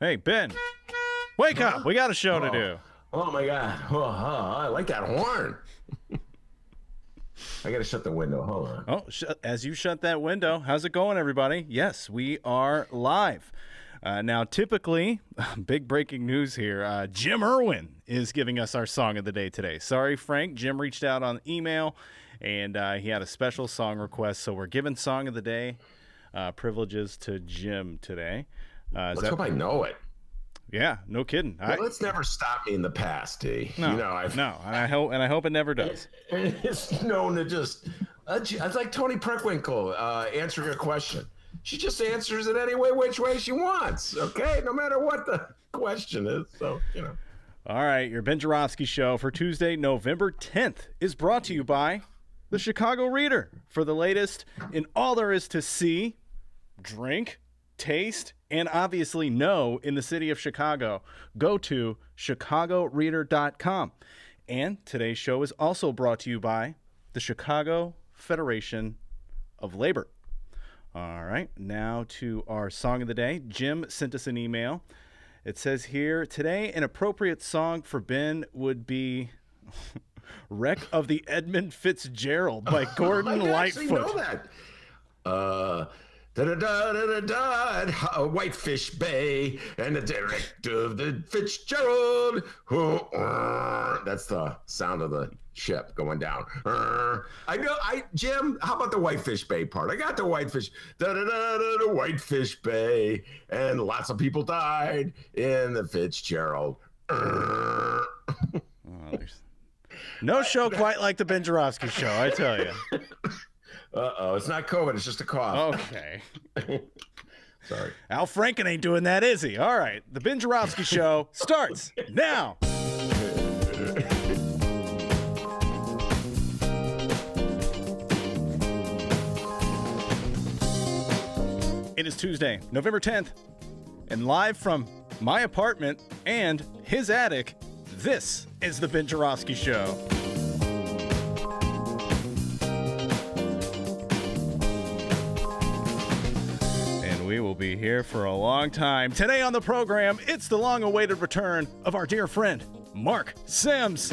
Hey, Ben, wake up. We got a show to do. Oh, my God. I like that horn. I got to shut the window. Hold on. Oh, as you shut that window, how's it going, everybody? Yes, we are live. Now, typically, big breaking news here. Jim Irwin is giving us our song of the day today. Sorry, Frank. Jim reached out on email, and he had a special song request, so we're giving song of the day privileges to Jim today. Let's hope I know it. Yeah, no kidding. Let's never stop me in the past, D. No, and I hope it never does. It's known to just. It's like Tony Preckwinkle answering a question. She just answers it any way, which way she wants. Okay, no matter what the question is. So All right, your Ben Joravsky show for Tuesday, November 10th is brought to you by the Chicago Reader. For the latest in all there is to see, drink, taste, and obviously know in the city of Chicago, go to chicagoreader.com. And today's show is also brought to you by the Chicago Federation of Labor. All right, now to our song of the day. Jim sent us an email. It says here, today an appropriate song for Ben would be Wreck of the Edmund Fitzgerald by Gordon Lightfoot. I know that. Da-da-da-da-da-da, Whitefish Bay, and the director of the Fitzgerald. That's the sound of the ship going down. I know, Jim, how about the Whitefish Bay part? I got the Whitefish, the Whitefish Bay, and lots of people died in the Fitzgerald. No show quite like the Ben Joravsky show, I tell you. It's not COVID, it's just a cough. Okay. Sorry. Al Franken ain't doing that, is he? All right, the Ben Joravsky show starts now. It is Tuesday, November 10th, and live from my apartment and his attic, this is the Ben Joravsky show. We will be here for a long time. Today on the program, it's the long-awaited return of our dear friend, Marc Sims.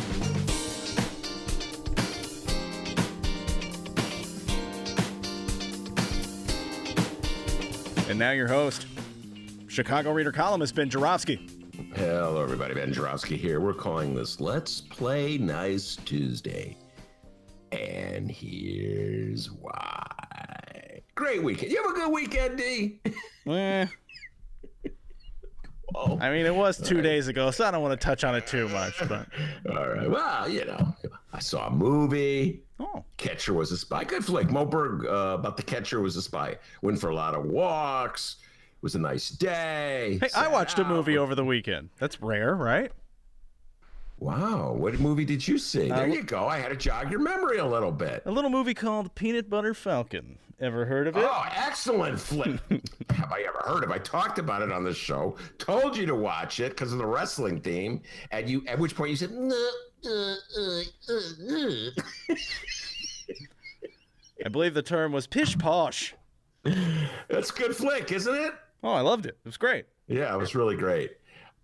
And now your host, Chicago Reader columnist Ben Joravsky. Hello, everybody. Ben Joravsky here. We're calling this Let's Play Nice Tuesday. And here's why. Great weekend. You have a good weekend, D? I mean, it was 2 days ago, so I don't want to touch on it too much. But all right. Well, I saw a movie. Oh. Catcher was a spy. Good flick. Moberg about the Catcher was a spy. Went for a lot of walks. It was a nice day. Hey, I watched a movie over the weekend. That's rare, right? Wow, what movie did you see? There you go. I had to jog your memory a little bit. A little movie called Peanut Butter Falcon. Ever heard of it? Oh, excellent flick. Have I ever heard of it? I talked about it on the show. Told you to watch it because of the wrestling theme. And you, at which point you said, I believe the term was pish posh. That's a good flick, isn't it? Oh, I loved it. It was great. Yeah, it was really great.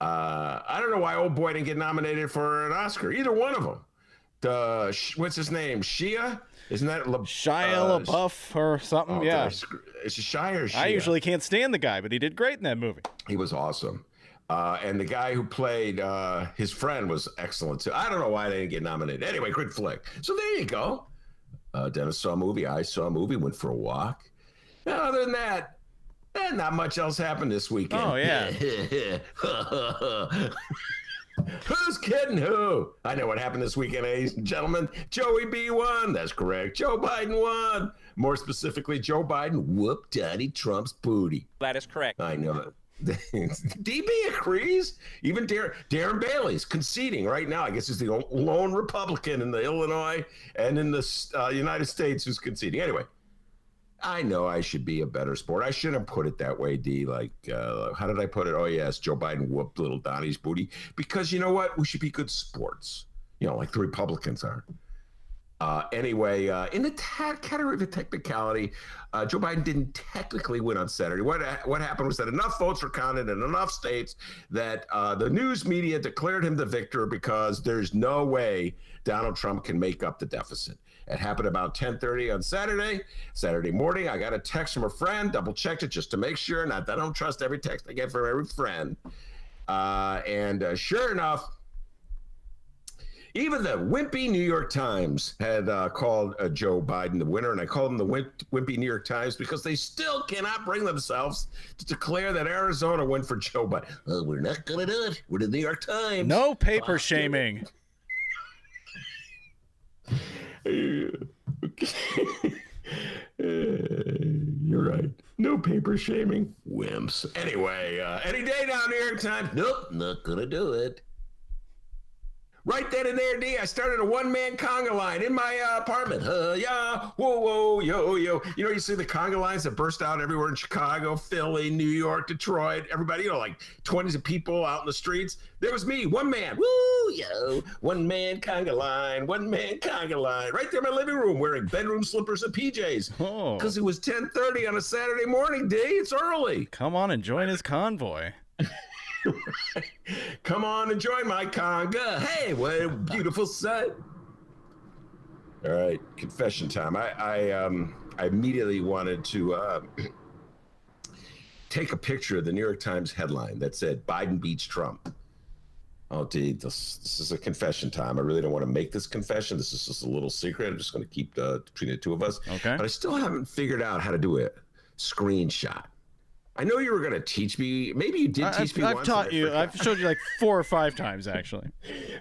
I don't know why old boy didn't get nominated for an Oscar. Either one of them. What's his name? Shia? Isn't that Shia LaBeouf or something? Yeah. It's a Shia or Shia? I usually can't stand the guy, but he did great in that movie. He was awesome. And the guy who played his friend was excellent too. I don't know why they didn't get nominated. Anyway, good flick. So there you go. Dennis saw a movie. I saw a movie. Went for a walk. Now, other than that, not much else happened this weekend. Oh, yeah. Who's kidding who? I know what happened this weekend, ladies and gentlemen. Joey B won. That's correct. Joe Biden won. More specifically, Joe Biden whooped Donnie Trump's booty. That is correct. I know that. DB agrees. Even Darren Bailey's conceding right now. I guess he's the lone Republican in the Illinois and in the United States who's conceding. Anyway. I know I should be a better sport. I shouldn't have put it that way, D. Like, how did I put it? Oh, yes, Joe Biden whooped little Donnie's booty. Because you know what? We should be good sports. Like the Republicans are. Anyway, in the category of a technicality, Joe Biden didn't technically win on Saturday. What happened was that enough votes were counted in enough states that the news media declared him the victor because there's no way Donald Trump can make up the deficit. It happened about 10:30 on Saturday morning. I got a text from a friend, double-checked it just to make sure. Not that I don't trust every text I get from every friend. And sure enough, even the wimpy New York Times had called Joe Biden the winner, and I called them the wimpy New York Times because they still cannot bring themselves to declare that Arizona went for Joe Biden. Oh, we're not going to do it. We're the New York Times. No paper shaming. You're right. No paper shaming. Wimps. Anyway, any day now, New York Times. Nope, not going to do it. Right then and there, D, I started a one-man conga line in my apartment. Yeah, whoa, whoa, yo, yo. You know, you see the conga lines that burst out everywhere in Chicago, Philly, New York, Detroit, everybody, you know, like 20s of people out in the streets. There was me, one man. Woo, yo, one-man conga line, right there in my living room wearing bedroom slippers and PJs. Oh. Because it was 10:30 on a Saturday morning, D. It's early. Come on and join his convoy. Come on and join my conga. Hey, what a beautiful sight. All right, confession time. I immediately wanted to take a picture of the New York Times headline that said Biden beats Trump. Oh, dude, this is a confession time. I really don't want to make this confession. This is just a little secret. I'm just going to keep between the two of us. Okay. But I still haven't figured out how to do a screenshot. I know you were going to teach me. Maybe you did teach me once. I've taught you. I've showed you like 4 or 5 times, actually.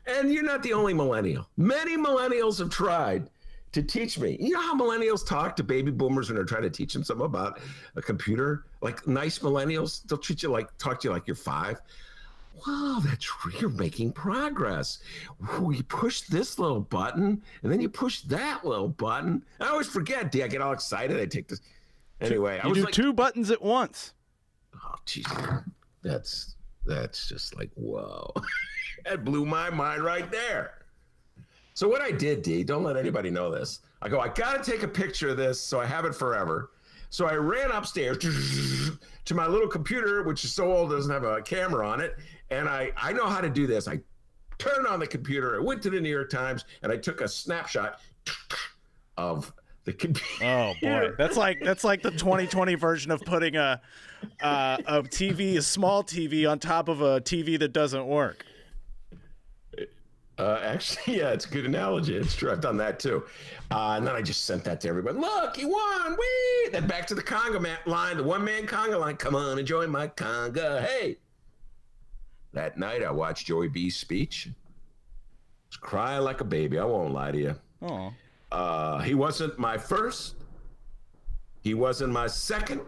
And you're not the only millennial. Many millennials have tried to teach me. You know how millennials talk to baby boomers when they're trying to teach them something about a computer? Like nice millennials, they'll talk to you like you're 5. Wow, you're making progress. You push this little button, and then you push that little button. I always forget. I get all excited. I take this. Anyway, I was do 2 buttons at once. Oh, jeez, that's just like, whoa. That blew my mind right there. So what I did, D, don't let anybody know this. I got to take a picture of this so I have it forever. So I ran upstairs to my little computer, which is so old it doesn't have a camera on it. And I know how to do this. I turned on the computer, I went to the New York Times, and I took a snapshot of the computer. Oh boy, that's like the 2020 version of putting a small TV on top of a TV that doesn't work. Actually, yeah, it's a good analogy. It's true. I've done that too. And then I just sent that to everybody. Look, he won. Whee! Then back to the conga line, the one-man conga line. Come on and join my conga. Hey. That night, I watched Joey B's speech. I was crying like a baby. I won't lie to you. Oh. He wasn't my first. He wasn't my second.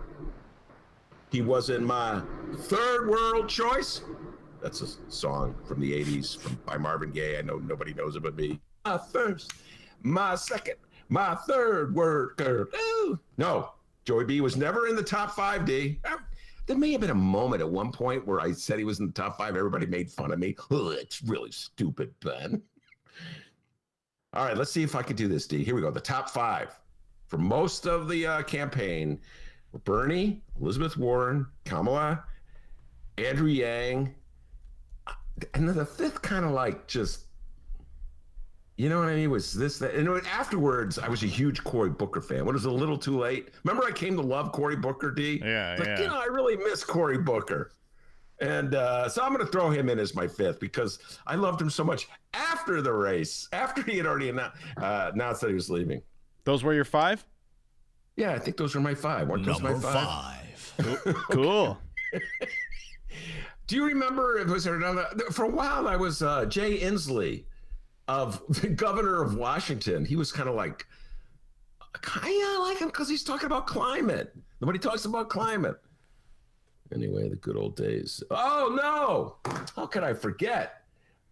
He wasn't my third world choice. That's a song from the 80s by Marvin Gaye. I know nobody knows it but me. My first, my second, my third word. Ooh. No, Joey B was never in the top 5, D. There may have been a moment at one point where I said he was in the top 5. Everybody made fun of me. Oh, it's really stupid, Ben. All right, let's see if I can do this, D. Here we go. The top 5 for most of the campaign were Bernie, Elizabeth Warren, Kamala, Andrew Yang, and then the 5th kind of like just, you know what I mean, was this, that. And afterwards, I was a huge Cory Booker fan. When it was a little too late. Remember I came to love Cory Booker, D? Yeah, like, you know, I really miss Cory Booker. And so I'm going to throw him in as my 5th because I loved him so much after the race, after he had already announced that he was leaving. Those were your 5? Yeah, I think those were my 5. Weren't those my 5? Cool. Do you remember, for a while I was Jay Inslee of the governor of Washington. He was kind of like, I like him because he's talking about climate. Nobody talks about climate. Anyway, the good old days. Oh, no. How could I forget?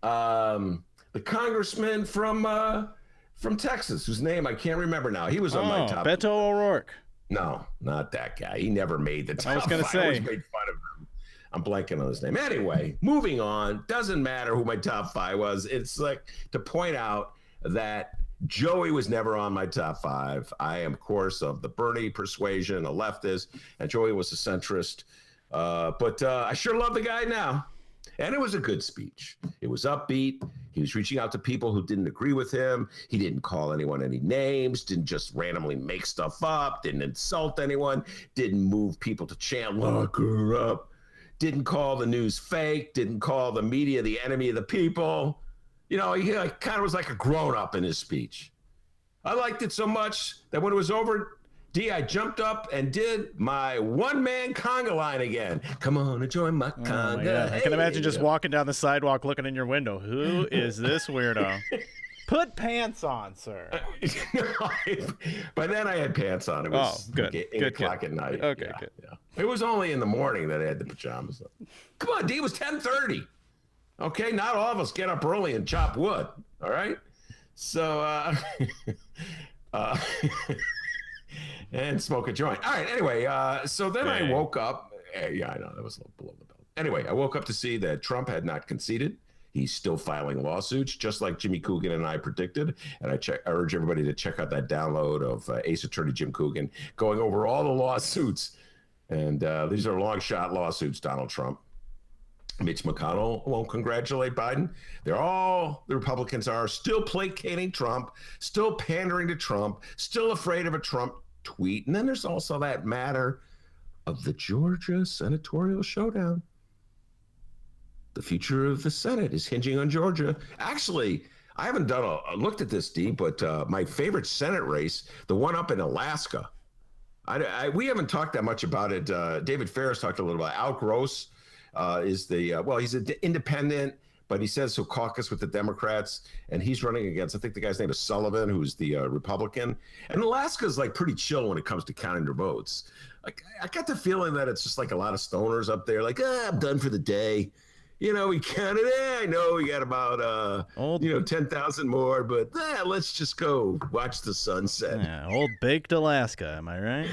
The congressman from Texas, whose name I can't remember now. He was on my top. Beto O'Rourke. No, not that guy. He never made the top 5. I was going to say. I always made fun of him. I'm blanking on his name. Anyway, moving on. Doesn't matter who my top 5 was. It's like to point out that Joey was never on my top 5. I am, of course, of the Bernie persuasion, a leftist, and Joey was a centrist. But I sure love the guy now. And it was a good speech. It was upbeat. He was reaching out to people who didn't agree with him. He didn't call anyone any names, didn't just randomly make stuff up, didn't insult anyone, didn't move people to chant, lock her up, didn't call the news fake, didn't call the media the enemy of the people. You know, he kind of was like a grown-up in his speech. I liked it so much that when it was over, I jumped up and did my one-man conga line again. Come on and join my conga. I can imagine just walking down the sidewalk looking in your window. Who is this weirdo? Put pants on, sir. By then I had pants on. It was good. Like 8 o'clock at night. Okay, good. Yeah. It was only in the morning that I had the pajamas on. Come on, D, it was 10:30. Okay, not all of us get up early and chop wood, all right? So, and smoke a joint. All right, anyway, so then I woke up. Yeah, I know, that was a little below the belt. Anyway, I woke up to see that Trump had not conceded. He's still filing lawsuits, just like Jimmy Coogan and I predicted. And I urge everybody to check out that download of Ace Attorney Jim Coogan going over all the lawsuits. And these are long shot lawsuits, Donald Trump. Mitch McConnell won't congratulate Biden. The Republicans are still placating Trump, still pandering to Trump, still afraid of a Trump tweet. And then there's also that matter of the Georgia senatorial showdown. The future of the Senate is hinging on Georgia. Actually, I haven't looked at this, D, but my favorite Senate race, the one up in Alaska, we haven't talked that much about it. David Ferris talked a little about Al Gross. He's an independent, but he says he'll caucus with the Democrats, and he's running against, I think the guy's name is Sullivan, who's the Republican. And Alaska's like pretty chill when it comes to counting their votes. Like, I got the feeling that it's just like a lot of stoners up there, like, I'm done for the day. You know, we counted it. I know we got about 10,000 more, but let's just go watch the sunset. Yeah, old baked Alaska, am I right?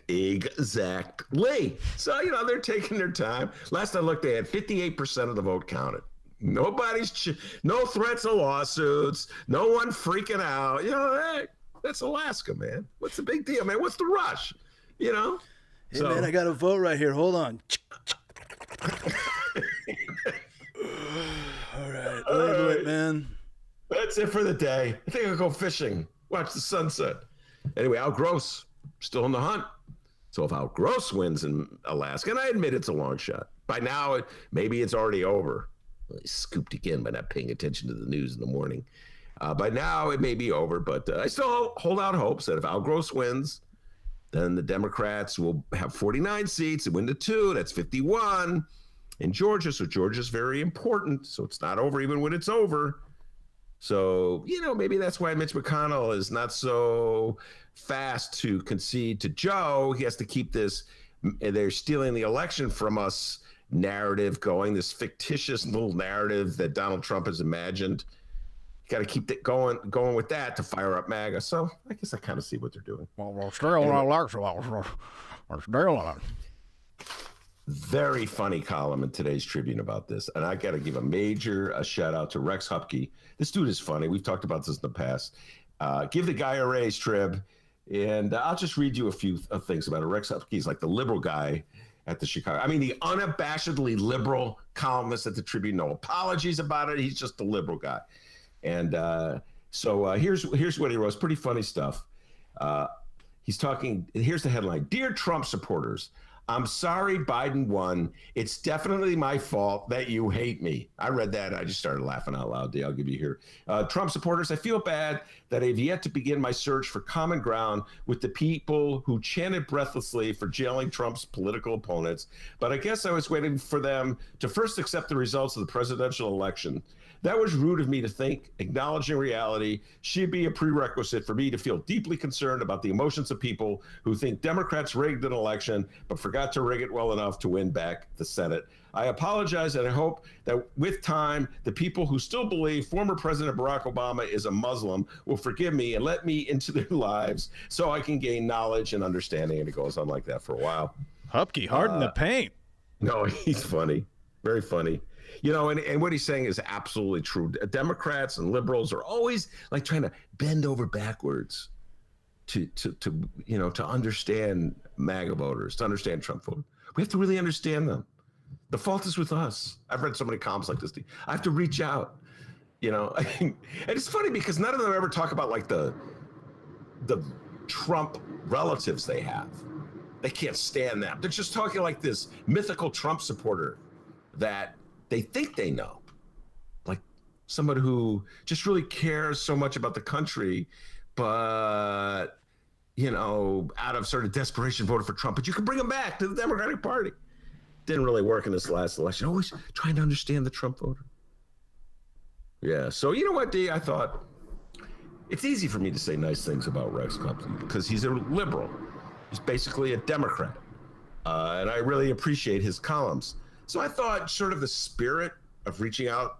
Exactly. So, they're taking their time. Last I looked, they had 58% of the vote counted. No threats of lawsuits. No one freaking out. Hey, that's Alaska, man. What's the big deal, man? What's the rush? Hey, man, I got a vote right here. Hold on. All right. Label it, man. That's it for the day. I think I'll go fishing. Watch the sunset. Anyway, Al Gross still in the hunt. So if Al Gross wins in Alaska, and I admit it's a long shot. By now, maybe it's already over. Well, scooped again by not paying attention to the news in the morning. By now, it may be over, but I still hold out hopes that if Al Gross wins, then the Democrats will have 49 seats and win the 2. That's 51 in Georgia. So Georgia's very important. So it's not over even when it's over. So, maybe that's why Mitch McConnell is not so fast to concede to Joe. He has to keep this, they're stealing the election from us narrative going, this fictitious little narrative that Donald Trump has imagined. You got to keep it going with that to fire up MAGA. So I guess I kind of see what they're doing. Very funny column in today's Tribune about this. And I got to give a shout out to Rex Hupke. This dude is funny. We've talked about this in the past. Give the guy a raise, Trib. And I'll just read you a few things about it. Rex Hupke is like the liberal guy at the Chicago. I mean, the unabashedly liberal columnist at the Tribune. No apologies about it. He's just the liberal guy. And so here's what he wrote. It's pretty funny stuff. He's talking. Here's the headline. Dear Trump supporters, I'm sorry Biden won. It's definitely my fault that you hate me. I read that. I just started laughing out loud. I'll give you here. Trump supporters, I feel bad that I've yet to begin my search for common ground with the people who chanted breathlessly for jailing Trump's political opponents. But I guess I was waiting for them to first accept the results of the presidential election. That was rude of me to think. Acknowledging reality should be a prerequisite for me to feel deeply concerned about the emotions of people who think Democrats rigged an election but forgot to rig it well enough to win back the Senate. I apologize, and I hope that with time, the people who still believe former President Barack Obama is a Muslim will forgive me and let me into their lives so I can gain knowledge and understanding. And it goes on like that for a while. Hupke, hard in the paint. No, he's funny. Very funny. And what he's saying is absolutely true. Democrats and liberals are always like trying to bend over backwards to understand MAGA voters, to understand Trump voters. We have to really understand them. The fault is with us. I've read so many columns like this. I have to reach out, and it's funny because none of them ever talk about like the Trump relatives they have. They can't stand them. They're just talking like this mythical Trump supporter that they think they know, like somebody who just really cares so much about the country, but out of sort of desperation voted for Trump. But you can bring them back to the Democratic Party. Didn't really work in this last election. Always trying to understand the Trump voter. Yeah. So you know what, D? I thought it's easy for me to say nice things about Rex Clumpton because he's a liberal. He's basically a Democrat. And I really appreciate his columns. So I thought sort of the spirit of reaching out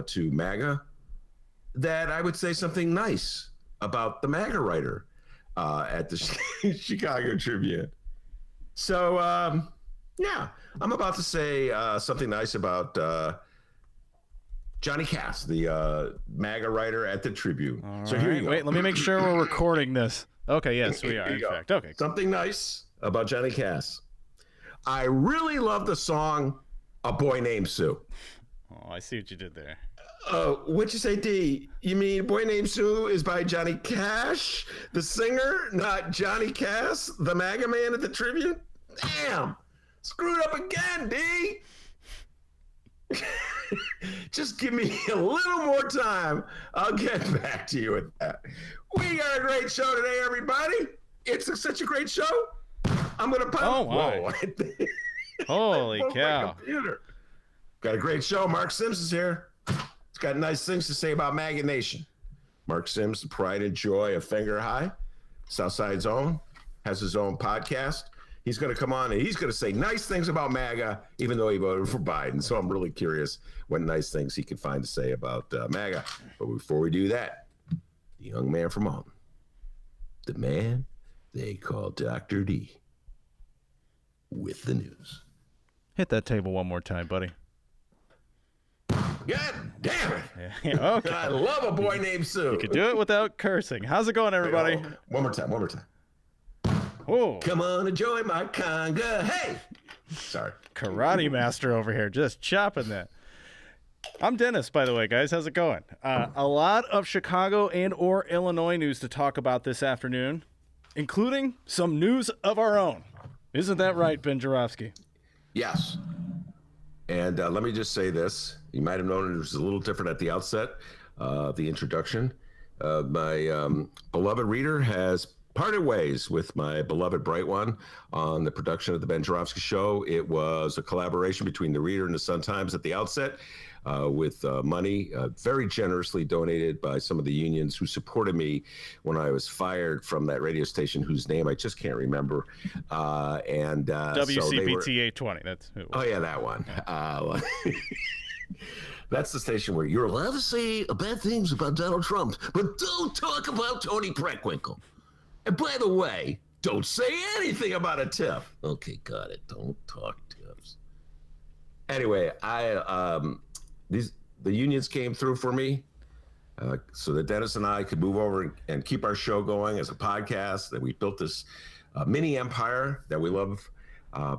to MAGA, that I would say something nice about the MAGA writer at the Chicago Tribune. So, I'm about to say something nice about Johnny Cass, the MAGA writer at the Tribune. All so right. here you go. Wait, let me make sure we're recording this. Okay, yes, we are, in fact. Okay. Something nice about Johnny Cass. I really love the song A Boy Named Sue. Oh, I see what you did there. What'd you say, D? You mean A Boy Named Sue is by Johnny Cash, the singer, not Johnny Cass, the MAGA man at the Tribune? Damn! Screwed up again, D! Just give me a little more time. I'll get back to you with that. We got a great show today, everybody. It's such a great show. I'm going to pop. Oh, wow. Holy cow. Got a great show. Marc Sims is here. He's got nice things to say about MAGA Nation. Marc Sims, the pride and joy of Finger High, Southside's own, has his own podcast. He's going to come on and he's going to say nice things about MAGA, even though he voted for Biden. So I'm really curious what nice things he can find to say about MAGA. But before we do that, the young man from Alton, the man they call Dr. D, with the news. Hit that table one more time, buddy. God damn it. Yeah, okay. I love A Boy Named Sue. You can do it without cursing. How's it going, everybody? One more time. Oh. Come on, enjoy my conga. Hey! Sorry. Karate master over here, just chopping that. I'm Dennis, by the way, guys. How's it going? A lot of Chicago and or Illinois news to talk about this afternoon, including some news of our own. Isn't that right, Ben Joravsky? Yes. And let me just say this. You might have known it was a little different at the outset, the introduction. My beloved reader has parted ways with my beloved Bright One on the production of the Ben Joravsky Show. It was a collaboration between the reader and the Sun-Times at the outset, with money very generously donated by some of the unions who supported me when I was fired from that radio station, whose name I just can't remember. WCBT 820. That's who it was. Oh yeah, that one. That's the station where you're allowed to say bad things about Donald Trump, but don't talk about Tony Preckwinkle. And by the way, don't say anything about a TIF. Okay, got it. Don't talk TIFs. Anyway, the unions came through for me, so that Dennis and I could move over and keep our show going as a podcast. That we built this mini empire that we love.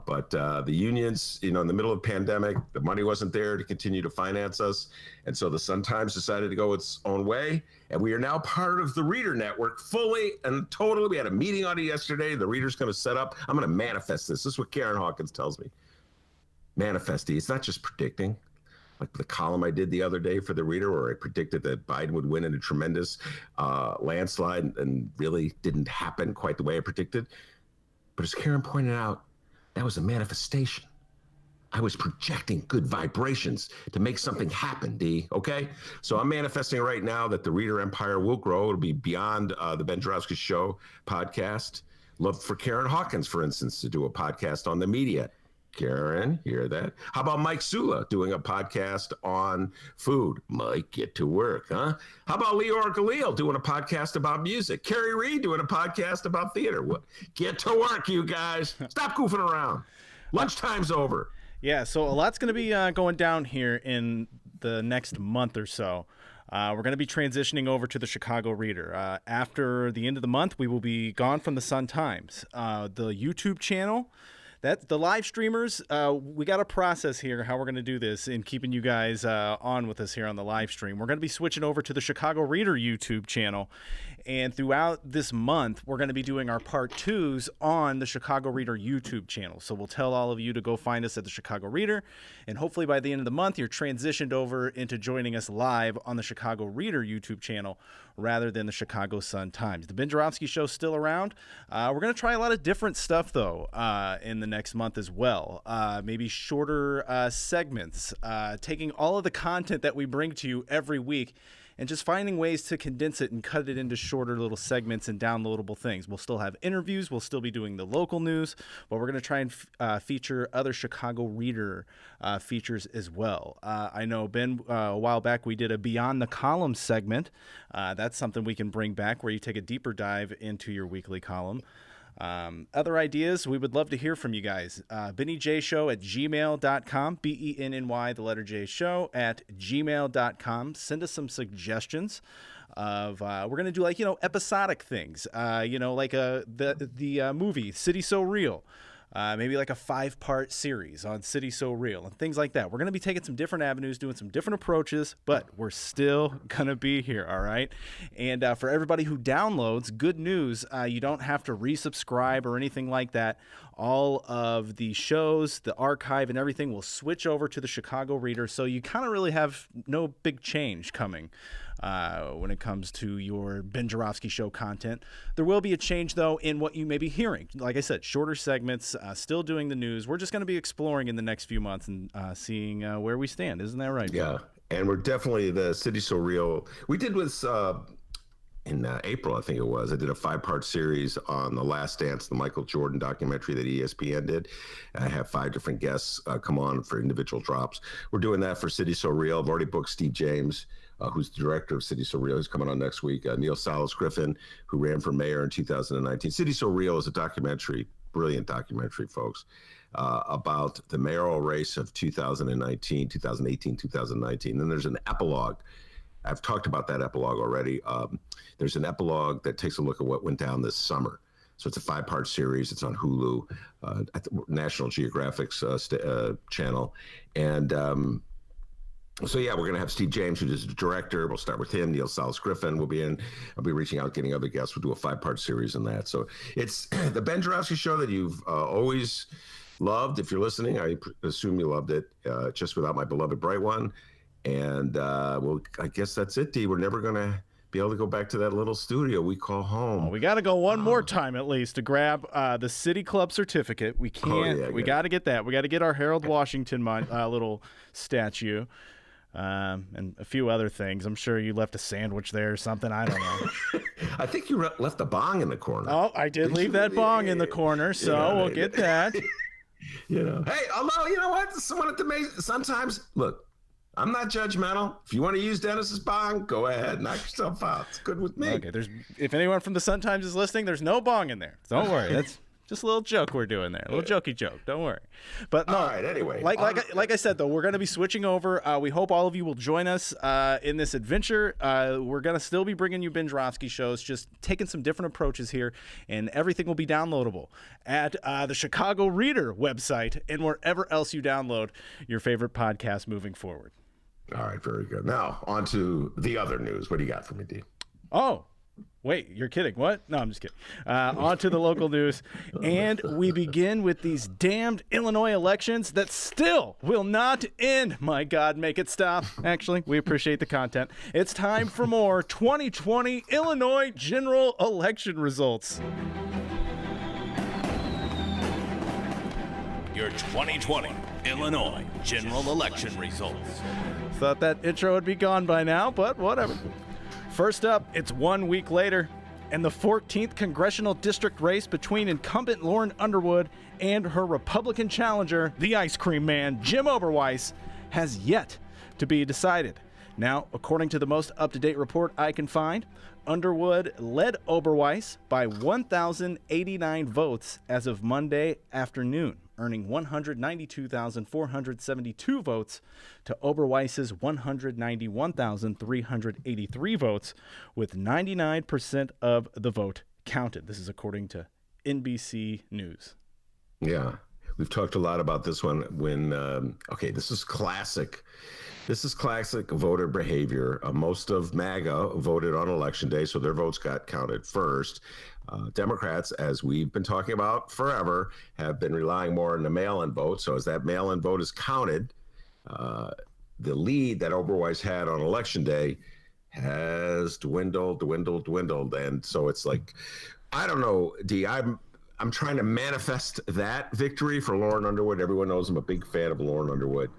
But the unions, in the middle of the pandemic, the money wasn't there to continue to finance us. And so the Sun-Times decided to go its own way. And we are now part of the Reader Network fully and totally. We had a meeting on it yesterday. The Reader's going to set up. I'm going to manifest this. This is what Karen Hawkins tells me. Manifest it. It's not just predicting. Like the column I did the other day for the Reader where I predicted that Biden would win in a tremendous landslide and really didn't happen quite the way I predicted. But as Karen pointed out, that was a manifestation. I was projecting good vibrations to make something happen, D, okay? So I'm manifesting right now that the Reader Empire will grow. It'll be beyond the Ben Joravsky Show podcast. Love for Karen Hawkins, for instance, to do a podcast on the media. Karen, hear that? How about Mike Sula doing a podcast on food? Mike, get to work, huh? How about Leor Galil doing a podcast about music? Carrie Reed doing a podcast about theater? What? Get to work, you guys. Stop goofing around. Lunchtime's over. Yeah, so a lot's going to be going down here in the next month or so. We're going to be transitioning over to the Chicago Reader. After the end of the month, we will be gone from the Sun-Times. The YouTube channel, the live streamers, we got a process here how we're going to do this in keeping you guys on with us here on the live stream. We're going to be switching over to the Chicago Reader YouTube channel. And throughout this month, we're going to be doing our part 2s on the Chicago Reader YouTube channel. So we'll tell all of you to go find us at the Chicago Reader. And hopefully by the end of the month, you're transitioned over into joining us live on the Chicago Reader YouTube channel rather than the Chicago Sun-Times. The Ben Joravsky Show's still around. We're going to try a lot of different stuff, though, in the next month as well. Maybe shorter segments, taking all of the content that we bring to you every week and just finding ways to condense it and cut it into shorter little segments and downloadable things. We'll still have interviews. We'll still be doing the local news, but we're going to try and feature other Chicago Reader features as well. I know, Ben, a while back we did a Beyond the Column segment. That's something we can bring back where you take a deeper dive into your weekly column. Other ideas, we would love to hear from you guys. BennyJShow@gmail.com, BENNY, the letter J show @gmail.com. Send us some suggestions of, we're going to do like, episodic things, like the movie City So Real. Maybe like a 5-part series on City So Real and things like that. We're going to be taking some different avenues, doing some different approaches, but we're still going to be here, all right? And for everybody who downloads, good news, you don't have to resubscribe or anything like that. All of the shows, the archive, and everything will switch over to the Chicago Reader, so you kind of really have no big change coming when it comes to your Ben Joravsky Show content. There will be a change, though, in what you may be hearing. Like I said, shorter segments, still doing the news. We're just going to be exploring in the next few months and seeing where we stand. Isn't that right? Yeah, and we're definitely the City So Real. We did with in April, I think it was. I did a 5-part series on The Last Dance, the Michael Jordan documentary that ESPN did. I have 5 different guests come on for individual drops. We're doing that for City So Real. I've already booked Steve James, who's the director of City So Real. He's coming on next week. Neil Salas Griffin, who ran for mayor in 2019. City So Real is a documentary, brilliant documentary, folks, about the mayoral race of 2018, 2019. Then there's an epilogue. I've talked about that epilogue already. There's an epilogue that takes a look at what went down this summer. So it's a 5-part series. It's on Hulu, at the National Geographic's channel. And so, yeah, we're going to have Steve James, who's the director. We'll start with him. Neil Salas Griffin will be in. I'll be reaching out, getting other guests. We'll do a 5-part series on that. So it's the Ben Joravsky Show that you've always loved. If you're listening, I assume you loved it, just without my beloved bright one. And, well, I guess that's it, D. We're never going to be able to go back to that little studio we call home. Well, we got to go one more time at least to grab the City Club certificate. We can't. We got to get that. We got to get our Harold Washington little statue. And a few other things. I'm sure you left a sandwich there or something. I don't know. I think you left a bong in the corner. Oh, I did leave that bong in the corner, so we'll get that. Hey, although, you know what? Someone at the sometimes, look, I'm not judgmental. If you want to use Dennis's bong, go ahead. Knock yourself out. It's good with me. Okay, if anyone from the Sun-Times is listening, there's no bong in there. Don't worry. That's just a little joke we're doing there. A little jokey joke. Don't worry. But no, all right, anyway. Like I said, though, we're going to be switching over. We hope all of you will join us in this adventure. We're going to still be bringing you Ben Joravsky shows, just taking some different approaches here, and everything will be downloadable at the Chicago Reader website and wherever else you download your favorite podcast moving forward. All right, very good. Now, on to the other news. What do you got for me, D? Oh, wait, you're kidding. What? No, I'm just kidding. On to the local news. And we begin with these damned Illinois elections that still will not end. My God, make it stop. Actually, we appreciate the content. It's time for more 2020 Illinois general election results. Your 2020 Illinois general election results. Thought that intro would be gone by now, but whatever. First up, it's 1 week later, and the 14th congressional district race between incumbent Lauren Underwood and her Republican challenger, the ice cream man, Jim Oberweis, has yet to be decided. Now, according to the most up-to-date report I can find, Underwood led Oberweis by 1,089 votes as of Monday afternoon. earning 192,472 votes to Oberweis's 191,383 votes, with 99% of the vote counted. This is according to NBC News. Yeah. We've talked a lot about this one when, this is classic. This is classic voter behavior. Most of MAGA voted on election day, so their votes got counted first. Democrats, as we've been talking about forever, have been relying more on the mail-in vote. So as that mail-in vote is counted, the lead that Oberweis had on election day has dwindled. And so it's like, I don't know, Dee, I'm trying to manifest that victory for Lauren Underwood. Everyone knows I'm a big fan of Lauren Underwood,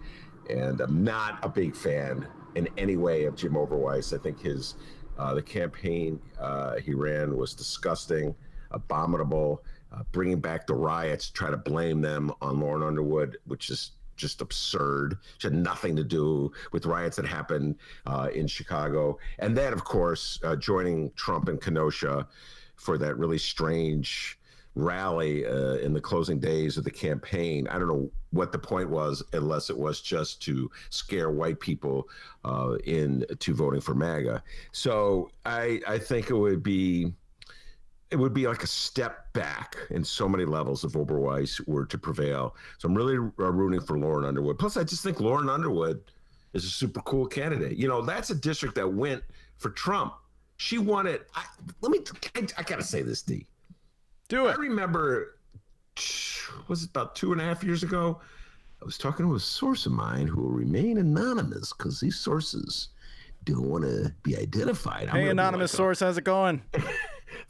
and I'm not a big fan in any way of Jim Oberweis. I think his the campaign he ran was disgusting, abominable. Bringing back the riots, try to blame them on Lauren Underwood, which is just absurd. She had nothing to do with riots that happened in Chicago. And then, of course, joining Trump in Kenosha for that really strange rally in the closing days of the campaign. I don't know what the point was, unless it was just to scare white people into voting for MAGA. So I think it would be like a step back in so many levels if Oberweis were to prevail. So I'm really rooting for Lauren Underwood. Plus, I just think Lauren Underwood is a super cool candidate. You know, that's a district that went for Trump. She won it. I gotta say this, Dee. Do it. I remember, was it about 2.5 years ago? I was talking to a source of mine who will remain anonymous because these sources don't want to be identified. Hey, anonymous source, how's it going? I'm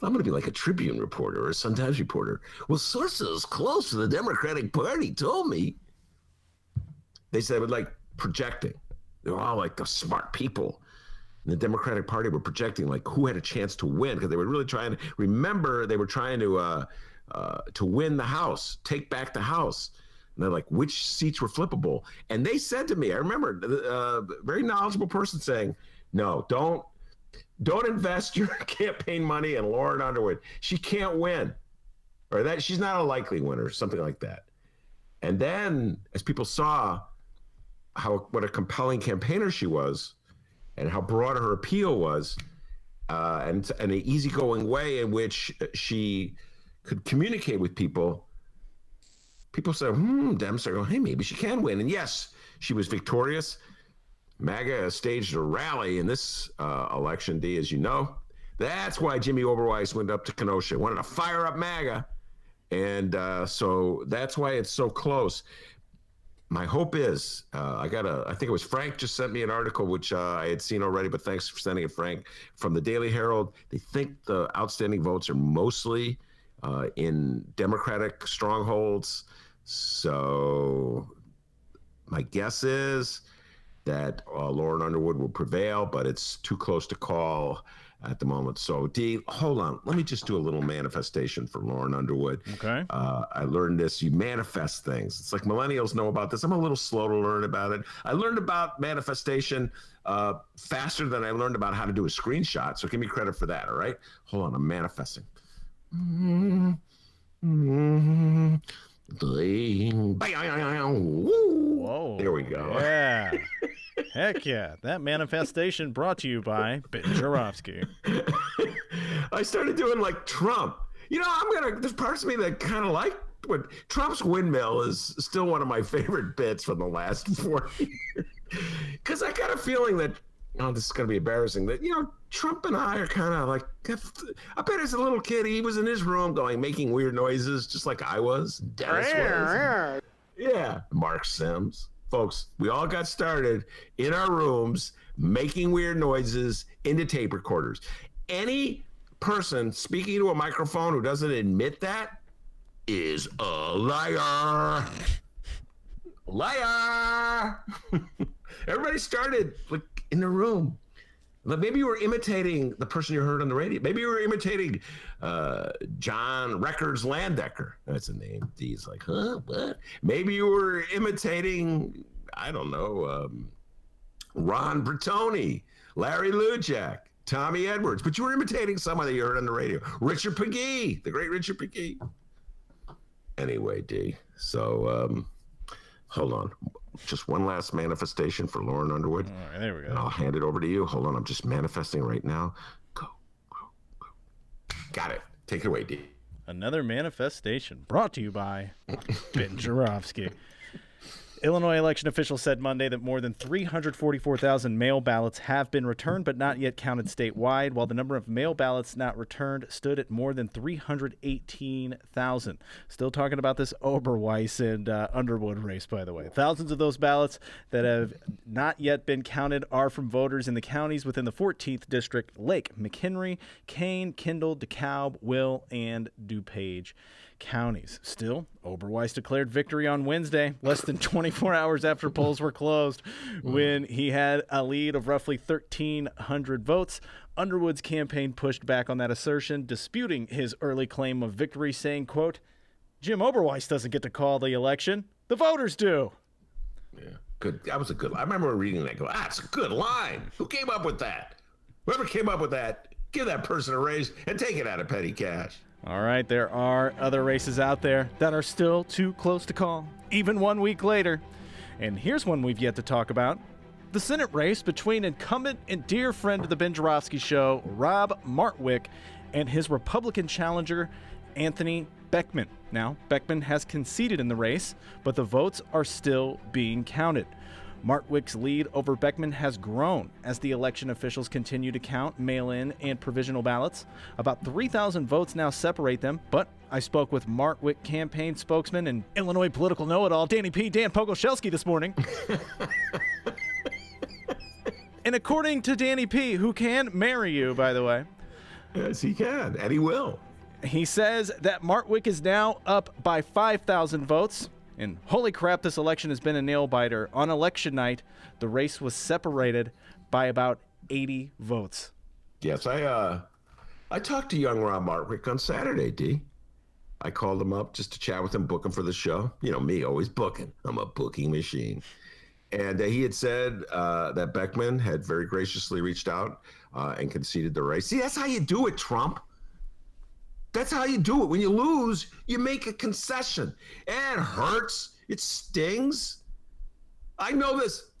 going to be like a Tribune reporter or a Sun-Times reporter. Well, sources close to the Democratic Party told me. They said, like, projecting. They were all like the smart people. And the Democratic Party were projecting like who had a chance to win, because they were really trying to remember they were trying to win the House, take back the House. And they're like, which seats were flippable? And they said to me, I remember a very knowledgeable person saying, no, don't invest your campaign money in Lauren Underwood. She can't win, or that she's not a likely winner, something like that. And then as people saw what a compelling campaigner she was, and how broad her appeal was, and an easygoing way in which she could communicate with people, people said, Dems are going, hey, maybe she can win. And yes, she was victorious. MAGA staged a rally in this election, Dee, as you know. That's why Jimmy Oberweis went up to Kenosha, wanted to fire up MAGA. And so that's why it's so close. My hope is, I think it was Frank just sent me an article, which I had seen already, but thanks for sending it, Frank, from the Daily Herald. They think the outstanding votes are mostly in Democratic strongholds. So my guess is that Lauren Underwood will prevail, but it's too close to call at the moment. So, Dee, hold on. Let me just do a little manifestation for Lauren Underwood. Okay. I learned this. You manifest things. It's like millennials know about this. I'm a little slow to learn about it. I learned about manifestation faster than I learned about how to do a screenshot. So give me credit for that, all right? Hold on. I'm manifesting. Whoa. There we go. Yeah. Heck yeah. That manifestation brought to you by Joravsky. I started doing like Trump. You know, there's parts of me that kind of like what Trump's windmill is still one of my favorite bits from the last 4 years. Because I got a feeling that, this is going to be embarrassing, that, Trump and I are kind of like, I bet as a little kid, he was in his room making weird noises, just like I was. Dennis was. Yeah. Mark Sims. Folks, we all got started in our rooms making weird noises into tape recorders. Any person speaking to a microphone who doesn't admit that is a liar. Liar. Everybody started in the room. Maybe you were imitating the person you heard on the radio. Maybe you were imitating John Records Landecker. That's a name. He's like, huh? What? Maybe you were imitating, I don't know, Ron Bertoni, Larry Lujak, Tommy Edwards. But you were imitating someone that you heard on the radio. Richard Pegee, the great Richard Pegee. Anyway, D, So hold on. Just one last manifestation for Lauren Underwood. All right, there we go. And I'll hand it over to you. Hold on. I'm just manifesting right now. Go. Got it. Take it away, D. Another manifestation brought to you by Ben Joravsky. Illinois election officials said Monday that more than 344,000 mail ballots have been returned but not yet counted statewide, while the number of mail ballots not returned stood at more than 318,000. Still talking about this Oberweis and Underwood race, by the way. Thousands of those ballots that have not yet been counted are from voters in the counties within the 14th District: Lake, McHenry, Kane, Kendall, DeKalb, Will, and DuPage counties. Still, Oberweis declared victory on Wednesday, less than 24 hours after polls were closed, when he had a lead of roughly 1,300 votes. Underwood's campaign pushed back on that assertion, disputing his early claim of victory, saying, quote, "Jim Oberweis doesn't get to call the election. The voters do." Yeah, good. That was a good line. I remember reading that. That's a good line. Who came up with that? Whoever came up with that, give that person a raise and take it out of petty cash. All right, there are other races out there that are still too close to call, even 1 week later. And here's one we've yet to talk about. The Senate race between incumbent and dear friend of the Ben Joravsky Show, Rob Martwick, and his Republican challenger, Anthony Beckman. Now, Beckman has conceded in the race, but the votes are still being counted. Martwick's lead over Beckman has grown as the election officials continue to count mail-in and provisional ballots. About 3,000 votes now separate them, but I spoke with Martwick campaign spokesman and Illinois political know-it-all Dan Pogoshelski this morning. And according to Danny P., who can marry you, by the way. Yes, he can, and he will. He says that Martwick is now up by 5,000 votes. And holy crap, this election has been a nail-biter. On election night, the race was separated by about 80 votes. Yes, I talked to young Rob Martwick on Saturday, D. I called him up just to chat with him, book him for the show. You know me, always booking. I'm a booking machine. And he had said that Beckman had very graciously reached out and conceded the race. See, that's how you do it, Trump. That's how you do it. When you lose, you make a concession. And it hurts. It stings. I know this.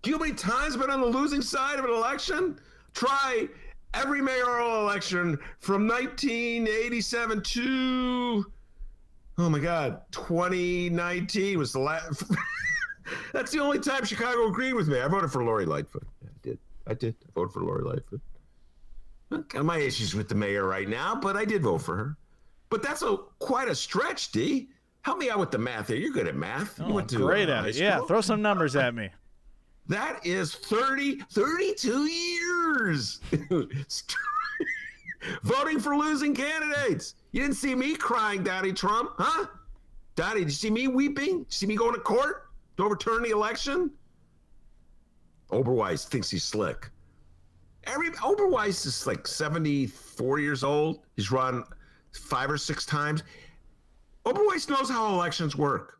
Do you know how many times I've been on the losing side of an election? Try every mayoral election from 1987 to, oh my God, 2019 was the last. That's the only time Chicago agreed with me. I voted for Lori Lightfoot. I did. I voted for Lori Lightfoot. Got my issues with the mayor right now, but I did vote for her. But that's quite a stretch, D. Help me out with the math here. You're good at math. Oh, you went to great at it. Yeah, throw some numbers at me. That is 32 years voting for losing candidates. You didn't see me crying, Daddy Trump, huh? Daddy, did you see me weeping? Did you see me going to court to overturn the election? Oberweis thinks he's slick. Oberweis is like 74 years old. He's run 5 or 6 times. Oberweis knows how elections work.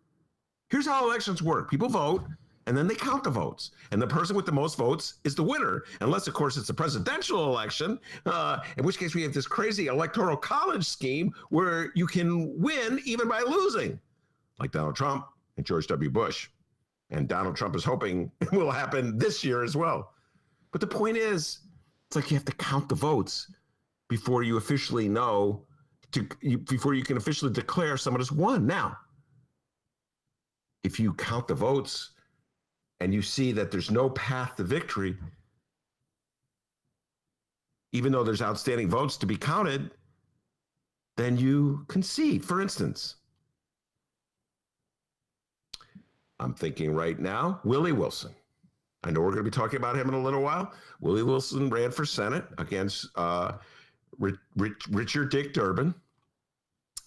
Here's how elections work. People vote, and then they count the votes. And the person with the most votes is the winner, unless, of course, it's a presidential election, in which case we have this crazy electoral college scheme where you can win even by losing, like Donald Trump and George W. Bush. And Donald Trump is hoping it will happen this year as well. But the point is, it's like you have to count the votes before you officially know, before you can officially declare someone has won. Now, if you count the votes and you see that there's no path to victory, even though there's outstanding votes to be counted, then you concede. For instance, I'm thinking right now, Willie Wilson. I know we're going to be talking about him in a little while. Willie Wilson ran for Senate against Richard Dick Durbin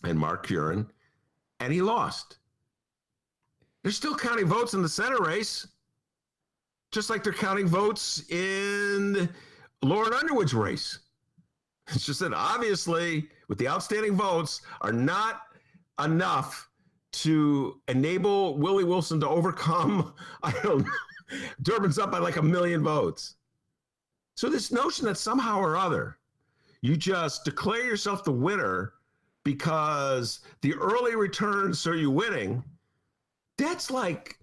and Marc, and he lost. They're still counting votes in the Senate race, just like they're counting votes in Lauren Underwood's race. It's just that obviously, with the outstanding votes, are not enough to enable Willie Wilson to overcome, I don't know, Durbin's up by like 1 million votes. So this notion that somehow or other you just declare yourself the winner because the early returns are you winning. That's like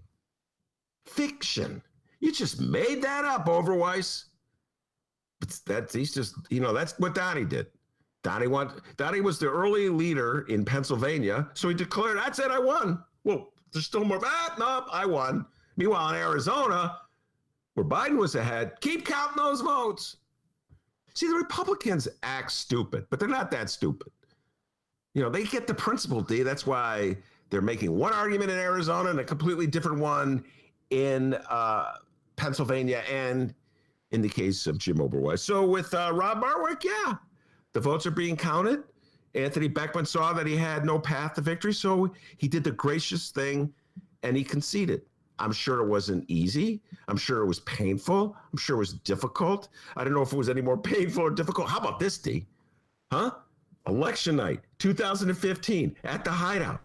fiction. You just made that up, Oberweis. He's just, that's what Donnie did. Donnie was the early leader in Pennsylvania, so he declared, that's it, I won. Well, there's still more. No, I won. Meanwhile, in Arizona, where Biden was ahead, keep counting those votes. See, the Republicans act stupid, but they're not that stupid. They get the principle, D. That's why they're making one argument in Arizona and a completely different one in Pennsylvania and in the case of Jim Oberweis. So with Rob Martwick, yeah, the votes are being counted. Anthony Beckman saw that he had no path to victory, so he did the gracious thing and he conceded. I'm sure it wasn't easy. I'm sure it was painful. I'm sure it was difficult. I don't know if it was any more painful or difficult. How about this, D? Huh? Election night, 2015, at the Hideout.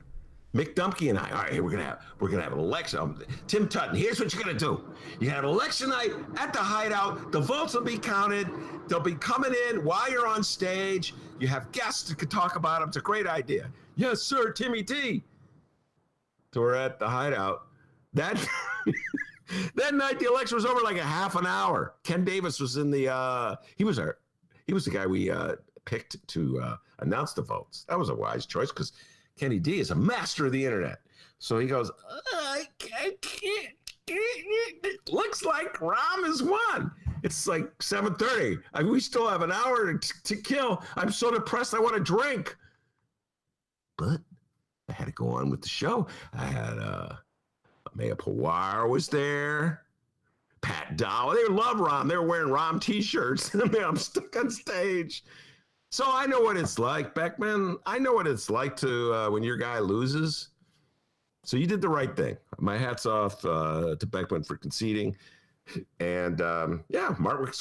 Mick Dumke and I, all right, we're gonna have an election. Tim Tutton, here's what you're gonna do. You have election night at the Hideout. The votes will be counted. They'll be coming in while you're on stage. You have guests that could talk about them. It's a great idea. Yes, sir, Timmy T. So we're at the Hideout. That night the election was over like a half an hour. Ken Davis was in the he was the guy we picked to announce the votes. That was a wise choice because Kenny D is a master of the internet. So he goes, I can't. It looks like Rahm has won. It's like 7:30. We still have an hour to kill. I'm so depressed I want to drink. But I had to go on with the show. I had Maya Pawar was there. Pat Dow. They love Rahm. They were wearing Rahm t-shirts. I mean, I'm stuck on stage. So I know what it's like, Beckman. I know what it's like to when your guy loses. So you did the right thing. My hat's off to Beckman for conceding. And Martwick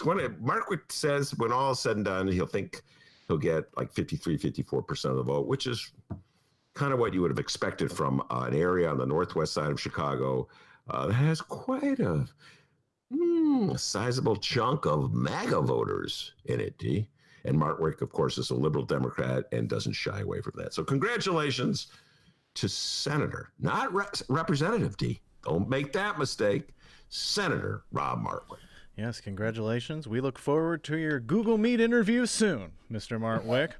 says when all is said and done, he'll get like 53, 54% of the vote, which is kind of what you would have expected from an area on the northwest side of Chicago that has quite a sizable chunk of MAGA voters in it, D. And Martwick, of course, is a liberal Democrat and doesn't shy away from that. So congratulations to Senator, not Representative D. Don't make that mistake. Senator Rob Martwick. Yes, congratulations. We look forward to your Google Meet interview soon, Mr. Martwick.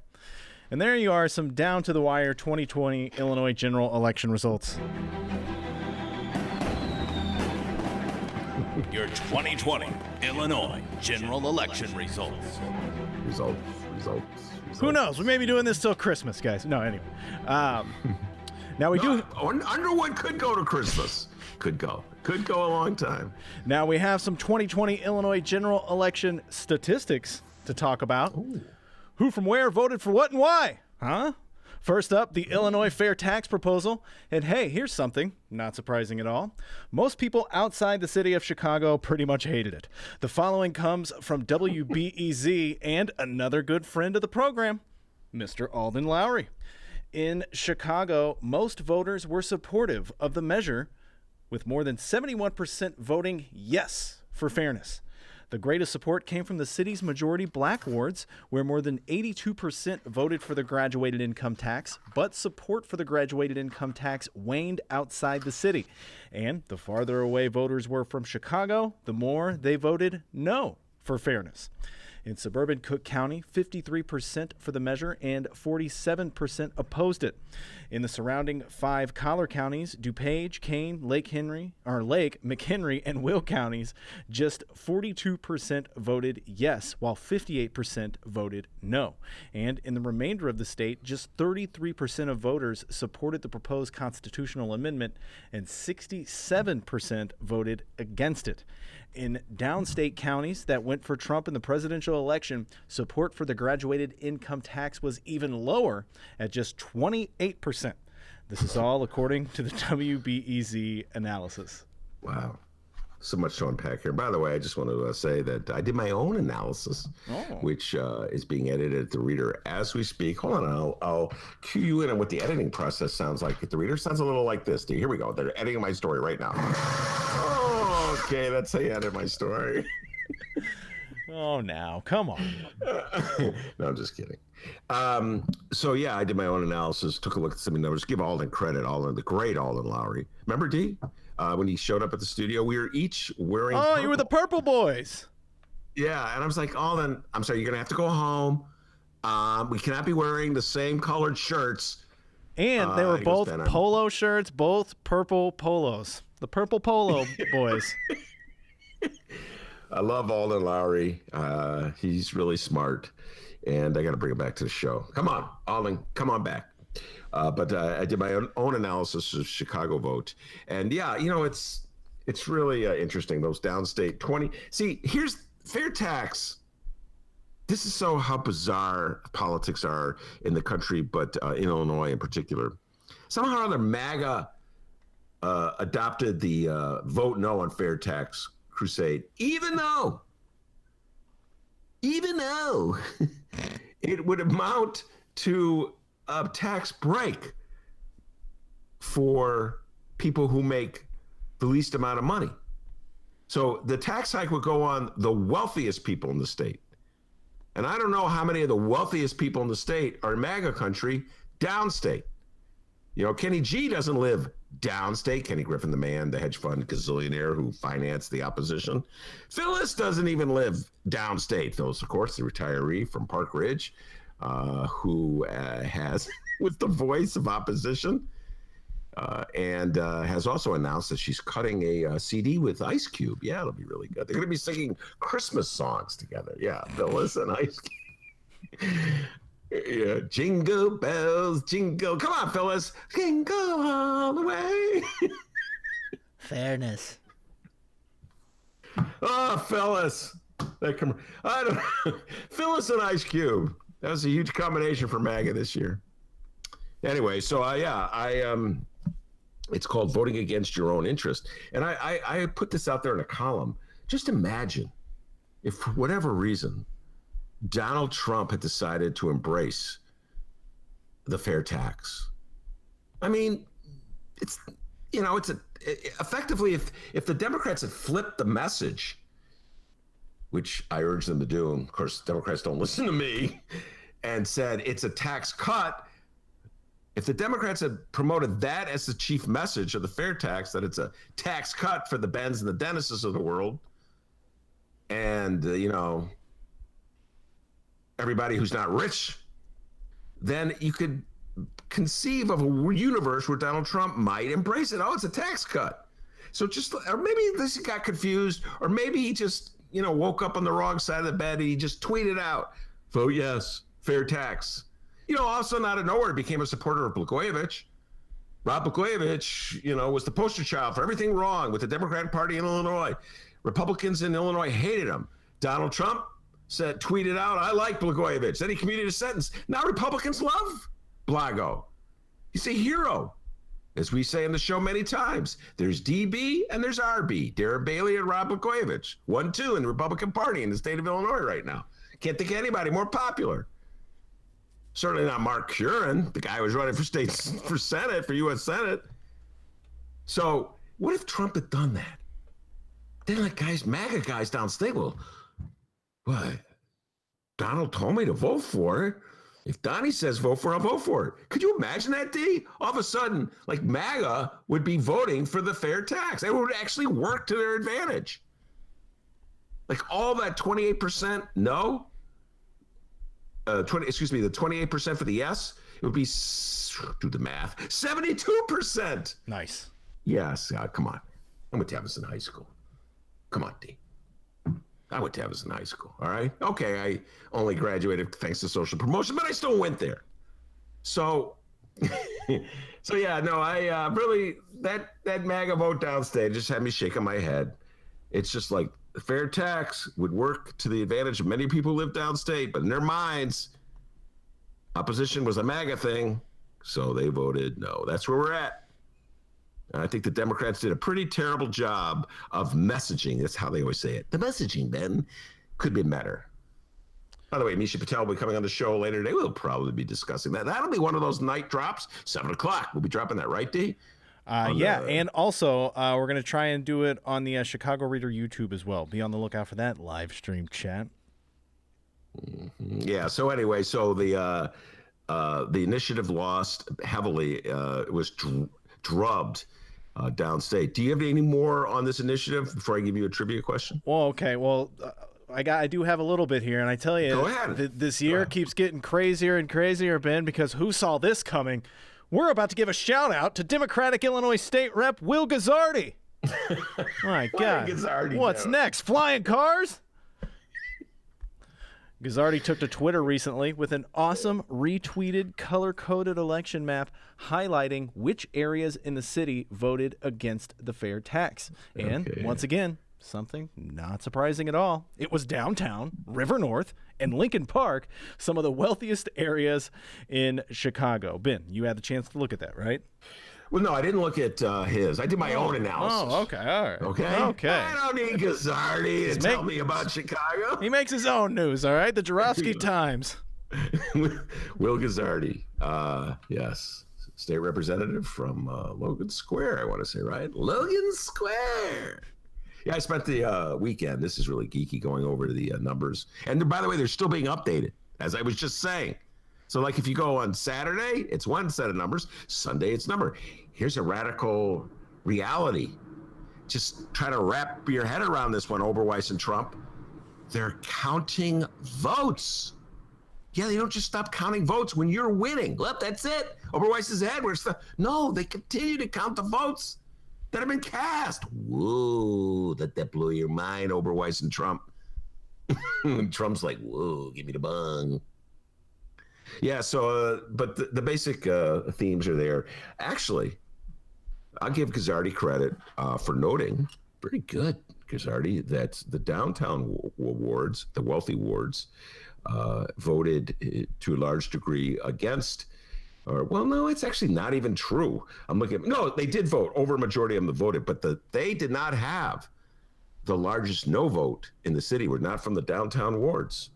And there you are, some down-to-the-wire 2020 Illinois general election results. Your 2020 Illinois general election results. Results. Who knows? We may be doing this till Christmas, guys. No, anyway. Now we do. Underwood could go to Christmas. Could go a long time. Now we have some 2020 Illinois general election statistics to talk about. Ooh. Who from where voted for what and why? Huh? First up, the Illinois fair tax proposal. And hey, here's something not surprising at all. Most people outside the city of Chicago pretty much hated it. The following comes from WBEZ and another good friend of the program, Mr. Alden Lowry. In Chicago, most voters were supportive of the measure, with more than 71% voting yes for fairness. The greatest support came from the city's majority black wards, where more than 82% voted for the graduated income tax, but support for the graduated income tax waned outside the city. And the farther away voters were from Chicago, the more they voted no for fairness. In suburban Cook County, 53% for the measure and 47% opposed it. In the surrounding 5 collar counties, DuPage, Kane, Lake, McHenry, and Will counties, just 42% voted yes, while 58% voted no. And in the remainder of the state, just 33% of voters supported the proposed constitutional amendment, and 67% voted against it. In downstate counties that went for Trump in the presidential election, support for the graduated income tax was even lower at just 28%. This is all according to the WBEZ analysis. Wow. So much to unpack here. By the way, I just want to say that I did my own analysis, which is being edited at the Reader as we speak. Hold on, I'll cue you in on what the editing process sounds like at the Reader. Sounds a little like this. Here we go. They're editing my story right now. Okay, that's how you edit my story. Oh, now, come on. No, I'm just kidding. So yeah, I did my own analysis, took a look at some numbers, give Alden credit, the great Alden Lowry. Remember, D? When he showed up at the studio, we were each wearing purple. You were the Purple Boys. Yeah, and I was like, Alden, I'm sorry, you're going to have to go home. We cannot be wearing the same colored shirts. And they were both polo shirts, both purple polos. The Purple Polo Boys. I love Alden Lowry. He's really smart, and I got to bring him back to the show. Come on, Alden, come on back. But I did my own analysis of Chicago vote, and yeah, it's really interesting. Those downstate 20. See, here's fair tax. This is how bizarre politics are in the country, but in Illinois in particular. Somehow or other, MAGA adopted the vote no on fair tax crusade, even though it would amount to a tax break for people who make the least amount of money. So the tax hike would go on the wealthiest people in the state. And I don't know how many of the wealthiest people in the state are in MAGA country downstate. Kenny G doesn't live downstate. Kenny Griffin, the man, the hedge fund gazillionaire who financed the opposition. Phyllis doesn't even live downstate. Phyllis, of course, the retiree from Park Ridge, who was the voice of opposition, and has also announced that she's cutting a CD with Ice Cube. Yeah, it'll be really good. They're going to be singing Christmas songs together. Yeah, Phyllis and Ice Cube. Yeah, jingle bells, jingle. Come on, Phyllis. Jingle all the way. Fairness. Oh, Phyllis. I don't know. Phyllis and Ice Cube. That was a huge combination for MAGA this year. Anyway, so it's called Voting Against Your Own Interest. And I put this out there in a column. Just imagine if, for whatever reason, Donald Trump had decided to embrace the fair tax. I mean, effectively, if the Democrats had flipped the message, which I urge them to do, and of course, Democrats don't listen to me, and said it's a tax cut, if the Democrats had promoted that as the chief message of the fair tax, that it's a tax cut for the Bens and the Dennises of the world, and, everybody who's not rich, then you could conceive of a universe where Donald Trump might embrace it. Oh, it's a tax cut. So or maybe this got confused, or maybe he just, woke up on the wrong side of the bed and he just tweeted out, vote yes, fair tax. All of a sudden, out of nowhere, became a supporter of Blagojevich. Rod Blagojevich, was the poster child for everything wrong with the Democratic Party in Illinois. Republicans in Illinois hated him. Donald Trump tweeted out, I like Blagojevich. Then he commuted a sentence. Now Republicans love Blago. He's a hero. As we say in the show many times, there's DB and there's RB, Darren Bailey and Rod Blagojevich. 1-2 in the Republican Party in the state of Illinois right now. Can't think of anybody more popular. Certainly not Marc Curran, the guy who was running for Senate, for U.S. Senate. So what if Trump had done that? Then MAGA guys downstate will, what? Donald told me to vote for it. If Donnie says vote for it, I'll vote for it. Could you imagine that, D? All of a sudden, MAGA would be voting for the fair tax. It would actually work to their advantage. All that 28% no, the 28% for the yes, it would be, do the math, 72%. Nice. Yes, come on. I went to Evanston High School. Come on, D. I went to Evanston High School, all right? Okay, I only graduated thanks to social promotion, but I still went there. So, yeah, no, I really, that MAGA vote downstate just had me shaking my head. It's just like fair tax would work to the advantage of many people who live downstate, but in their minds, opposition was a MAGA thing, so they voted no. That's where we're at. And I think the Democrats did a pretty terrible job of messaging. That's how they always say it. The messaging, then, could be better. By the way, Misha Patel will be coming on the show later today. We'll probably be discussing that. That'll be one of those night drops, 7 o'clock. We'll be dropping that, right, D? And also we're going to try and do it on the Chicago Reader YouTube as well. Be on the lookout for that live stream chat. Yeah. So anyway, so the initiative lost heavily. It was drubbed downstate. Do you have any more on this initiative before I give you a trivia question? Well, okay. Well, I do have a little bit here, and I tell you, Go ahead. This year keeps getting crazier and crazier, Ben, because who saw this coming? We're about to give a shout out to Democratic Illinois State Rep Will Guzzardi. My God. Guzzardi What's next? Flying cars? Guzzardi took to Twitter recently with an awesome retweeted color-coded election map highlighting which areas in the city voted against the fair tax. And once again, something not surprising at all. It was downtown, River North, and Lincoln Park, some of the wealthiest areas in Chicago. Ben, you had the chance to look at that, right? Well, no, I didn't look at his. I did my own analysis. Oh, okay, all right. Okay. I don't need Guzzardi to tell me about Chicago. He makes his own news, all right? The Joravsky Times. Will Guzzardi, yes, state representative from Logan Square, I want to say, right? Logan Square. Yeah, I spent the weekend. This is really geeky going over to the numbers. And by the way, they're still being updated, as I was just saying. So like if you go on Saturday, it's one set of numbers. Sunday, it's number. Here's a radical reality. Just try to wrap your head around this one, Oberweis and Trump. They're counting votes. Yeah, they don't just stop counting votes when you're winning. Well, that's it. Oberweis is ahead. No, they continue to count the votes that have been cast. Whoa, that blew your mind, Oberweis and Trump. Trump's like, whoa, give me the bung. Yeah, so, but the basic themes are there. Actually, I'll give Guzzardi credit for noting, pretty good, Guzzardi, that the downtown wards, the wealthy wards, voted to a large degree against, well, no, it's actually not even true. I'm looking at, no, they did vote, over a majority of them voted, but they did not have the largest no vote in the city, were not from the downtown wards.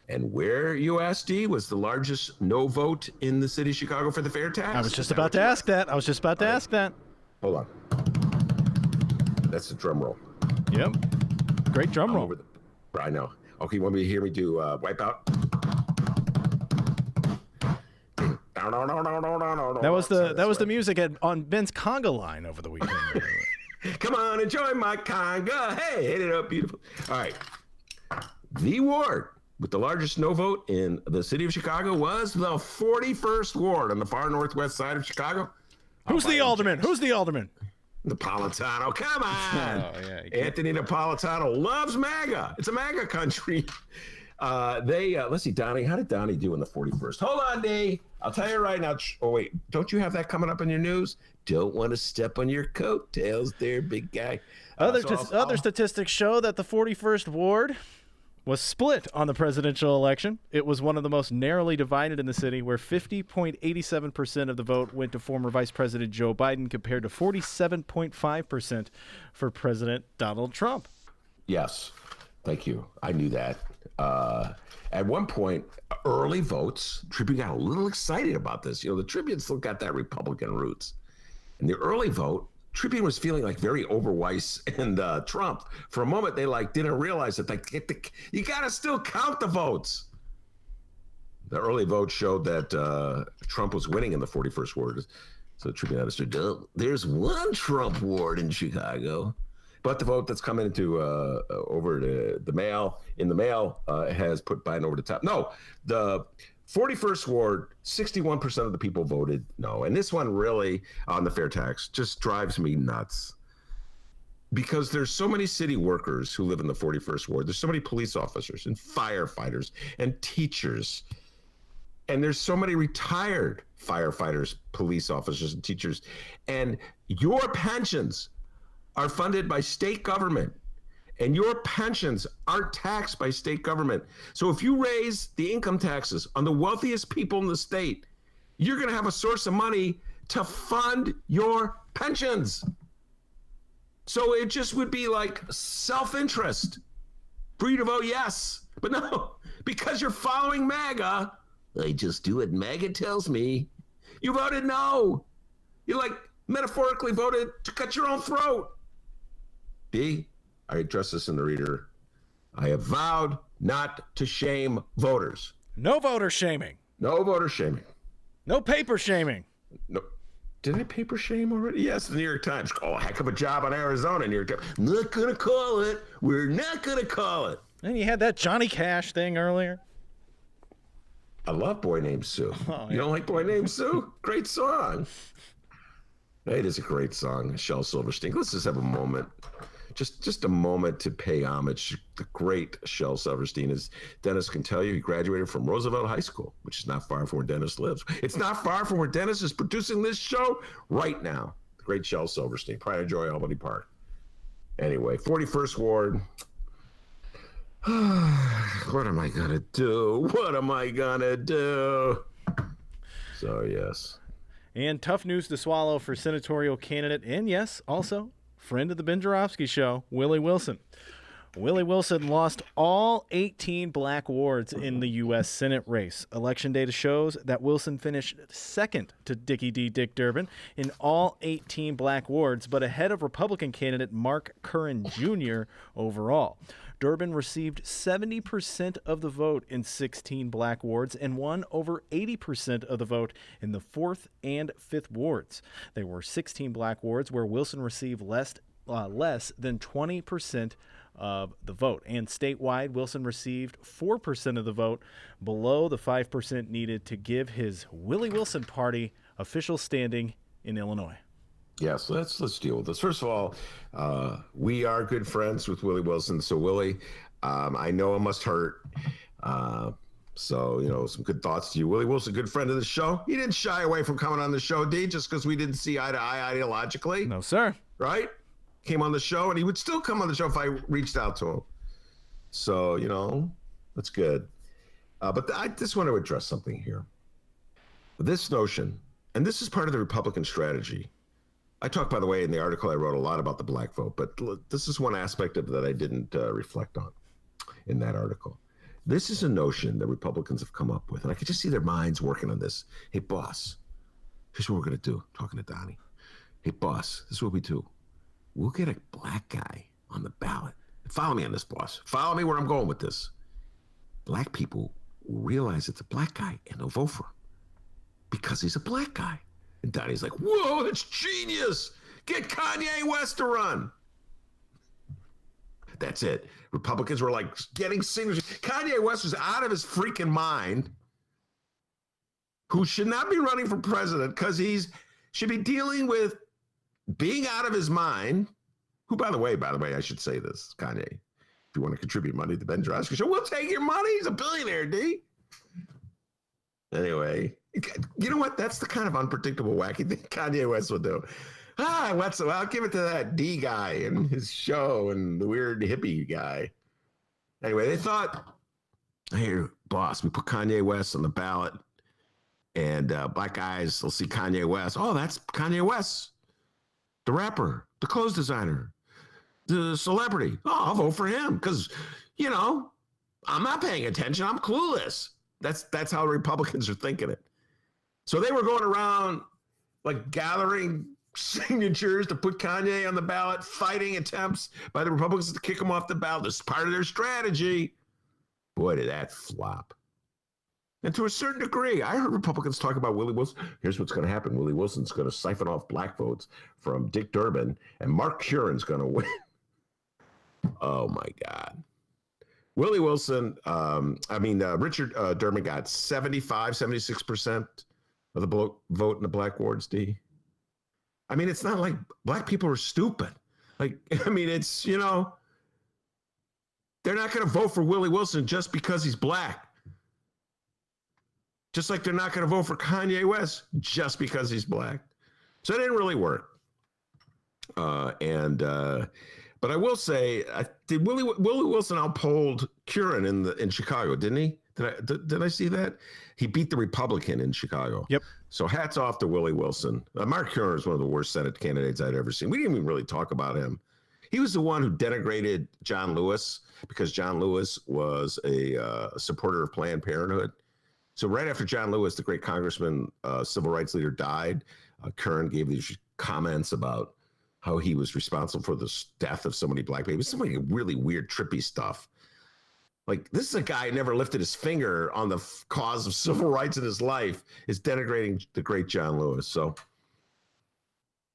And where, USD, was the largest no vote in the city of Chicago for the fair tax? I was just about to ask that. Hold on. That's the drum roll. Yep. Great drum roll. I know. Okay, you want me to hear me do Wipeout? That was the music on Ben's conga line over the weekend. Come on, enjoy my conga. Hey, hit it up, beautiful. All right. The ward with the largest no vote in the city of Chicago was the 41st ward on the far northwest side of Chicago. Who's the alderman? Napolitano. Come on. Oh, yeah, Anthony Napolitano loves MAGA. It's a MAGA country. Let's see, Donnie. How did Donnie do in the 41st? Hold on, D. I'll tell you right now. Oh, wait. Don't you have that coming up in your news? Don't want to step on your coattails there, big guy. Other statistics show that the 41st ward was split on the presidential election. It was one of the most narrowly divided in the city, where 50.87% of the vote went to former Vice President Joe Biden compared to 47.5% for President Donald Trump. Yes. Thank you. I knew that. At one point, early votes, Tribune got a little excited about this. You know, the Tribune still got that Republican roots. And the early vote, Tribune was feeling like very Oberweis and Trump. For a moment, they didn't realize that you got to still count the votes. The early vote showed that Trump was winning in the 41st ward. So the Tribune understood, there's one Trump ward in Chicago. But the vote that's coming into over to the mail has put Biden over the top. No, the 41st ward, 61% of the people voted no. And this one really, on the fair tax, just drives me nuts. Because there's so many city workers who live in the 41st ward. There's so many police officers and firefighters and teachers. And there's so many retired firefighters, police officers, and teachers. And your pensions are funded by state government. And your pensions aren't taxed by state government. So if you raise the income taxes on the wealthiest people in the state, you're going to have a source of money to fund your pensions. So it just would be like self-interest for you to vote yes. But no, because you're following MAGA, I just do what MAGA tells me. You voted no. You metaphorically voted to cut your own throat. D, I addressed this in the Reader I have vowed not to shame voters. No voter shaming. No voter shaming. No paper shaming. No. Did I paper shame already? Yes, the New York Times. Oh, heck of a job on Arizona, New York Times. Not going to call it. We're not going to call it. And you had that Johnny Cash thing earlier. I love Boy Named Sue. Oh, You don't like Boy Named Sue? Great song. It is a great song, Shel Silverstein. Let's just have a moment. Just a moment to pay homage to the great Shel Silverstein. As Dennis can tell you, he graduated from Roosevelt High School, which is not far from where Dennis lives. It's not far from where Dennis is producing this show right now. The great Shel Silverstein, Pride and Joy, Albany Park. Anyway, 41st Ward. What am I going to do? What am I going to do? So, yes. And tough news to swallow for senatorial candidate and, yes, also friend of the Ben Joravsky Show, Willie Wilson. Willie Wilson lost all 18 black wards in the U.S. Senate race. Election data shows that Wilson finished second to Dickie D. Dick Durbin in all 18 black wards, but ahead of Republican candidate Marc Curran Jr. overall. Durbin received 70% of the vote in 16 black wards and won over 80% of the vote in the 4th and 5th wards. There were 16 black wards where Wilson received less than 20% of the vote. And statewide, Wilson received 4% of the vote, below the 5% needed to give his Willie Wilson party official standing in Illinois. Yes, let's deal with this. First of all, we are good friends with Willie Wilson. So Willie, I know it must hurt. So, some good thoughts to you. Willie Wilson, good friend of the show. He didn't shy away from coming on the show, D, just because we didn't see eye to eye ideologically. No, sir. Right? Came on the show, and he would still come on the show if I reached out to him. So, that's good. But I just want to address something here. This notion, and this is part of the Republican strategy. I talked, by the way, in the article I wrote a lot about the black vote, but this is one aspect of it that I didn't reflect on in that article. This is a notion that Republicans have come up with, and I could just see their minds working on this. Hey, boss, here's what we're going to do. Talking to Donnie. Hey, boss, this is what we do. We'll get a black guy on the ballot. Follow me on this, boss. Follow me where I'm going with this. Black people will realize it's a black guy, and they'll vote for him because he's a black guy. And Donnie's like, whoa, that's genius. Get Kanye West to run. That's it. Republicans were like getting signatures. Kanye West was out of his freaking mind, who should not be running for president because should be dealing with being out of his mind. Who, by the way, I should say this, Kanye, if you want to contribute money to the Ben Joravsky Show, we'll take your money. He's a billionaire, D. Anyway, you know what? That's the kind of unpredictable, wacky thing Kanye West will do. I'll give it to that D guy and his show and the weird hippie guy. Anyway, they thought, hey, boss, we put Kanye West on the ballot, and black guys will see Kanye West. Oh, that's Kanye West, the rapper, the clothes designer, the celebrity. Oh, I'll vote for him because, I'm not paying attention. I'm clueless. That's how Republicans are thinking it. So they were going around like gathering signatures to put Kanye on the ballot, fighting attempts by the Republicans to kick him off the ballot. This is part of their strategy. Boy, did that flop. And to a certain degree, I heard Republicans talk about Willie Wilson. Here's what's going to happen. Willie Wilson's going to siphon off black votes from Dick Durbin, and Marc Curran's going to win. Oh, my God. Willie Wilson, Richard Durbin got 76% of the vote in the black wards, D. It's not like black people are stupid. It's, they're not going to vote for Willie Wilson just because he's black. Just like they're not going to vote for Kanye West just because he's black. So it didn't really work. But I will say, did Willie Wilson outpolled Curran in Chicago, didn't he? Did I see that? He beat the Republican in Chicago. Yep. So hats off to Willie Wilson. Marc Curran is one of the worst Senate candidates I'd ever seen. We didn't even really talk about him. He was the one who denigrated John Lewis because John Lewis was a supporter of Planned Parenthood. So right after John Lewis, the great congressman, civil rights leader, died, Curran gave these comments about how he was responsible for the death of so many black babies. Some really weird, trippy stuff. Like, this is a guy who never lifted his finger on the cause of civil rights in his life, is denigrating the great John Lewis. So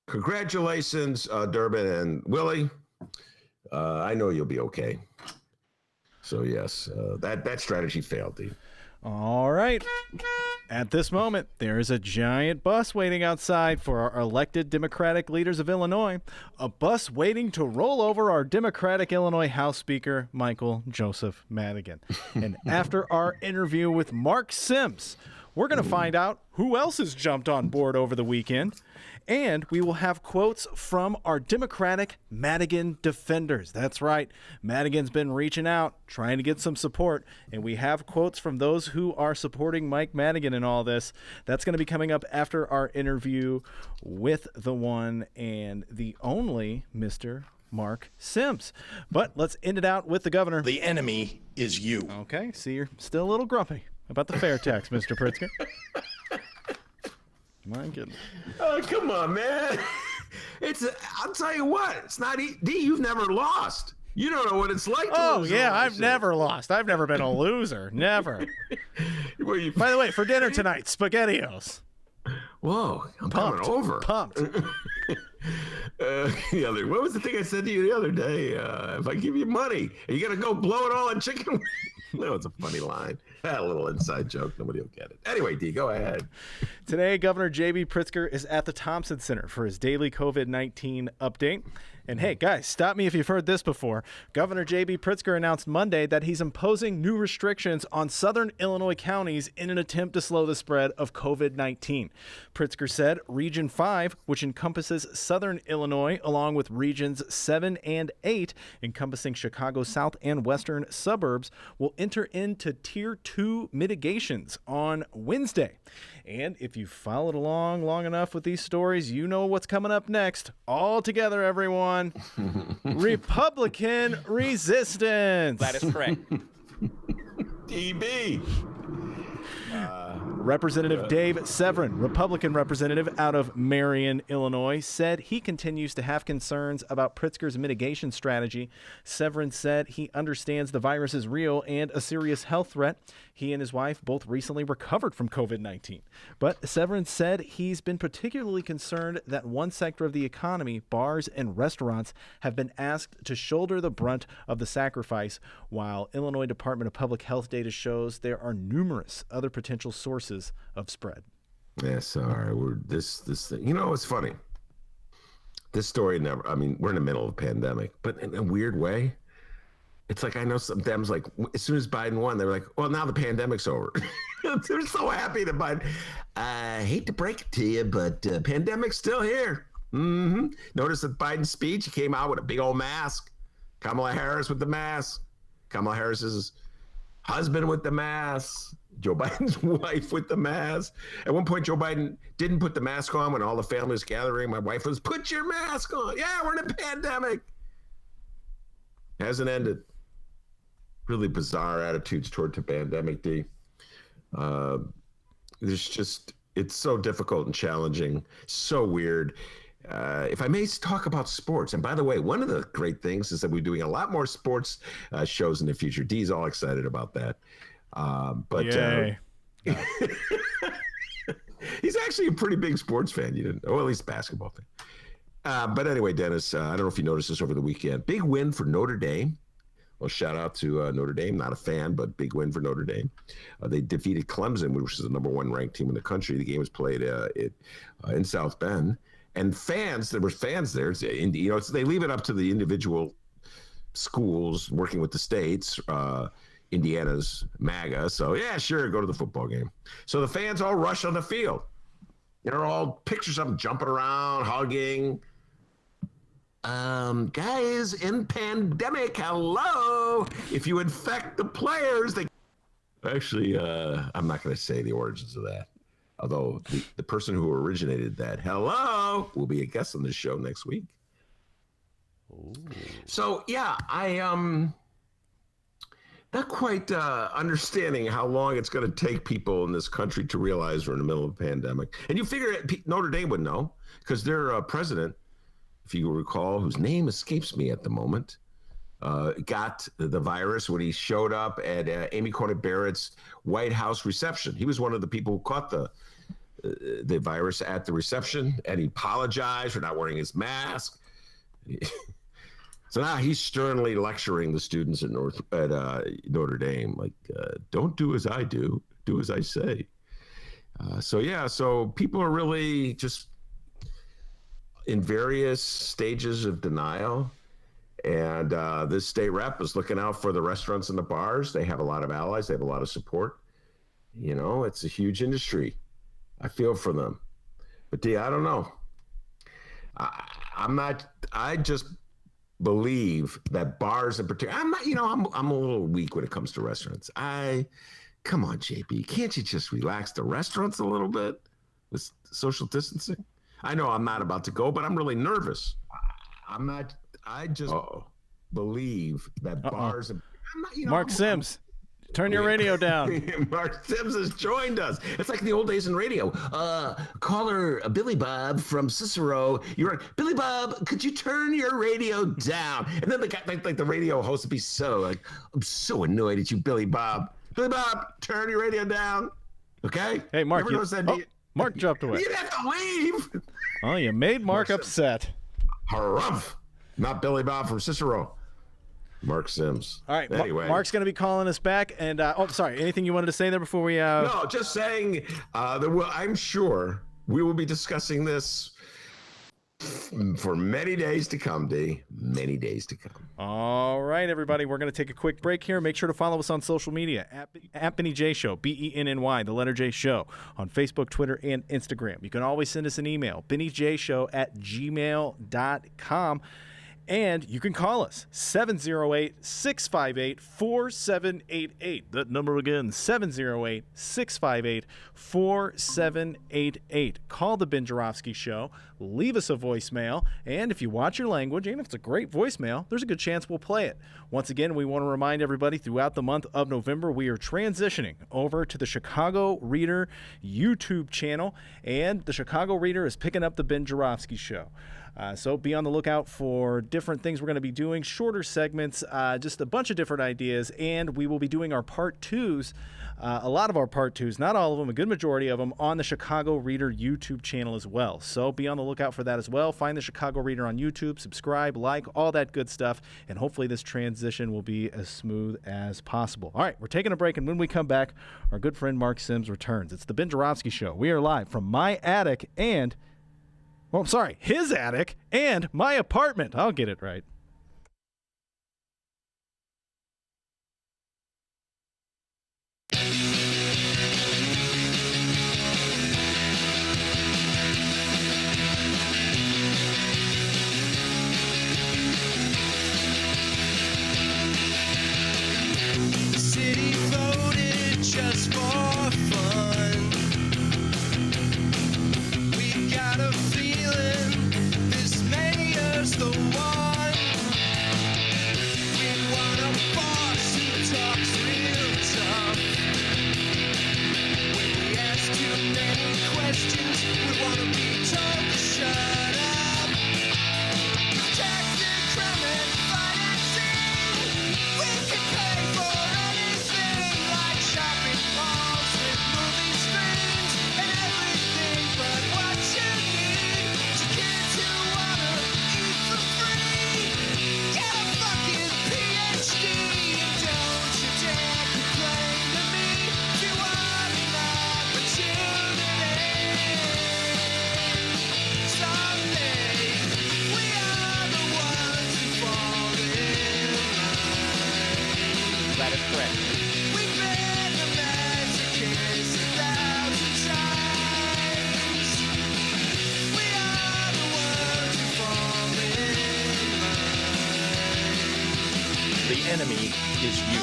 congratulations, Durbin and Willie. I know you'll be okay. So, yes, that strategy failed, Dee. All right. At this moment, there is a giant bus waiting outside for our elected Democratic leaders of Illinois. A bus waiting to roll over our Democratic Illinois House Speaker, Michael Joseph Madigan. And after our interview with Marc Sims, we're going to find out who else has jumped on board over the weekend. And we will have quotes from our Democratic Madigan defenders. That's right. Madigan's been reaching out, trying to get some support. And we have quotes from those who are supporting Mike Madigan in all this. That's going to be coming up after our interview with the one and the only Mr. Marc Sims. But let's end it out with the governor. The enemy is you. Okay, see, you're still a little grumpy about the fair tax, Mr. Pritzker. My goodness. Oh, come on, man. I'll tell you what, it's not D, you've never lost. You don't know what it's like to lose. Oh, yeah, I've never lost. I've never been a loser. Never. By the way, for dinner tonight, SpaghettiOs. Whoa, I'm coming over. Pumped. What was the thing I said to you the other day? If I give you money, are you going to go blow it all on chicken? No, it's a funny line. A little inside joke. Nobody will get it. Anyway, D, go ahead. Today, Governor J.B. Pritzker is at the Thompson Center for his daily COVID-19 update. And hey, guys, stop me if you've heard this before. Governor J.B. Pritzker announced Monday that he's imposing new restrictions on southern Illinois counties in an attempt to slow the spread of COVID-19. Pritzker said Region 5, which encompasses southern Illinois, along with Regions 7 and 8, encompassing Chicago's south and western suburbs, will enter into Tier 2 mitigations on Wednesday. And if you followed along long enough with these stories, you know what's coming up next. All together, everyone. Republican resistance. That is correct. DB. Representative Dave Severin, Republican representative out of Marion, Illinois, said he continues to have concerns about Pritzker's mitigation strategy. Severin said he understands the virus is real and a serious health threat. He and his wife both recently recovered from COVID-19. But Severin said he's been particularly concerned that one sector of the economy, bars and restaurants, have been asked to shoulder the brunt of the sacrifice, while Illinois Department of Public Health data shows there are numerous other potential sources of spread. Yes, all right. This thing. You know, it's funny. This story never. I mean, we're in the middle of a pandemic, but in a weird way, it's like I know some Dems like as soon as Biden won, they were like, "Well, now the pandemic's over." They're so happy that Biden. I hate to break it to you, but pandemic's still here. Mm-hmm. Notice that Biden's speech, he came out with a big old mask. Kamala Harris with the mask. Kamala Harris's husband with the mask. Joe Biden's wife with the mask. At one point, Joe Biden didn't put the mask on when all the family was gathering. My wife was, put your mask on. Yeah, we're in a pandemic. Hasn't ended. Really bizarre attitudes toward the pandemic, D. There's just, it's so difficult and challenging, so weird. If I may talk about sports, and by the way, one of the great things is that we're doing a lot more sports shows in the future. D's all excited about that. But he's actually a pretty big sports fan. You didn't, or at least basketball fan. But anyway, Dennis, I don't know if you noticed this over the weekend. Big win for Notre Dame. Well, shout out to Notre Dame. Not a fan, but big win for Notre Dame. They defeated Clemson, which is the number one ranked team in the country. The game was played in South Bend. And fans, there were fans there. They leave it up to the individual schools working with the states. Indiana's MAGA. So, yeah, sure, go to the football game. So the fans all rush on the field. They're all pictures of them jumping around, hugging. Guys, in pandemic, hello. If you infect the players, they... Actually, I'm not going to say the origins of that. Although the person who originated that, hello, will be a guest on this show next week. Ooh. So, yeah, not quite understanding how long it's going to take people in this country to realize we're in the middle of a pandemic. And you figure Notre Dame would know, because their president, if you recall, whose name escapes me at the moment, got the virus when he showed up at Amy Coney Barrett's White House reception. He was one of the people who caught the virus at the reception, and he apologized for not wearing his mask. So now he's sternly lecturing the students at Notre Dame, like, don't do as I do, do as I say. So people are really just in various stages of denial. And this state rep is looking out for the restaurants and the bars. They have a lot of allies. They have a lot of support. You know, it's a huge industry. I feel for them. But I don't know. I just believe that bars in particular, I'm a little weak when it comes to restaurants. Come on, JB, can't you just relax the restaurants a little bit with social distancing? I know I'm not about to go, but I'm really nervous. I just believe that bars, Mark Sims, turn your radio down. Mark Sims has joined us. It's like the old days in radio. Caller Billy Bob from Cicero. You're like, Billy Bob, could you turn your radio down? And then the guy, like the radio host would be I'm so annoyed at you, Billy Bob. Billy Bob, turn your radio down. Okay? Hey, Mark. Mark jumped away. You didn't have to leave. Oh, you made Mark upset. Harumph. Not Billy Bob from Cicero. Mark Sims. All right. Anyway, Mark's going to be calling us back. And sorry. Anything you wanted to say there before we? No, just saying. I'm sure we will be discussing this for many days to come, D. Many days to come. All right, everybody. We're going to take a quick break here. Make sure to follow us on social media at Benny J Show, BENNY, the letter J Show, on Facebook, Twitter, and Instagram. You can always send us an email, bennyjshow@gmail.com. And you can call us, 708-658-4788. That number again, 708-658-4788. Call the Ben Joravsky Show, leave us a voicemail, and if you watch your language, and if it's a great voicemail, there's a good chance we'll play it. Once again, we want to remind everybody throughout the month of November, we are transitioning over to the Chicago Reader YouTube channel, and the Chicago Reader is picking up the Ben Joravsky Show. So be on the lookout for different things we're going to be doing, shorter segments, just a bunch of different ideas, and we will be doing our part twos, a lot of our part twos, not all of them, a good majority of them, on the Chicago Reader YouTube channel as well. So be on the lookout for that as well. Find the Chicago Reader on YouTube, subscribe, like, all that good stuff, and hopefully this transition will be as smooth as possible. All right, we're taking a break, and when we come back, our good friend Mark Sims returns. It's the Ben Joravsky Show. We are live from my attic and... Well, I'm sorry, his attic and my apartment. I'll get it right. The city voted just for fun. We got a this mayor's the one. We want a boss who talks real tough. When we ask too many questions, we want to be told to shut up. Taxes, crime, and financing. We can pay for anything, like shopping malls with movie screens and everything but what you need. Kids who wanna eat for free, get a fucking PhD, and don't you dare complain to me if you want an opportunity. Someday we are the ones who fall in line. That is correct. We've been the masochists 1,000 times. We are the ones who fall in line. The enemy is you.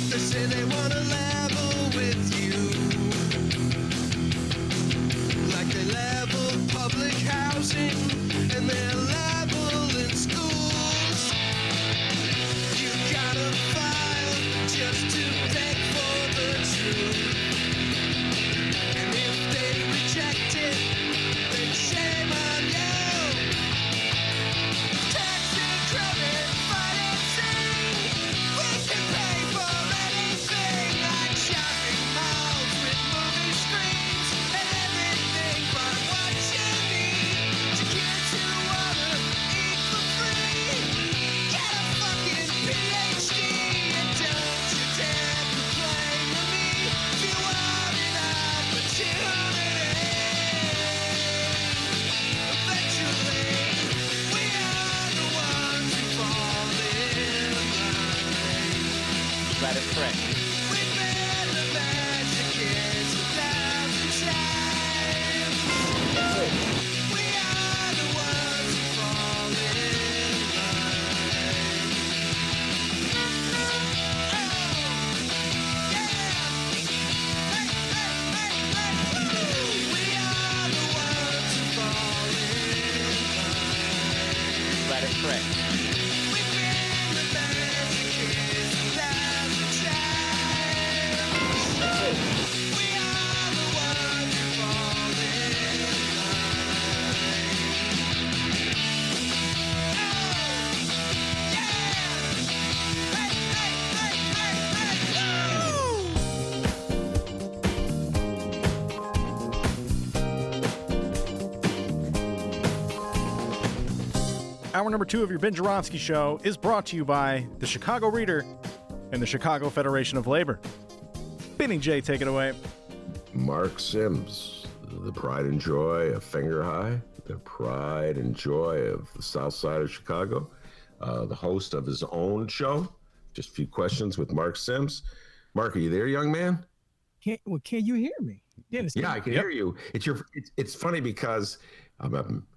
They say they want to level with you, like they level public housing and they're level in schools. You gotta file just to beg for the truth, and if they reject it, then shame on you. Trey. We've been the best kids without the child. We are the ones who fall in line. Oh, yeah! Hey, woo! Hour number 2 of your Ben Joravsky Show is brought to you by the Chicago Reader and the Chicago Federation of Labor. Benny J, take it away. Marc Sims, the pride and joy of Finger High, the pride and joy of the South Side of Chicago, the host of his own show. Just a few questions with Marc Sims. Marc, are you there, young man? Can you hear me? Dennis, Yeah, I can hear you. It's funny because I'm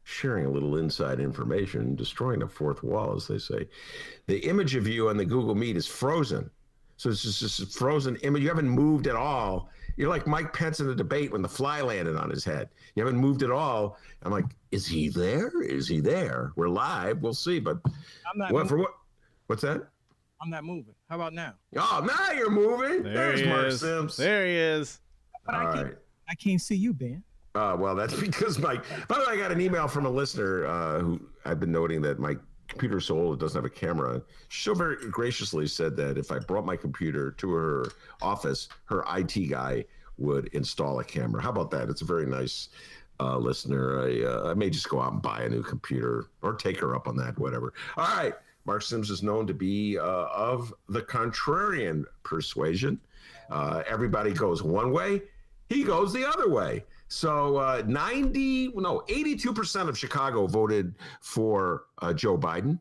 sharing a little inside information, destroying the fourth wall, as they say. The image of you on the Google Meet is frozen. So it's just this frozen image. You haven't moved at all. You're like Mike Pence in the debate when the fly landed on his head. You haven't moved at all. I'm like, is he there? Is he there? We're live. We'll see. But I'm not what for what? What's that? I'm not moving. How about now? Oh, now you're moving. There There's he Marc is. Sims. There he is. But All I can't see you, Ben. Well, that's because by the way, I got an email from a listener who I've been noting that my computer so old it doesn't have a camera. She so very graciously said that if I brought my computer to her office, her IT guy would install a camera. How about that? It's a very nice listener. I may just go out and buy a new computer or take her up on that, whatever. All right. Marc Sims is known to be of the contrarian persuasion. Everybody goes one way, he goes the other way. So 82% of Chicago voted for Joe Biden,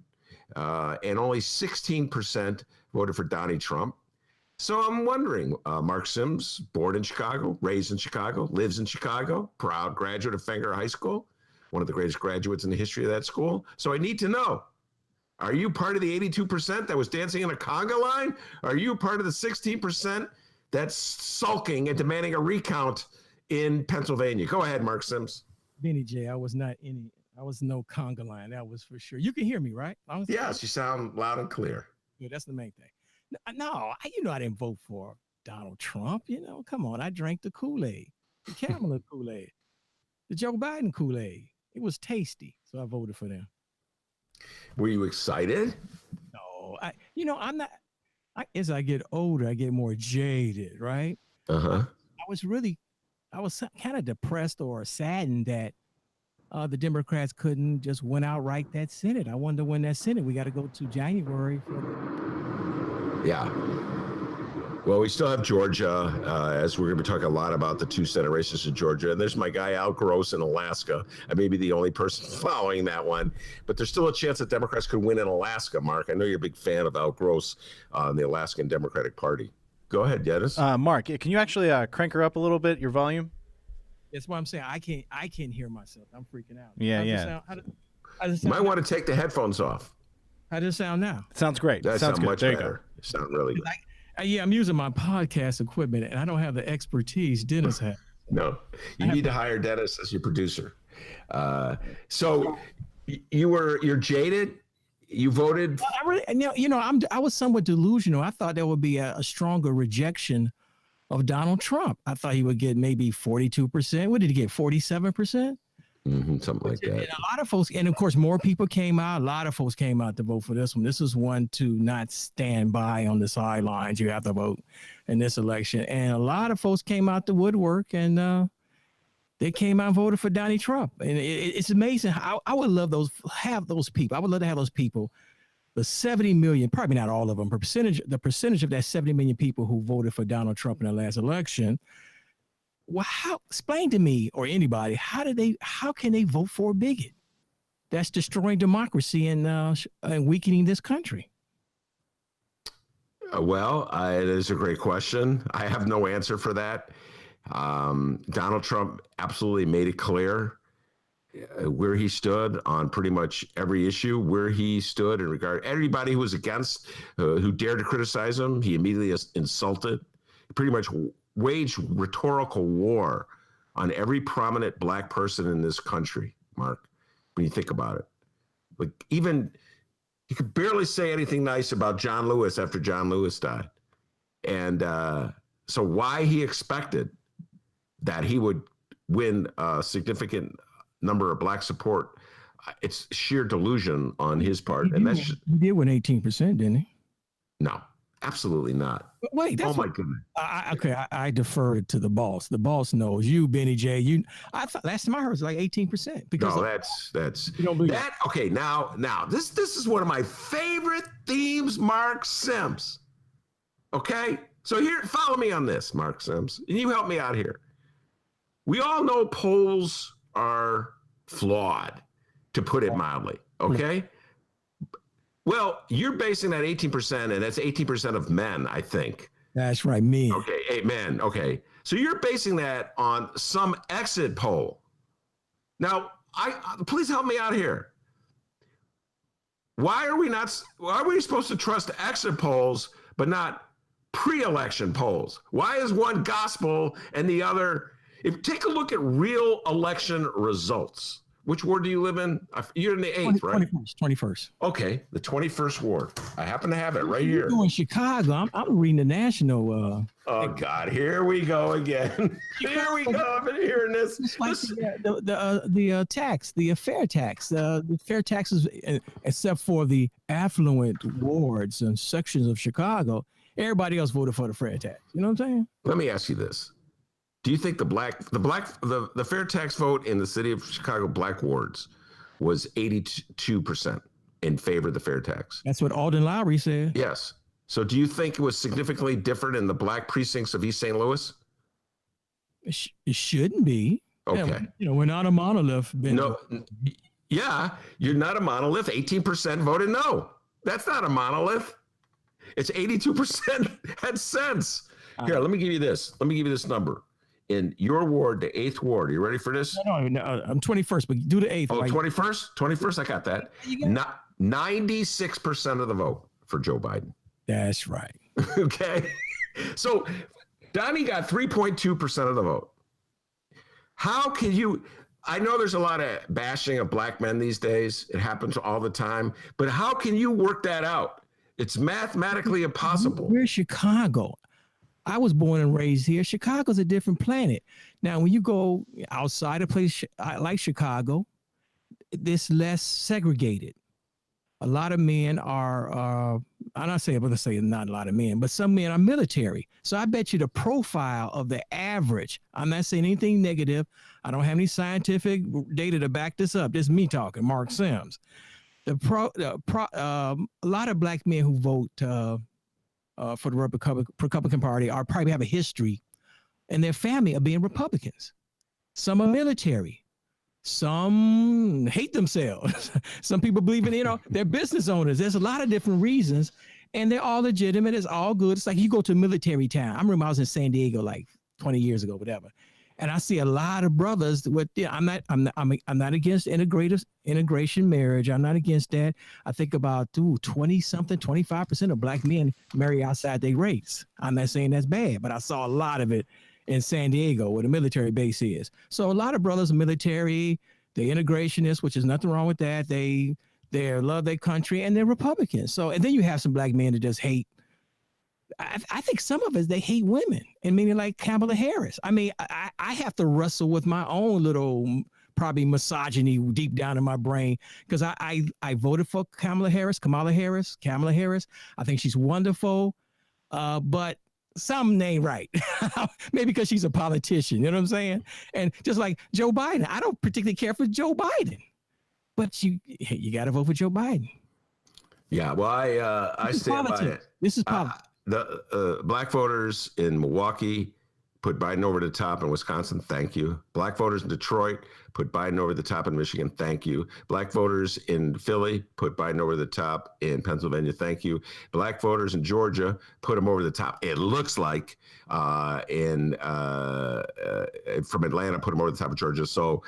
and only 16% voted for Donnie Trump. So I'm wondering, Marc Sims, born in Chicago, raised in Chicago, lives in Chicago, proud graduate of Fenger High School, one of the greatest graduates in the history of that school. So I need to know, are you part of the 82% that was dancing in a conga line? Are you part of the 16% that's sulking and demanding a recount in Pennsylvania? Go ahead, Marc Sims. Benny J, I was no conga line. That was for sure. You can hear me, right? Yes, you sound loud and clear. Good, that's the main thing. No, I didn't vote for Donald Trump. Come on. I drank the Kool-Aid, the Kamala Kool-Aid, the Joe Biden Kool-Aid. It was tasty, so I voted for them. Were you excited? No, I'm not. As I get older, I get more jaded, right? Uh-huh. I was kind of depressed or saddened that the Democrats couldn't just win outright that Senate. I wanted to win that Senate. We got to go to January. Yeah. Well, we still have Georgia, as we're going to be talking a lot about the 2 Senate races in Georgia. And there's my guy Al Gross in Alaska. I may be the only person following that one, but there's still a chance that Democrats could win in Alaska, Marc. I know you're a big fan of Al Gross on the Alaskan Democratic Party. Go ahead, Dennis. Marc, can you actually crank her up a little bit, your volume? That's what I'm saying. I can't hear myself. I'm freaking out. Yeah. How does it You might sound want to take the headphones off. How does it sound now? It sounds great. That sounds sounds good. much There you better. You sound really good. Yeah, I'm using my podcast equipment, and I don't have the expertise Dennis has. No, you need to hire Dennis as your producer. So you're jaded. You voted. I really, I was somewhat delusional. I thought there would be a stronger rejection of Donald Trump. I thought he would get maybe 42%. What did he get? 47%? Something like that. And a lot of folks, and of course, more people came out. A lot of folks came out to vote for this one. This is one to not stand by on the sidelines. You have to vote in this election. And a lot of folks came out the woodwork, and they came out and voted for Donnie Trump. And it's amazing how I would love have those people. I would love to have those people. The 70 million, probably not all of them, but the percentage of that 70 million people who voted for Donald Trump in the last election. Well, explain to me or anybody, how can they vote for a bigot? That's destroying democracy and weakening this country. Well, it is a great question. I have no answer for that. Donald Trump absolutely made it clear where he stood on pretty much every issue, where he stood in regard everybody who was against, who dared to criticize him. He immediately insulted, pretty much waged rhetorical war on every prominent black person in this country, Marc, when you think about it. Like even he could barely say anything nice about John Lewis after John Lewis died. And so why he expected that he would win a significant number of black support, it's sheer delusion on his part. And that's just, He did win 18%, didn't he? no, absolutely not. But wait, that's Oh my goodness. I deferred to the boss. The boss knows you, Benny J. I thought last time I heard it was like 18% because No, that's you don't believe that. Okay, now this is one of my favorite themes, Mark Sims. Okay, so here, follow me on this, Mark Sims, and you help me out here. We all know polls are flawed, to put it mildly. Okay. Well, you're basing that 18%, and that's 18% of men, I think. That's right, me. Okay, 8 men. Okay, so you're basing that on some exit poll. Now, please help me out here. Why are we supposed to trust exit polls but not pre-election polls? Why is one gospel and the other? If take a look at real election results. Which ward do you live in? You're in the 8th, right? 21st. Okay, the 21st ward. I happen to have it right here. You're in Chicago. I'm reading the national. Oh God, here we go again. Here we go. I've been hearing this. It's like the tax, the fair tax, the fair taxes, except for the affluent wards and sections of Chicago. Everybody else voted for the fair tax. You know what I'm saying? Let me ask you this. Do you think the fair tax vote in the city of Chicago black wards was 82% in favor of the fair tax? That's what Alden Lowry said. Yes. So do you think it was significantly different in the black precincts of East St. Louis? It shouldn't be. Okay. Yeah, we're not a monolith. No. Yeah, you're not a monolith. 18% voted no. That's not a monolith. It's 82% had sense. Here, let me give you this. Let me give you this number. In your ward, the 8th ward, are you ready for this? No, I'm 21st, but do the 8th. Oh, right? 21st? 21st, I got that. Not 96% of the vote for Joe Biden. That's right. Okay. So Donnie got 3.2% of the vote. How can you, I know there's a lot of bashing of black men these days. It happens all the time, but how can you work that out? It's mathematically impossible. We're Chicago. I was born and raised here. Chicago's a different planet. Now, when you go outside a place like Chicago, it's less segregated. A lot of men are, I'm not saying, let's say not a lot of men, but some men are military. So I bet you the profile of the average, I'm not saying anything negative. I don't have any scientific data to back this up. This is me talking, Mark Sims. A lot of black men who vote for the Republican Party are probably have a history and their family of being Republicans. Some are military. Some hate themselves. Some people believe in, they're business owners. There's a lot of different reasons and they're all legitimate. It's all good. It's like you go to a military town. I remember I was in San Diego like 20 years ago, whatever. And I see a lot of brothers with, I'm not against integration marriage. I'm not against that. I think about 25% of black men marry outside their race. I'm not saying that's bad, but I saw a lot of it in San Diego where the military base is. So a lot of brothers are military, they're integrationists, which is nothing wrong with that. They love their country and they're Republicans. So, and then you have some black men that just hate. I think some of us, they hate women, and meaning like Kamala Harris. I mean, I have to wrestle with my own little probably misogyny deep down in my brain because I voted for Kamala Harris. I think she's wonderful, but something ain't right. Maybe because she's a politician, you know what I'm saying? And just like Joe Biden, I don't particularly care for Joe Biden, but you got to vote for Joe Biden. Yeah, well, I stand by it. This is politics. The black voters in Milwaukee put Biden over the top. In Wisconsin, thank you. Black voters in Detroit put Biden over the top. In Michigan, thank you. Black voters in Philly put Biden over the top. In Pennsylvania, thank you. Black voters in Georgia put him over the top. It looks like from Atlanta put him over the top of Georgia. So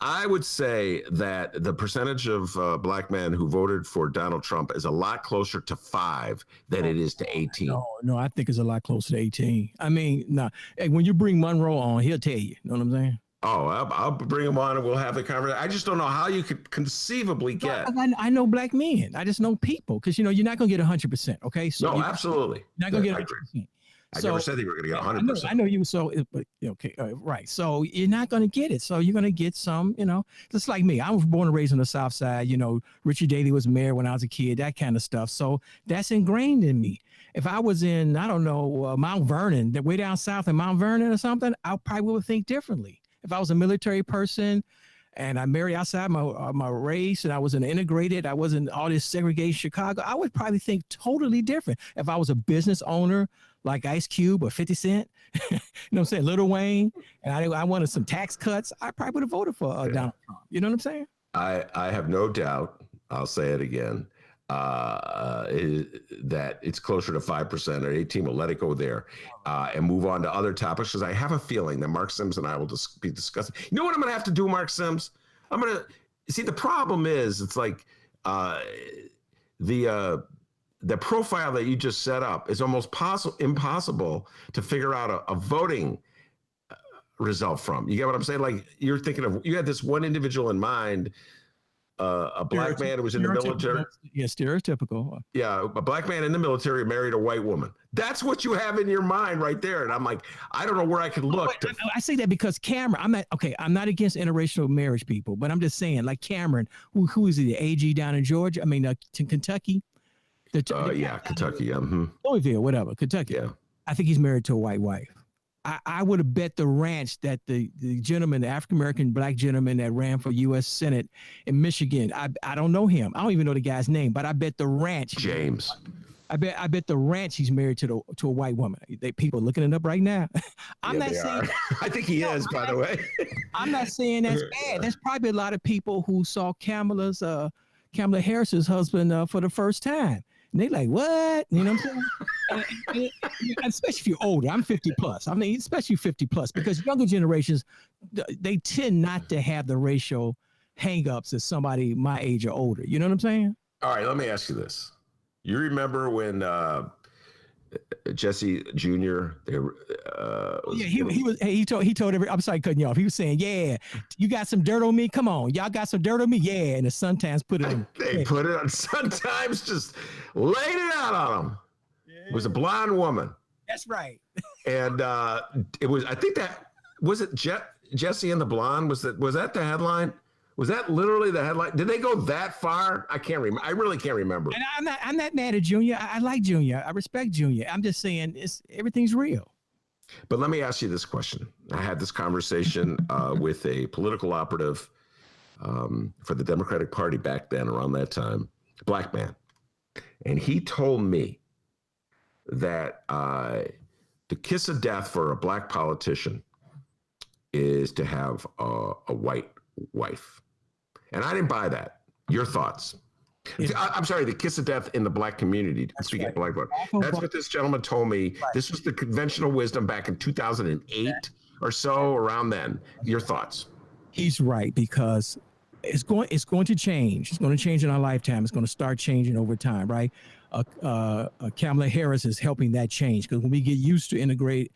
I would say that the percentage of black men who voted for Donald Trump is a lot closer to 5 than it is to 18. No, I think it's a lot closer to 18. I mean, when you bring Monroe on, he'll tell you. You know what I'm saying? Oh, I'll bring him on and we'll have the conversation. I just don't know how you could conceivably get. I know black men. I just know people because you're not gonna get 100%. Okay, so No, absolutely. you're not gonna get I agree. 100%. I never said they were going to get 100%. I know you. So, but okay, right. So you're not going to get it. So you're going to get some. Just like me. I was born and raised on the South Side. Richard Daley was mayor when I was a kid. That kind of stuff. So that's ingrained in me. If I was in, I don't know, Mount Vernon, way down south in Mount Vernon or something, I probably would think differently. If I was a military person and I married outside my race and I was integrated, I wasn't all this segregated Chicago, I would probably think totally different. If I was a business owner like Ice Cube or 50 Cent, you know what I'm saying, Lil Wayne, and I wanted some tax cuts, I probably would have voted for Donald Trump. You know what I'm saying? I have no doubt, I'll say it again, that it's closer to 5% or 18. We'll let it go there and move on to other topics because I have a feeling that Mark Sims and I will be discussing. You know what I'm going to have to do, Mark Sims? I'm going to see, the problem is it's like the profile that you just set up is almost impossible to figure out a voting result from. You get what I'm saying? Like you're thinking of, you had this one individual in mind, a black man who was in the military. Yeah, stereotypical. Yeah, a black man in the military married a white woman. That's what you have in your mind right there. And I'm like, I don't know where I could look. I say that because Cameron, I'm not against interracial marriage, people, but I'm just saying, like Cameron, who is he, the AG down in Georgia? To Kentucky. Kentucky. Louisville, whatever, Kentucky. Yeah. I think he's married to a white wife. I would have bet the ranch that the gentleman, the African-American black gentleman that ran for U.S. Senate in Michigan, I don't know him. I don't even know the guy's name, but I bet the ranch. James. I bet the ranch he's married to a white woman. People are looking it up right now. I'm not saying. I think he is, by the way. I'm not saying that's bad. There's probably a lot of people who saw Kamala Harris's husband for the first time. And they like, what? You know what I'm saying? Especially if you're older. I'm 50 plus. I mean, especially 50 plus, because younger generations, they tend not to have the racial hangups as somebody my age or older. You know what I'm saying? All right, let me ask you this. You remember when Jesse Jr. He told every. I'm sorry, cutting you off. He was saying, "Yeah, you got some dirt on me. Come on, y'all got some dirt on me. Yeah." And the Sun-Times put it on. They put it on Sun-Times, just laid it out on him. Yeah. It was a blonde woman. That's right. And it was. I think that was it. Jesse and the Blonde. Was that the headline? Was that literally the headline? Did they go that far? I can't remember. I really can't remember. And I'm not mad at Junior. I like Junior. I respect Junior. I'm just saying everything's real. But let me ask you this question. I had this conversation with a political operative for the Democratic Party back then, around that time, black man. And he told me that the kiss of death for a black politician is to have a white wife. And I didn't buy that. Your thoughts? Yeah. I'm sorry, the kiss of death in the black community. Speaking of black, that's what this gentleman told me. Right. This was the conventional wisdom back in 2008 or so, around then. Your thoughts? He's right, because it's going to change. It's going to change in our lifetime. It's going to start changing over time, right? Kamala Harris is helping that change, because when we get used to integration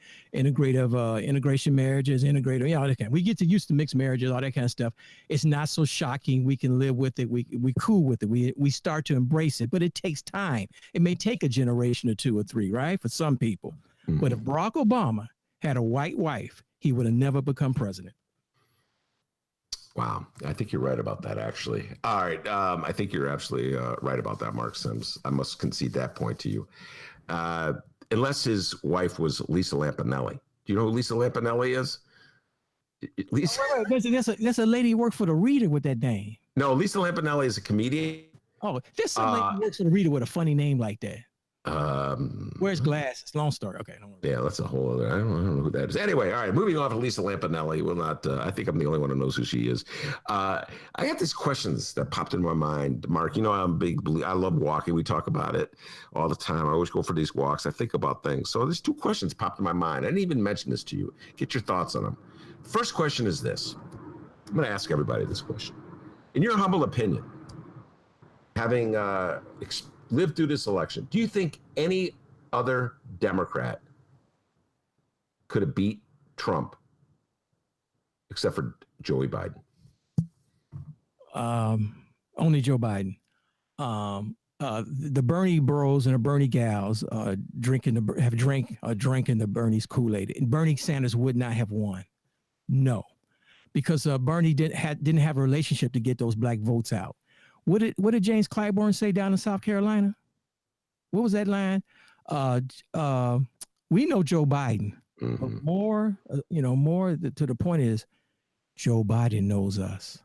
marriages, all that kind, we get used to mixed marriages, all that kind of stuff. It's not so shocking. We can live with it. We cool with it. We start to embrace it, but it takes time. It may take a generation or two or three, right, for some people. Mm-hmm. But if Barack Obama had a white wife, he would have never become president. Wow. I think you're right about that, actually. All right. I think you're absolutely right about that, Mark Sims. I must concede that point to you. Unless his wife was Lisa Lampanelli. Do you know who Lisa Lampanelli is? Lisa. There's a lady who worked for the Reader with that name. No, Lisa Lampanelli is a comedian. Oh, there's some lady who works for the Reader with a funny name like that. Where's glasses? Long story. Okay. Yeah, that's a whole other. I don't know who that is. Anyway, all right. Moving on to Lisa Lampanelli. We'll not. I think I'm the only one who knows who she is. I got these questions that popped in my mind, Mark. You know, I'm big. I love walking. We talk about it all the time. I always go for these walks. I think about things. So there's two questions popped in my mind. I didn't even mention this to you. Get your thoughts on them. First question is this. I'm going to ask everybody this question. In your humble opinion, having lived through this election, do you think any other Democrat could have beat Trump except for Joey Biden. Only Joe Biden. The Bernie bros and the Bernie gals drinking the Bernie's Kool-Aid. And Bernie Sanders would not have won. No, because Bernie didn't have a relationship to get those black votes out. What did James Clyburn say down in South Carolina? What was that line? We know Joe Biden. Mm-hmm. But more to the point is Joe Biden knows us.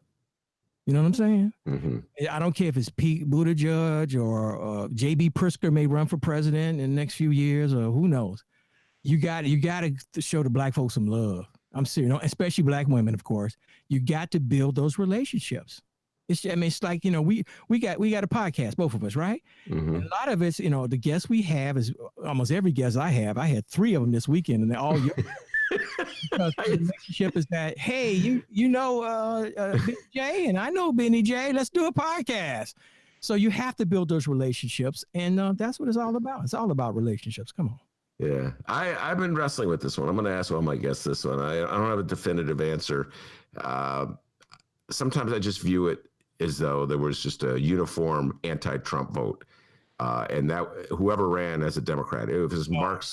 You know what I'm saying? Mm-hmm. I don't care if it's Pete Buttigieg or J.B. Pritzker may run for president in the next few years, or who knows. You got to show the black folks some love. I'm serious, especially black women, of course. You got to build those relationships. It's like, we got a podcast, both of us, right? Mm-hmm. And a lot of it's, the guests we have is almost every guest I have. I had 3 of them this weekend, and they're all young. Because the relationship is that, hey, you know Benny J, and I know Benny J. Let's do a podcast. So you have to build those relationships, and that's what it's all about. It's all about relationships. Come on. Yeah, I've been wrestling with this one. I'm going to ask all my guests this one. I don't have a definitive answer. Sometimes I just view it as though there was just a uniform anti-Trump vote. And that whoever ran as a Democrat, if it was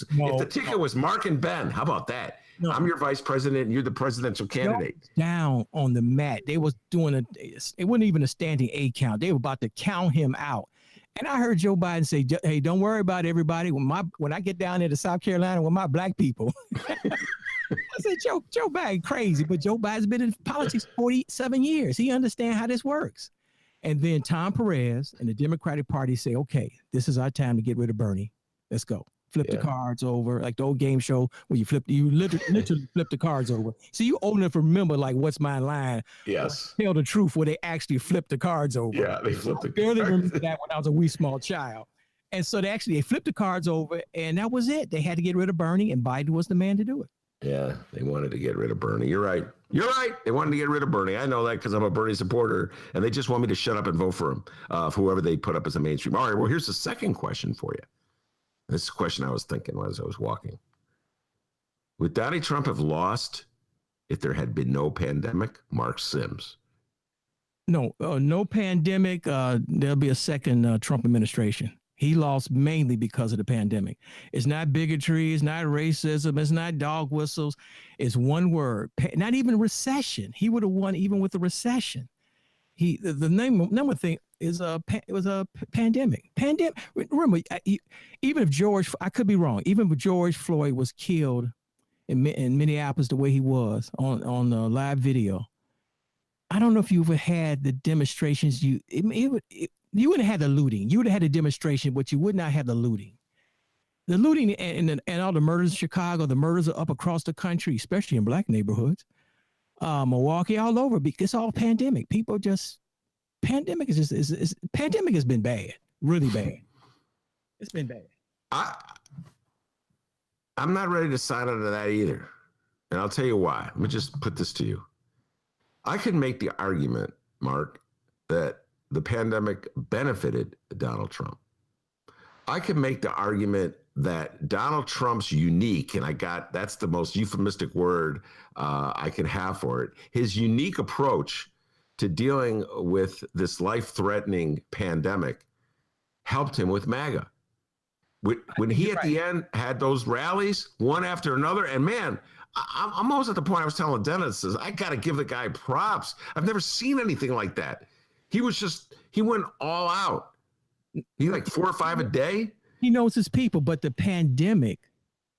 if the ticket was Marc and Ben, how about that? No. I'm your vice president and you're the presidential candidate. Down on the mat. They was doing it wasn't even a standing A count. They were about to count him out. And I heard Joe Biden say, hey, don't worry about everybody. When I get down there to South Carolina with my black people. I said, Joe Biden crazy, but Joe Biden's been in politics 47 years. He understands how this works. And then Tom Perez and the Democratic Party say, okay, this is our time to get rid of Bernie. Let's go. Flip the cards over, like the old game show where you literally flip the cards over. So you old enough to remember, like, what's my line? Yes. Tell the truth, where they actually flip the cards over. Yeah, they flipped the cards. I barely remember that when I was a wee small child. And so they flipped the cards over, and that was it. They had to get rid of Bernie, and Biden was the man to do it. Yeah, they wanted to get rid of Bernie. You're right. They wanted to get rid of Bernie. I know that because I'm a Bernie supporter, and they just want me to shut up and vote for him, whoever they put up as a mainstream. All right, well, here's the second question for you. This is a question I was thinking as I was walking. Would Donald Trump have lost if there had been no pandemic? Mark Sims. No pandemic. There'll be a second Trump administration. He lost mainly because of the pandemic. It's not bigotry. It's not racism. It's not dog whistles. It's one word. Not even recession. He would have won even with the recession. The number thing is it was a pandemic. Remember, even if I could be wrong. Even if George Floyd was killed in Minneapolis the way he was on the live video, I don't know if you ever had the demonstrations. You wouldn't have had the looting. You would have had a demonstration, but you would not have the looting. The looting and all the murders in Chicago, the murders are up across the country, especially in black neighborhoods. Milwaukee, all over, because it's all pandemic. Pandemic has been bad, really bad. It's been bad. I'm not ready to sign on to that either. And I'll tell you why. Let me just put this to you. I can make the argument, Mark, that the pandemic benefited Donald Trump. I can make the argument that Donald Trump's unique, and that's the most euphemistic word I can have for it, his unique approach to dealing with this life-threatening pandemic helped him with MAGA. When he at the end had those rallies, one after another, and man, I'm almost at the point I was telling Dennis, I got to give the guy props. I've never seen anything like that. He went all out. He like 4 or 5 a day. He knows his people, but the pandemic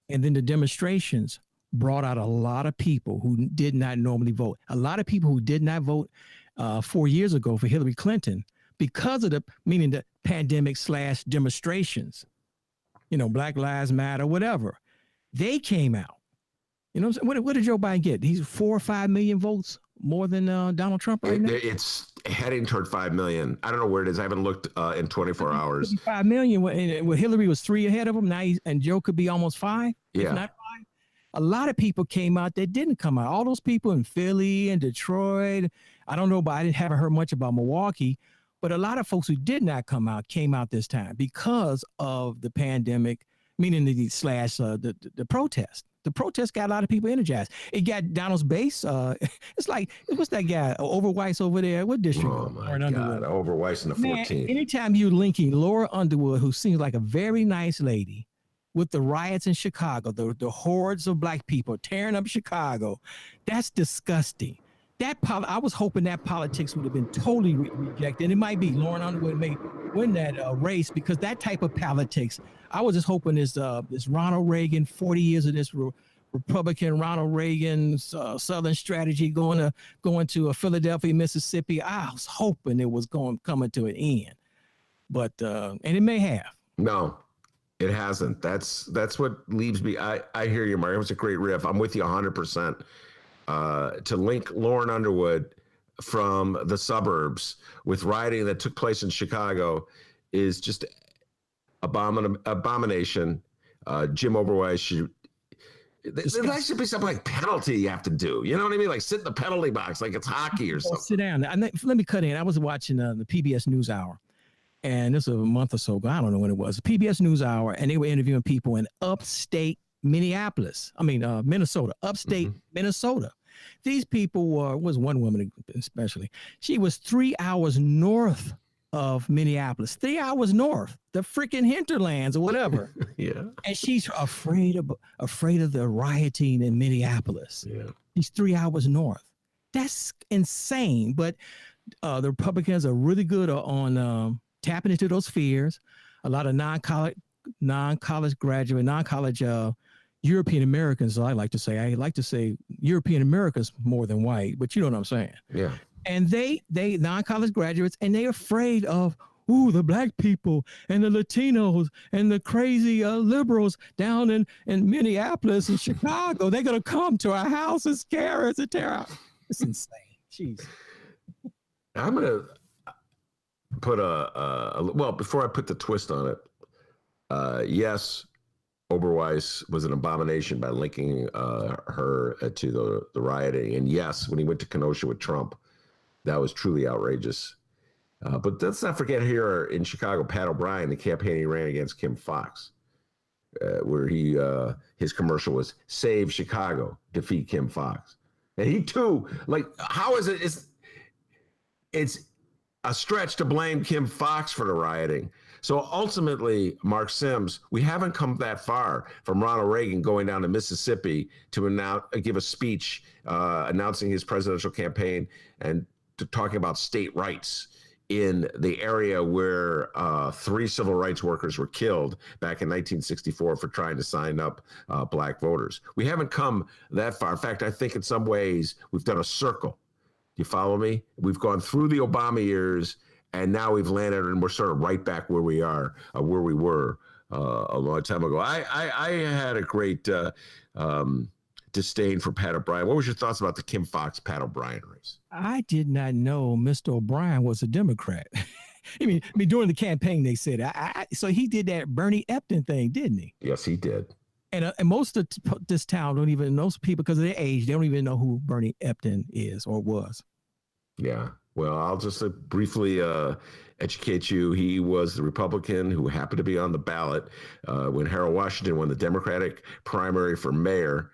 and then the demonstrations brought out a lot of people who did not normally vote. A lot of people who did not vote 4 years ago for Hillary Clinton because of the pandemic / demonstrations, Black Lives Matter, whatever. They came out. What did Joe Biden get? He's 4 or 5 million votes more than Donald Trump right now. It's heading toward 5 million. I don't know where it is. I haven't looked in 24 hours. 5 million. When Hillary was 3 ahead of him, now and Joe could be almost 5. Yeah. If not 5. A lot of people came out that didn't come out. All those people in Philly and Detroit. I don't know, but haven't heard much about Milwaukee. But a lot of folks who did not come out came out this time because of the pandemic, meaning the protest. The protest got a lot of people energized. It got Donald's base. It's like, what's that guy? Oberweis over there. What district? Oh my Or in God, Underwood. Oberweis in the Man, 14th. anytime you linking Laura Underwood, who seems like a very nice lady, with the riots in Chicago, the hordes of black people tearing up Chicago, that's disgusting. I was hoping that politics would have been totally rejected. It might be Lauren Underwood may win that race because that type of politics. I was just hoping this Ronald Reagan, 40 years of this Republican Ronald Reagan Southern strategy going to Philadelphia, Mississippi. I was hoping it was coming to an end, but and it may have. No, it hasn't. That's what leaves me. I hear you, Mark. It was a great riff. I'm with you 100%. To link Lauren Underwood from the suburbs with rioting that took place in Chicago is just abomination. Jim Oberweis there should be some like penalty you have to do. You know what I mean? Like sit in the penalty box like it's hockey or something. Sit down. Let me cut in. I was watching the PBS NewsHour, and this was a month or so ago. I don't know when it was. The PBS NewsHour, and they were interviewing people in upstate Minnesota, upstate Minnesota. These people was one woman especially. She was 3 hours north of Minneapolis, 3 hours north, the freaking hinterlands or whatever. Yeah. And she's afraid of the rioting in Minneapolis. Yeah. She's 3 hours north. That's insane. But the Republicans are really good on tapping into those fears. A lot of non-college European Americans, I like to say European Americans more than white, but you know what I'm saying. Yeah. And they non-college graduates, and they're afraid of the black people and the Latinos and the crazy liberals down in Minneapolis and Chicago. They're gonna come to our house and scare us and tear out. It's insane. Jeez. I'm gonna put well, before I put the twist on it, yes, Oberweis was an abomination by linking her to the rioting. And yes, when he went to Kenosha with Trump, that was truly outrageous. But let's not forget here in Chicago, Pat O'Brien, the campaign he ran against Kim Foxx, where his commercial was "Save Chicago, Defeat Kim Foxx." And he too, like, how is it? It's a stretch to blame Kim Foxx for the rioting. So ultimately, Mark Sims, we haven't come that far from Ronald Reagan going down to Mississippi to give a speech announcing his presidential campaign and talking about state rights in the area where 3 civil rights workers were killed back in 1964 for trying to sign up black voters. We haven't come that far. In fact, I think in some ways we've done a circle. Do you follow me? We've gone through the Obama years, and now we've landed, and we're sort of right back where we are, where we were a long time ago. I had a great disdain for Pat O'Brien. What was your thoughts about the Kim Foxx Pat O'Brien race? I did not know Mr. O'Brien was a Democrat. I mean, during the campaign, they said, so he did that Bernie Epton thing, didn't he? Yes, he did. And most of this town don't even know, people because of their age, they don't even know who Bernie Epton is or was. Yeah. Well, I'll just briefly educate you. He was the Republican who happened to be on the ballot when Harold Washington won the Democratic primary for mayor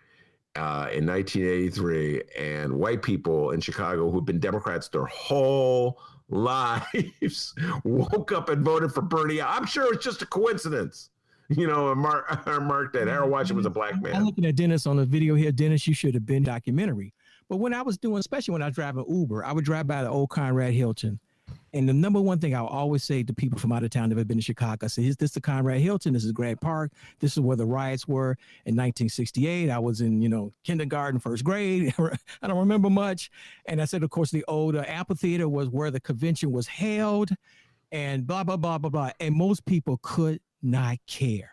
in 1983. And white people in Chicago who've been Democrats their whole lives woke up and voted for Bernie. I'm sure it's just a coincidence. You know, Mark that Harold Washington was a black man. I'm looking at Dennis on the video here. Dennis, you should have been documentary. But when I was doing, especially when I was driving Uber, I would drive by the old Conrad Hilton. And the number one thing I would always say to people from out of town that have been to Chicago, I say, is this the Conrad Hilton? This is Grant Park. This is where the riots were in 1968. I was in, kindergarten, first grade. I don't remember much. And I said, of course, the old amphitheater was where the convention was held and blah, blah, blah, blah, blah. And most people could not care.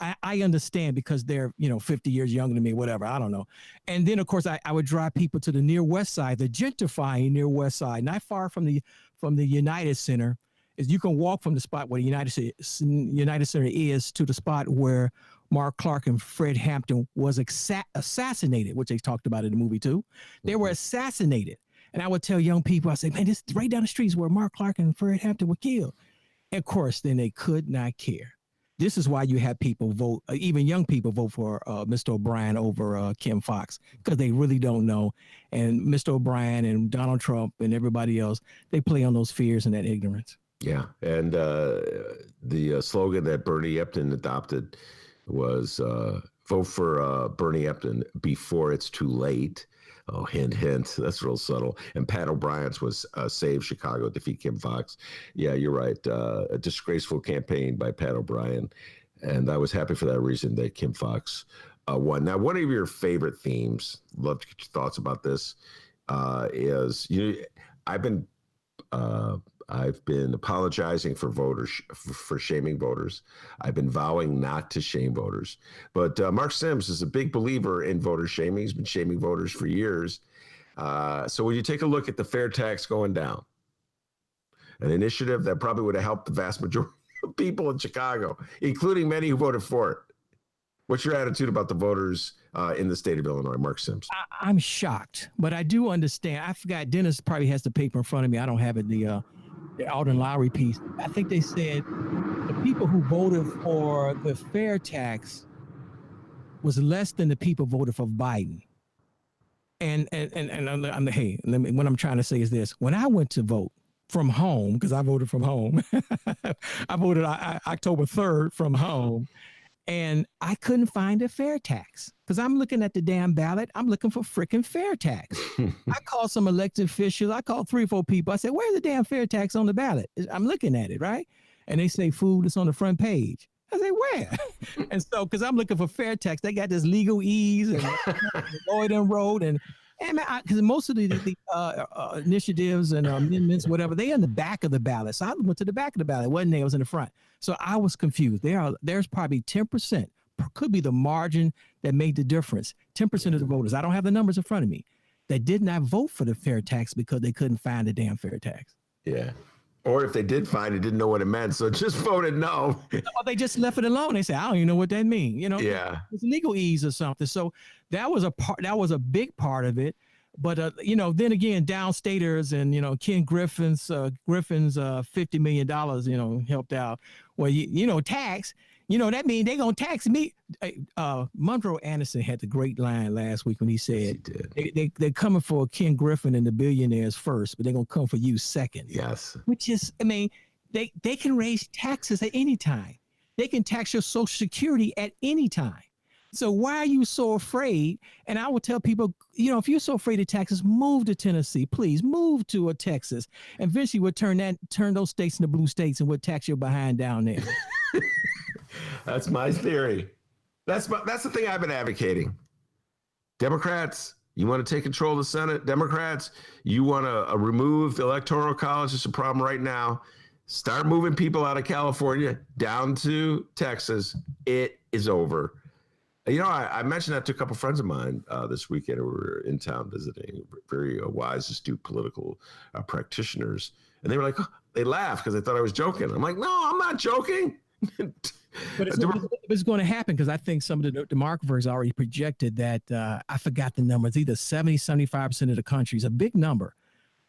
I understand because they're, 50 years younger than me, whatever. I don't know. And then, of course, I would drive people to the near west side, the gentrifying near west side, not far from the United Center. Is you can walk from the spot where the United Center is to the spot where Mark Clark and Fred Hampton was assassinated, which they talked about in the movie too. They were assassinated. And I would tell young people, I say, man, this is right down the streets where Mark Clark and Fred Hampton were killed. And of course, then they could not care. This is why you have people vote, even young people vote for Mr. O'Brien over Kim Foxx, because they really don't know. And Mr. O'Brien and Donald Trump and everybody else, they play on those fears and that ignorance. Yeah, and the slogan that Bernie Epton adopted was vote for Bernie Epton before it's too late. Oh, hint, hint. That's real subtle. And Pat O'Brien's was save Chicago, defeat Kim Foxx. Yeah, you're right. A disgraceful campaign by Pat O'Brien. And I was happy for that reason that Kim Foxx won. Now, one of your favorite themes, love to get your thoughts about this, is I've been apologizing for voters, for shaming voters. I've been vowing not to shame voters. But Mark Sims is a big believer in voter shaming. He's been shaming voters for years. So when you take a look at the fair tax going down, an initiative that probably would have helped the vast majority of people in Chicago, including many who voted for it. What's your attitude about the voters in the state of Illinois, Mark Sims? I'm shocked, but I do understand. I forgot, Dennis probably has the paper in front of me. I don't have it, the Alden Lowry piece. I think they said the people who voted for the fair tax was less than the people voted for Biden. And hey, what I'm trying to say is this: when I went to vote from home, because I voted from home, I voted October 3rd from home, and I couldn't find a fair tax because I'm looking at the damn ballot. I'm looking for freaking fair tax. I called some elected officials. I called 3 or 4 people. I said, where's the damn fair tax on the ballot? I'm looking at it, right? And they say, food is on the front page. I say, where? And so, because I'm looking for fair tax, they got this legal ease and Lloyd and Road and because most of the initiatives and amendments, whatever, they in the back of the ballot. So I went to the back of the ballot. It wasn't there, it was in the front. So I was confused. There's probably 10%, could be the margin that made the difference. 10% of the voters, I don't have the numbers in front of me, that did not vote for the fair tax because they couldn't find the damn fair tax. Yeah. Or if they did find it, didn't know what it meant, so just voted no. Or they just left it alone. They said, I don't even know what that means. You know, yeah, it's legal ease or something. So that was a big part of it. But you know, then again, downstaters and Ken Griffin's $50 million, helped out. Well, tax. That means they're gonna tax me. Monroe Anderson had the great line last week when he said they're coming for Ken Griffin and the billionaires first, but they're gonna come for you second. Yes. Which is, I mean, they can raise taxes at any time. They can tax your Social Security at any time. So why are you so afraid? And I would tell people, if you're so afraid of taxes, move to Tennessee. Please move to Texas. And eventually we'll turn those states into blue states and we'll tax your behind down there. That's my theory. That's the thing I've been advocating. Democrats, you want to take control of the Senate. Democrats, you want to remove the Electoral College. It's a problem right now. Start moving people out of California down to Texas. It is over. I mentioned that to a couple of friends of mine this weekend who were in town visiting, very wise, astute political practitiontioners. And they were like, they laughed because they thought I was joking. I'm like, no, I'm not joking. But it's going to happen because I think some of the demographers already projected that, I forgot the numbers, either 75% of the country is a big number.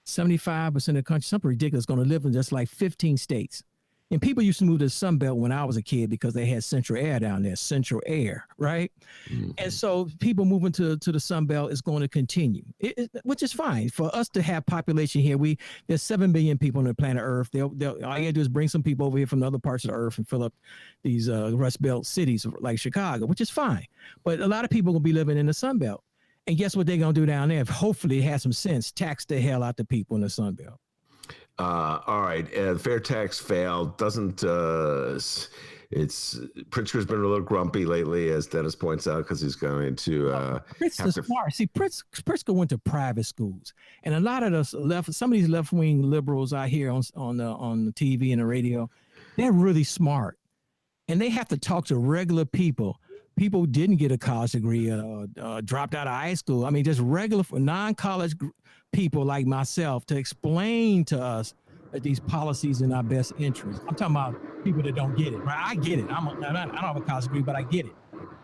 75% of the country, something ridiculous, going to live in just like 15 states. And people used to move to the Sun Belt when I was a kid because they had Central Air down there, Central Air, right? Mm-hmm. And so people moving to the Sun Belt is going to continue, which is fine. For us to have population here, there's 7 billion people on the planet Earth. All you gotta do is bring some people over here from the other parts of the Earth and fill up these Rust Belt cities like Chicago, which is fine. But a lot of people are going to be living in the Sun Belt. And guess what they're going to do down there? Hopefully have some sense, tax the hell out the people in the Sun Belt. All right. Fair tax failed. Pritzker's been a little grumpy lately, as Dennis points out, because he's going to. Pritzker's smart. See, Pritzker went to private schools, and a lot of some of these left-wing liberals I hear on the TV and the radio, they're really smart, and they have to talk to regular people. People who didn't get a college degree, dropped out of high school. I mean, just regular non-college people like myself to explain to us that these policies in our best interest. I'm talking about people that don't get it, right? I get it. I don't have a college degree, but I get it.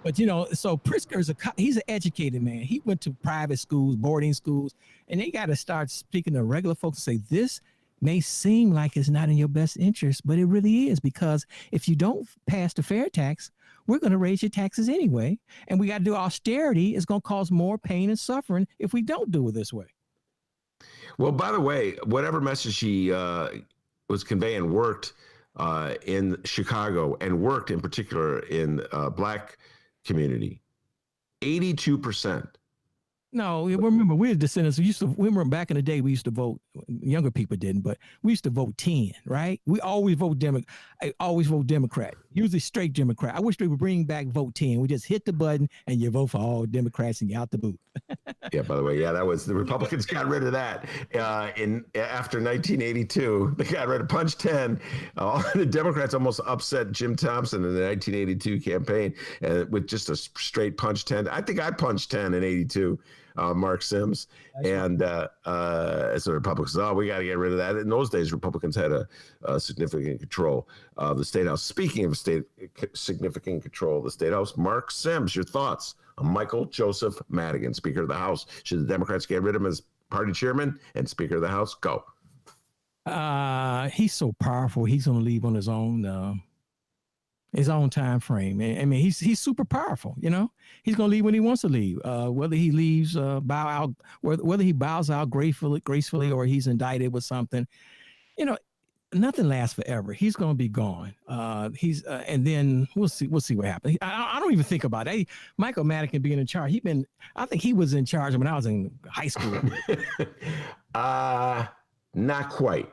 But so Pritzker he's an educated man. He went to private schools, boarding schools, and they got to start speaking to regular folks and say, this may seem like it's not in your best interest, but it really is, because if you don't pass the fair tax, we're going to raise your taxes anyway. And we got to do austerity. It's going to cause more pain and suffering if we don't do it this way. Well, by the way, whatever message she was conveying worked in Chicago and worked in particular in Black community. 82%. No, remember, we're descendants. We remember back in the day, we used to vote. Younger people didn't, but we used to vote 10, right? We always vote Democrat. I always vote Democrat, usually straight Democrat. I wish they would bring back vote 10. We just hit the button and you vote for all Democrats and you're out the booth. Yeah, by the way, that was the Republicans got rid of that after 1982. They got rid of punch 10. The Democrats almost upset Jim Thompson in the 1982 campaign with just a straight punch 10. I think I punched 10 in 82. Mark Sims. And as the Republicans, we got to get rid of that. In those days, Republicans had a significant control of the State House. Speaking of significant control of the State House, Mark Sims, your thoughts on Michael Joseph Madigan, Speaker of the House. Should the Democrats get rid of him as party chairman and Speaker of the House? Go. He's so powerful. He's going to leave on his own time frame. I mean, he's super powerful. You know, he's going to leave when he wants to leave. Whether he leaves, whether he bows out gracefully, or he's indicted with something. You know, nothing lasts forever. He's going to be gone. And then we'll see what happens. I don't even think about it. Michael Madigan being in charge. I think he was in charge when I was in high school. Not quite.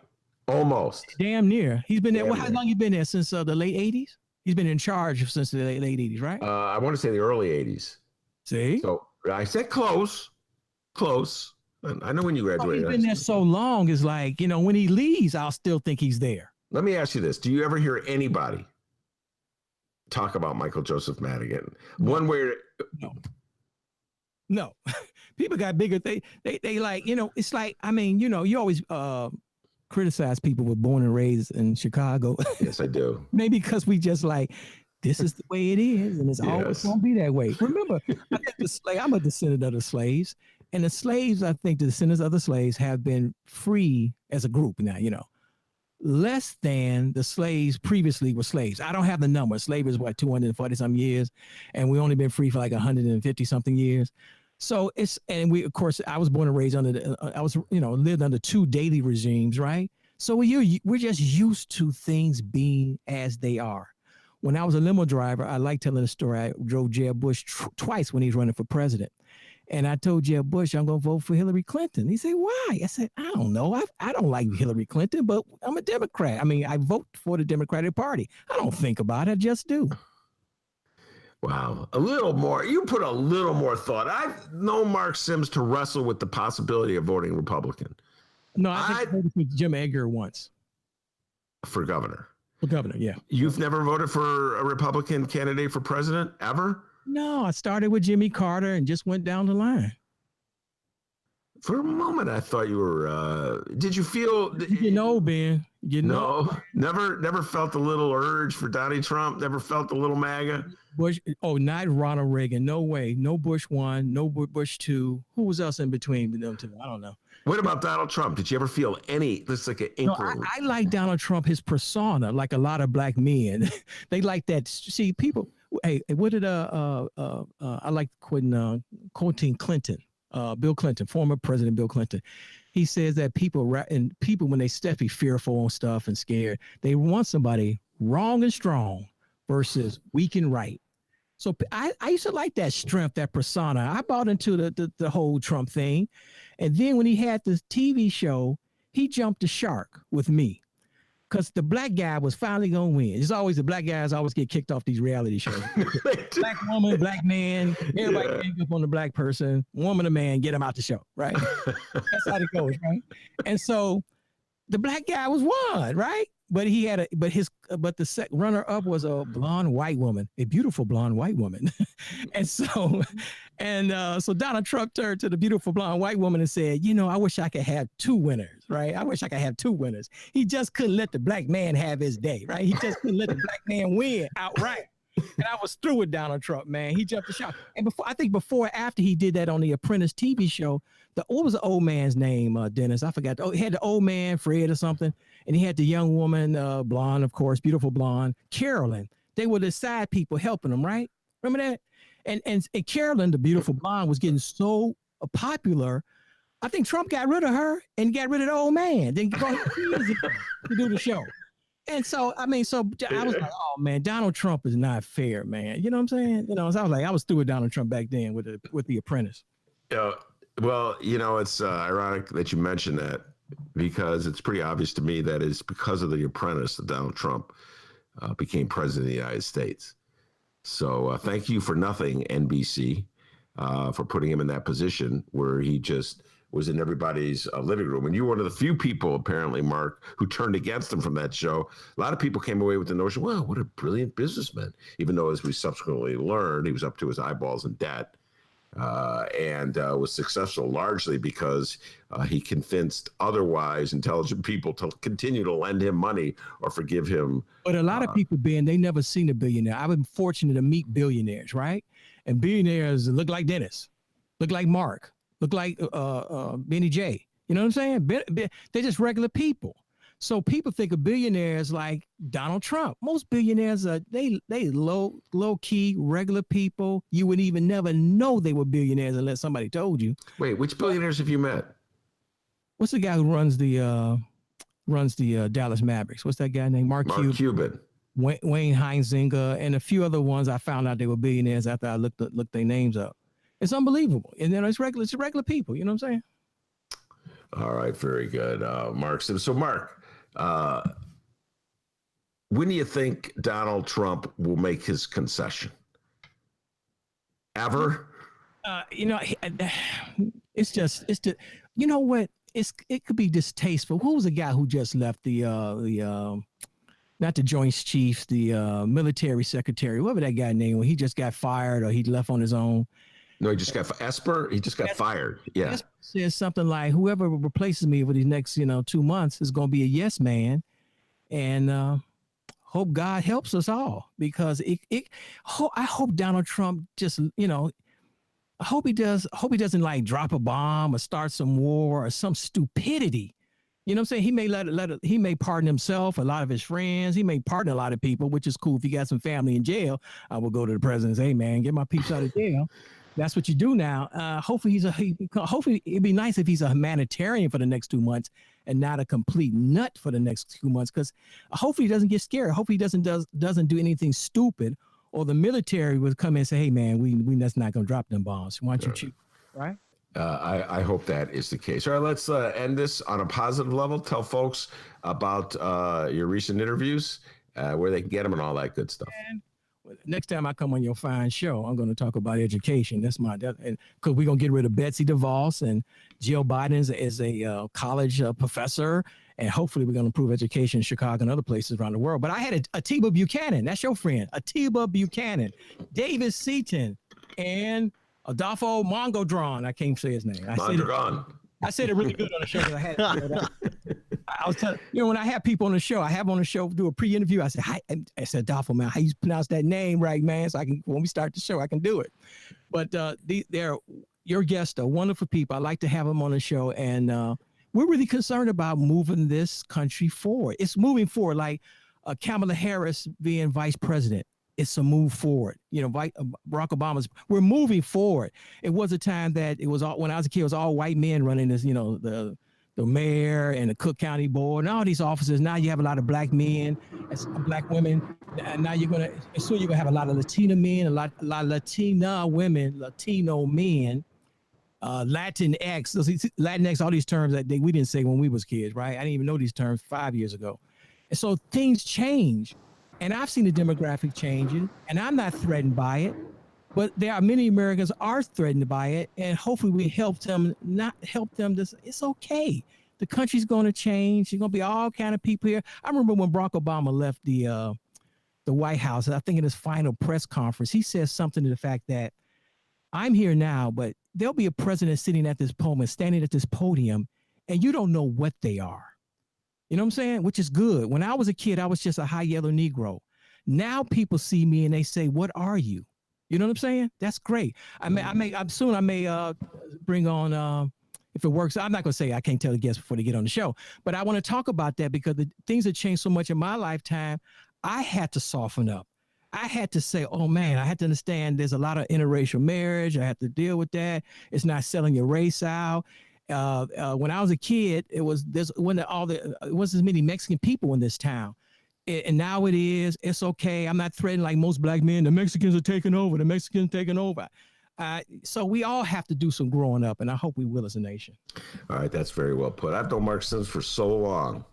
Almost. Damn near. He's been there. Well, how long you been there? Since the late 80s? He's been in charge since the late 80s, right? I want to say the early 80s. See? So I said close. I know when you graduated. He's been there so long, it's like, you know, when he leaves, I'll still think he's there. Let me ask you this. Do you ever hear anybody talk about Michael Joseph Madigan? One way or... No. People got bigger. They like, you know, it's like, I mean, you know, you always criticize people who were born and raised in Chicago. Yes, I do. Maybe because we just like, this is the way it is, and it's always going to be that way. Remember, I'm a descendant of the slaves, and the slaves, I think the descendants of the slaves have been free as a group now, you know, less than the slaves previously were slaves. I don't have the number. Slavery is what, 240 some years, and we only been free for like 150 something years. So of course, I was born and raised lived under two daily regimes, right? So we're just used to things being as they are. When I was a limo driver, I like telling the story. I drove Jeb Bush twice when he was running for president. And I told Jeb Bush, I'm going to vote for Hillary Clinton. He said, why? I said, I don't know. I don't like Hillary Clinton, but I'm a Democrat. I mean, I vote for the Democratic Party. I don't think about it. I just do. Wow. A little more. You put a little more thought. I've known Mark Sims to wrestle with the possibility of voting Republican. No, I voted for Jim Edgar once. For governor? For governor, yeah. You've never voted for a Republican candidate for president, ever? No, I started with Jimmy Carter and just went down the line. For a moment, I thought you were, did you feel... You know, Ben. Never felt a little urge for Donald Trump? Never felt a little MAGA? Bush, not Ronald Reagan. No way. No Bush 1, no Bush 2. Who was else in between them two? I don't know. What about Donald Trump? Did you ever feel this like an inkling? No, I like Donald Trump, his persona, like a lot of black men. They like that. See, people, hey, what did I like quoting Clinton, Bill Clinton, former President Bill Clinton. He says that people when they be fearful and stuff and scared, they want somebody wrong and strong versus weak and right. So I used to like that strength, that persona. I bought into the whole Trump thing. And then when he had the TV show, he jumped the shark with me because the black guy was finally going to win. It's always the black guys always get kicked off these reality shows. Black woman, black man, everybody gang up on the black person, woman or man, get him out the show, right? That's how it goes, right? And so the black guy was won, right? But he had the runner up was a blonde white woman, a beautiful blonde white woman. So Donald Trump turned to the beautiful blonde white woman and said, you know, I wish I could have two winners, right? I wish I could have two winners. He just couldn't let the black man have his day, right? He just couldn't let the black man win outright. And I was through with Donald Trump, man. He jumped the shark. And after he did that on the Apprentice TV show, what was the old man's name, Dennis? I forgot. Oh, he had the old man, Fred or something, and he had the young woman, blonde, of course, beautiful blonde, Carolyn. They were the side people helping him, right? Remember that? And Carolyn, the beautiful blonde, was getting so popular. I think Trump got rid of her and got rid of the old man. Then brought to do the show. And so, I was like, oh man, Donald Trump is not fair, man. You know what I'm saying? You know, so I was through with Donald Trump back then with the Apprentice. Well, it's ironic that you mentioned that, because it's pretty obvious to me that it's because of the Apprentice that Donald Trump became president of the United States. So thank you for nothing, NBC, for putting him in that position where he just was in everybody's living room. And you were one of the few people, apparently, Mark, who turned against him from that show. A lot of people came away with the notion, well, what a brilliant businessman, even though, as we subsequently learned, he was up to his eyeballs in debt, and was successful largely because he convinced otherwise intelligent people to continue to lend him money or forgive him. But a lot of people, Ben, they never seen a billionaire. I've been fortunate to meet billionaires, right? And billionaires look like Dennis, look like Marc, look like Benny J. You know what I'm saying? They're just regular people. So people think of billionaires like Donald Trump. Most billionaires are they low key regular people. You would even never know they were billionaires unless somebody told you. Wait, which billionaires have you met? What's the guy who runs the Dallas Mavericks? What's that guy named? Mark Cuban. Wayne Heinzinger, and a few other ones. I found out they were billionaires after I looked their names up. It's unbelievable. And then it's regular people. You know what I'm saying? All right, very good, Mark. So Mark, when do you think Donald Trump will make his concession? Ever? It's just you know what? It could be distasteful. Who was the guy who just left the not the Joint Chiefs, the military secretary, whatever that guy name, when he just got fired or he left on his own? No, he just got Esper. He just got fired. Yeah. Esper says something like, "Whoever replaces me for these next 2 months is going to be a yes man," and hope God helps us all, because I hope Donald Trump just I hope he doesn't like drop a bomb or start some war or some stupidity. You know what I'm saying? He may he may pardon himself, a lot of his friends. He may pardon a lot of people, which is cool. If you got some family in jail, I will go to the president and say, "Hey man, get my peeps out of jail." That's what you do now. Hopefully hopefully it'd be nice if he's a humanitarian for the next 2 months and not a complete nut for the next 2 months. Because hopefully he doesn't get scared. Hopefully he doesn't do anything stupid, or the military would come in and say, "Hey man, we that's not gonna drop them bombs. Why don't you choose?" Right? I hope that is the case. All right, let's end this on a positive level. Tell folks about your recent interviews, where they can get them and all that good stuff. And next time I come on your fine show, I'm going to talk about education. That's because we're going to get rid of Betsy DeVos, and Jill Biden is a college professor, and hopefully we're going to improve education in Chicago and other places around the world. But I had Atiba Buchanan. That's your friend, Atiba Buchanan, David Seaton, and Adolfo Mongodron. I can't say his name. I said it really good on the show because I had I was telling when I have people on the show, I have on the show do a pre-interview. I said, "Hi," I said, "Adolfo, man, how you pronounce that name right, man?" So when we start the show, I can do it. But your guests are wonderful people. I like to have them on the show, and we're really concerned about moving this country forward. It's moving forward, like Kamala Harris being vice president. It's a move forward. Barack Obama's. We're moving forward. It was a time that it was all, when I was a kid, it was all white men running this. The mayor and the Cook County board and all these offices. Now you have a lot of black men, black women, and now soon you're gonna have a lot of Latina men, a lot of Latina women, Latino men, Latinx, all these terms that we didn't say when we was kids, right? I didn't even know these terms 5 years ago. And so things change. And I've seen the demographic changing, and I'm not threatened by it, but there are many Americans are threatened by it, and hopefully we help them. It's okay. The country's going to change. There's going to be all kind of people here. I remember when Barack Obama left the White House, I think in his final press conference, he says something to the fact that I'm here now, but there'll be a president sitting at this podium, standing at this podium, and you don't know what they are. You know what I'm saying? Which is good. When I was a kid, I was just a high yellow Negro. Now people see me and they say, "What are you?" You know what I'm saying? That's great. I may bring on if it works. I'm not gonna say, I can't tell the guests before they get on the show, but I want to talk about that because the things have changed so much in my lifetime. I had to soften up. I had to say, oh man, I had to understand there's a lot of interracial marriage. I had to deal with that. It's not selling your race out. When I was a kid, it wasn't as many Mexican people in this town. And now it is. It's okay. I'm not threatening like most black men. The Mexicans are taking over. The Mexicans taking over. So we all have to do some growing up, and I hope we will as a nation. All right, that's very well put. I've known Marc Sims for so long.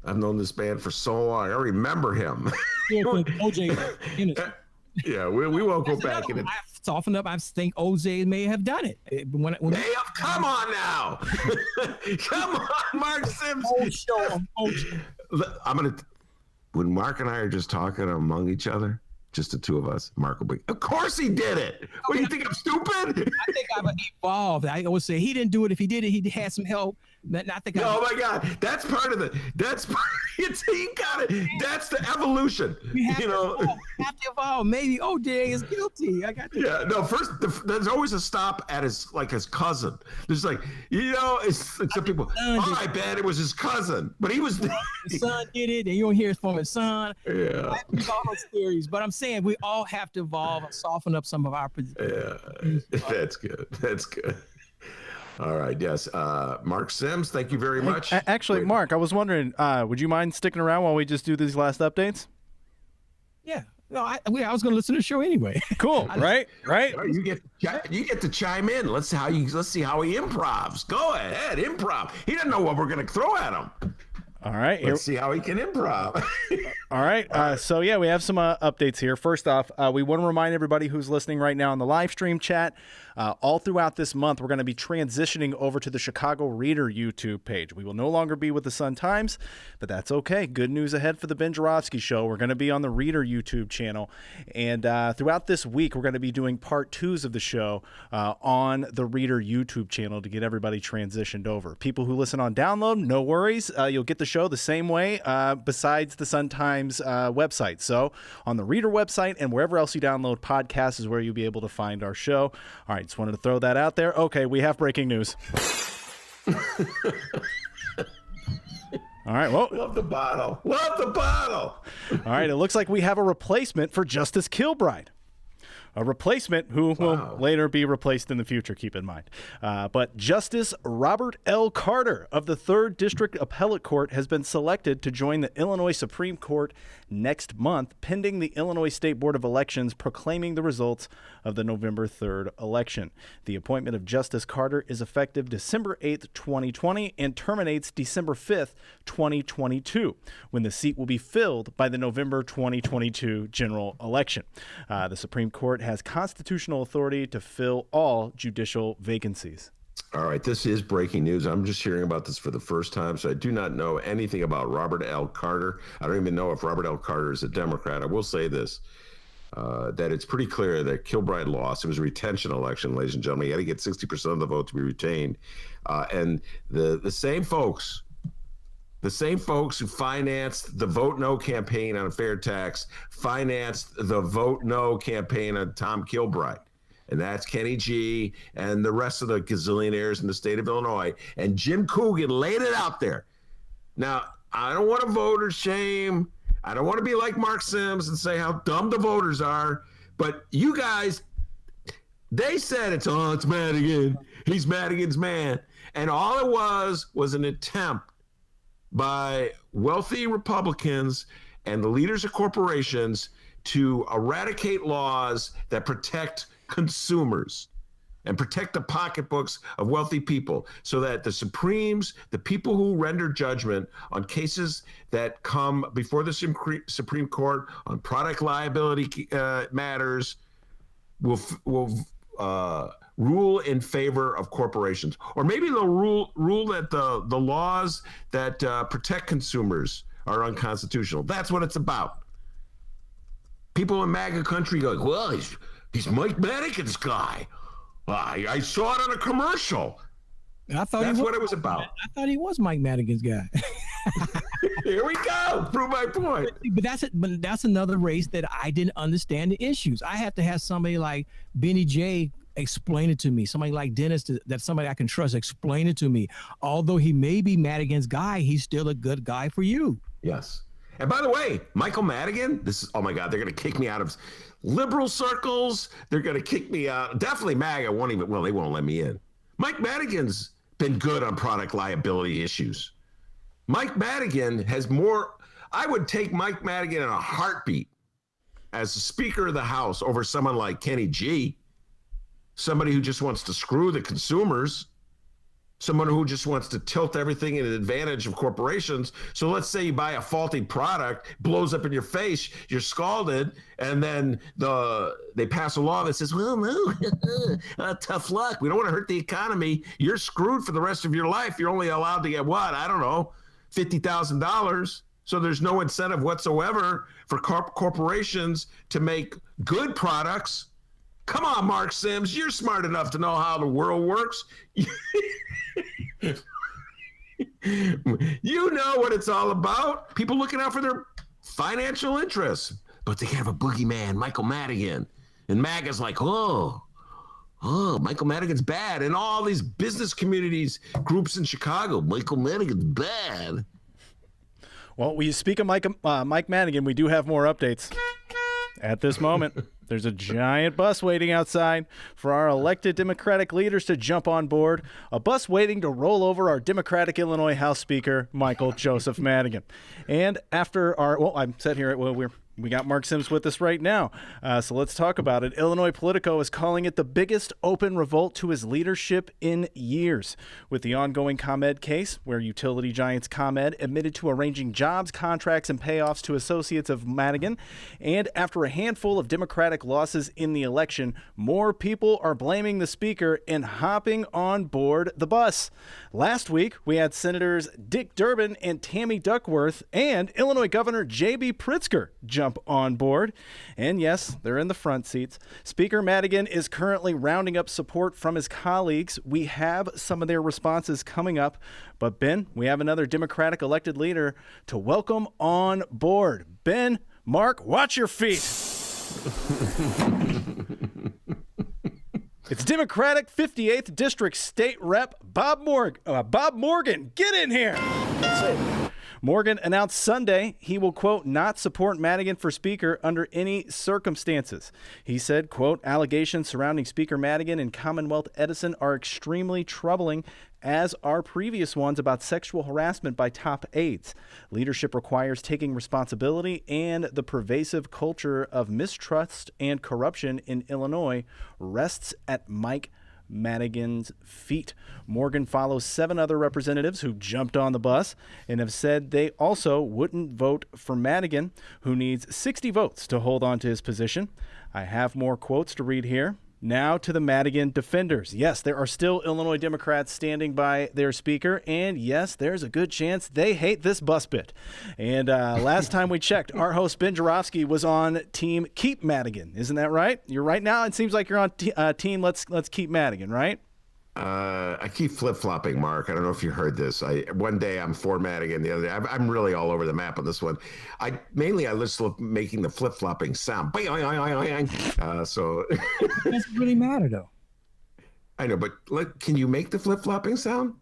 I've known this man for so long. I remember him. OJ. Yeah, we won't go back in it. I softened up. I think OJ may have done it. Come on now. Come on, Marc Sims. When Marc and I are just talking among each other, just the two of us, Marc will be, of course he did it. What do you think, I'm stupid? I think I've evolved. I always say he didn't do it. If he did it, he had some help. Oh my God, that's part of that's the evolution. We have to evolve. Maybe OJ is guilty. I got to. Yeah, no. First, there's always a stop at his cousin. There's like, it's some people. Oh, I bet it was his cousin, but he was. His son did it, and you don't hear it from his son. Yeah. All those theories, but I'm saying we all have to evolve and soften up some of our positions. Yeah, that's good. That's good. All right. Yes. Marc Sims, thank you very much. Actually, Marc, I was wondering, would you mind sticking around while we just do these last updates? Yeah. No, I was going to listen to the show anyway. Cool. Right. You get to chime in. Let's see how he improvs. Go ahead, improv. He doesn't know what we're going to throw at him. All right. Let's see how he can improv. All right. So, yeah, we have some updates here. First off, we want to remind everybody who's listening right now on the live stream chat, all throughout this month, we're going to be transitioning over to the Chicago Reader YouTube page. We will no longer be with the Sun-Times, but that's okay. Good news ahead for the Ben Joravsky Show. We're going to be on the Reader YouTube channel. And throughout this week, we're going to be doing part 2s of the show on the Reader YouTube channel to get everybody transitioned over. People who listen on download, no worries. You'll get the show the same way besides the Sun-Times website. So on the Reader website and wherever else you download podcasts is where you'll be able to find our show. All right, just wanted to throw that out there. Okay, we have breaking news. All right, well. Love the bottle. All right, it looks like we have a replacement for Justice Kilbride. A replacement who will later be replaced in the future, keep in mind. But Justice Robert L. Carter of the 3rd District Appellate Court has been selected to join the Illinois Supreme Court next month, pending the Illinois State Board of Elections proclaiming the results of the November 3rd election. The appointment of Justice Carter is effective December 8th, 2020, and terminates December 5th, 2022, when the seat will be filled by the November 2022 general election. The Supreme Court has constitutional authority to fill all judicial vacancies. All right, this is breaking news. I'm just hearing about this for the first time, so I do not know anything about Robert L. Carter. I don't even know if Robert L. Carter is a Democrat. I will say this, that it's pretty clear that Kilbride lost. It was a retention election, ladies and gentlemen. You had to get 60% of the vote to be retained. And the same folks who financed the Vote No campaign on a fair tax financed the Vote No campaign on Tom Kilbride. And that's Kenny G and the rest of the gazillionaires in the state of Illinois. And Jim Coogan laid it out there. Now, I don't want to voter shame. I don't want to be like Marc Sims and say how dumb the voters are. But you guys, they said it's Madigan. He's Madigan's man. And all it was an attempt by wealthy Republicans and the leaders of corporations to eradicate laws that protect consumers and protect the pocketbooks of wealthy people, so that the Supremes, the people who render judgment on cases that come before the Supreme Court on product liability matters, will rule in favor of corporations. Or maybe they'll rule that the laws that protect consumers are unconstitutional. That's what it's about. People in MAGA country go, well, he's Mike Madigan's guy. I saw it on a commercial. I thought that's what it was about. I thought he was Mike Madigan's guy. Here we go. Prove my point. But that's another race that I didn't understand the issues. I had to have somebody like Benny J explain it to me. Somebody like Dennis, that's somebody I can trust, explain it to me. Although he may be Madigan's guy, he's still a good guy for you. Yes. And by the way, Michael Madigan, oh my God, they're going to kick me out of liberal circles. They're going to kick me out. Definitely MAGA they won't let me in. Mike Madigan's been good on product liability issues. Mike Madigan has more. I would take Mike Madigan in a heartbeat as the Speaker of the House over someone like Kenny G, somebody who just wants to screw the consumers, someone who just wants to tilt everything in advantage of corporations. So let's say you buy a faulty product, blows up in your face, you're scalded, and then they pass a law that says, well, no, tough luck. We don't want to hurt the economy. You're screwed for the rest of your life. You're only allowed to get what? I don't know, $50,000. So there's no incentive whatsoever for corporations to make good products. Come on, Mark Sims, you're smart enough to know how the world works. You know what it's all about. People looking out for their financial interests. But they have a boogeyman, Michael Madigan. And MAGA's like, oh, Michael Madigan's bad. And all these business communities, groups in Chicago, Michael Madigan's bad. Well, when you speak of Mike Madigan, we do have more updates. At this moment, there's a giant bus waiting outside for our elected Democratic leaders to jump on board. A bus waiting to roll over our Democratic Illinois House Speaker, Michael Joseph Madigan. And after I'm set here. We got Mark Sims with us right now. So let's talk about it. Illinois Politico is calling it the biggest open revolt to his leadership in years. With the ongoing ComEd case, where utility giants ComEd admitted to arranging jobs, contracts, and payoffs to associates of Madigan. And after a handful of Democratic losses in the election, more people are blaming the speaker and hopping on board the bus. Last week, we had Senators Dick Durbin and Tammy Duckworth and Illinois Governor J.B. Pritzker jump on board. And yes, they're in the front seats. Speaker Madigan is currently rounding up support from his colleagues. We have some of their responses coming up. But Ben, we have another Democratic elected leader to welcome on board. Ben, Mark, watch your feet. It's Democratic 58th District State Rep Bob Morgan. Get in here. That's it. Morgan announced Sunday he will, quote, not support Madigan for Speaker under any circumstances. He said, quote, allegations surrounding Speaker Madigan and Commonwealth Edison are extremely troubling, as are previous ones about sexual harassment by top aides. Leadership requires taking responsibility, and the pervasive culture of mistrust and corruption in Illinois rests at Mike Madigan's feet. Morgan follows 7 other representatives who jumped on the bus and have said they also wouldn't vote for Madigan, who needs 60 votes to hold on to his position. I have more quotes to read here. Now to the Madigan defenders. Yes, there are still Illinois Democrats standing by their speaker, and yes, there's a good chance they hate this bus bit. And last time we checked, our host Ben Joravsky was on Team Keep Madigan. Isn't that right? You're right now. It seems like you're on Team Let's Keep Madigan, right? I keep flip-flopping, Mark. I don't know if you heard this. One day I'm for Madigan, the other day I'm really all over the map on this one. I just love making the flip-flopping sound. So It doesn't really matter, though. I know, but can you make the flip-flopping sound?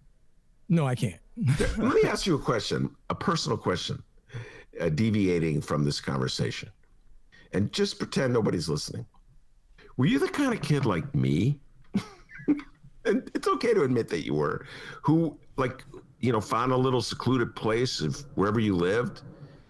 No, I can't. Let me ask you a question, a personal question, deviating from this conversation. And just pretend nobody's listening. Were you the kind of kid like me? And it's okay to admit that you were, who, found a little secluded place of wherever you lived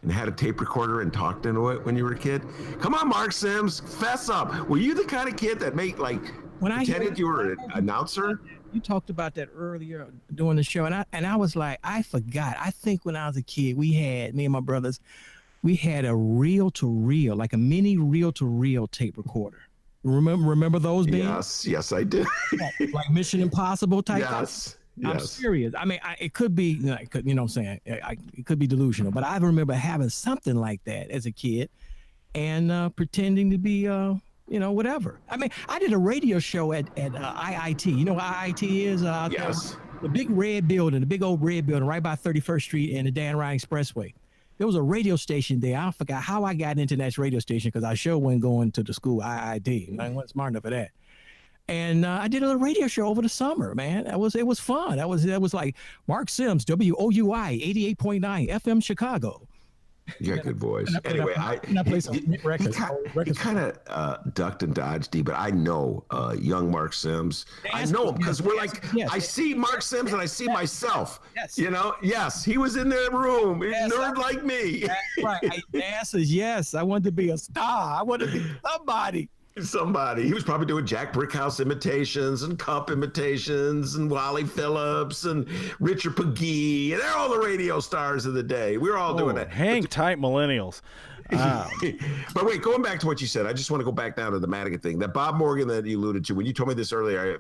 and had a tape recorder and talked into it when you were a kid. Come on, Mark Sims, fess up. Were you the kind of kid that pretended you were an announcer? You talked about that earlier during the show, and I was like, I forgot. I think when I was a kid, me and my brothers, we had a reel-to-reel, like a mini reel-to-reel tape recorder. Remember those, Ben? Yes, I did. Like Mission Impossible type. Yes. I'm serious. I mean, it could be, it could, you know what I'm saying? It could be delusional, but I remember having something like that as a kid and pretending to be, whatever. I mean, I did a radio show at IIT. You know what IIT is? Yes. the big red building, the big old red building right by 31st Street and the Dan Ryan Expressway. There was a radio station there. I forgot how I got into that radio station because I sure wasn't going to the school IID. I wasn't smart enough for that. And I did a little radio show over the summer, man. It was fun. That was like Mark Sims, WOUI 88.9 FM Chicago. You got a good voice. Anyway, I play some records. He kind of ducked and dodged D, but I know young Mark Sims. I know him because we're like, I see Mark Sims and I see myself. Yes. You know, yes, he was in that room. He's a nerd like me. That's right. The answer is yes. I wanted to be a star. I wanted to be somebody. He was probably doing Jack Brickhouse imitations and Cup imitations and Wally Phillips and Richard Pegee. And they're all the radio stars of the day. We were all doing that. Hang tight, millennials. But wait, going back to what you said, I just want to go back down to the Madigan thing. That Bob Morgan that you alluded to, when you told me this earlier,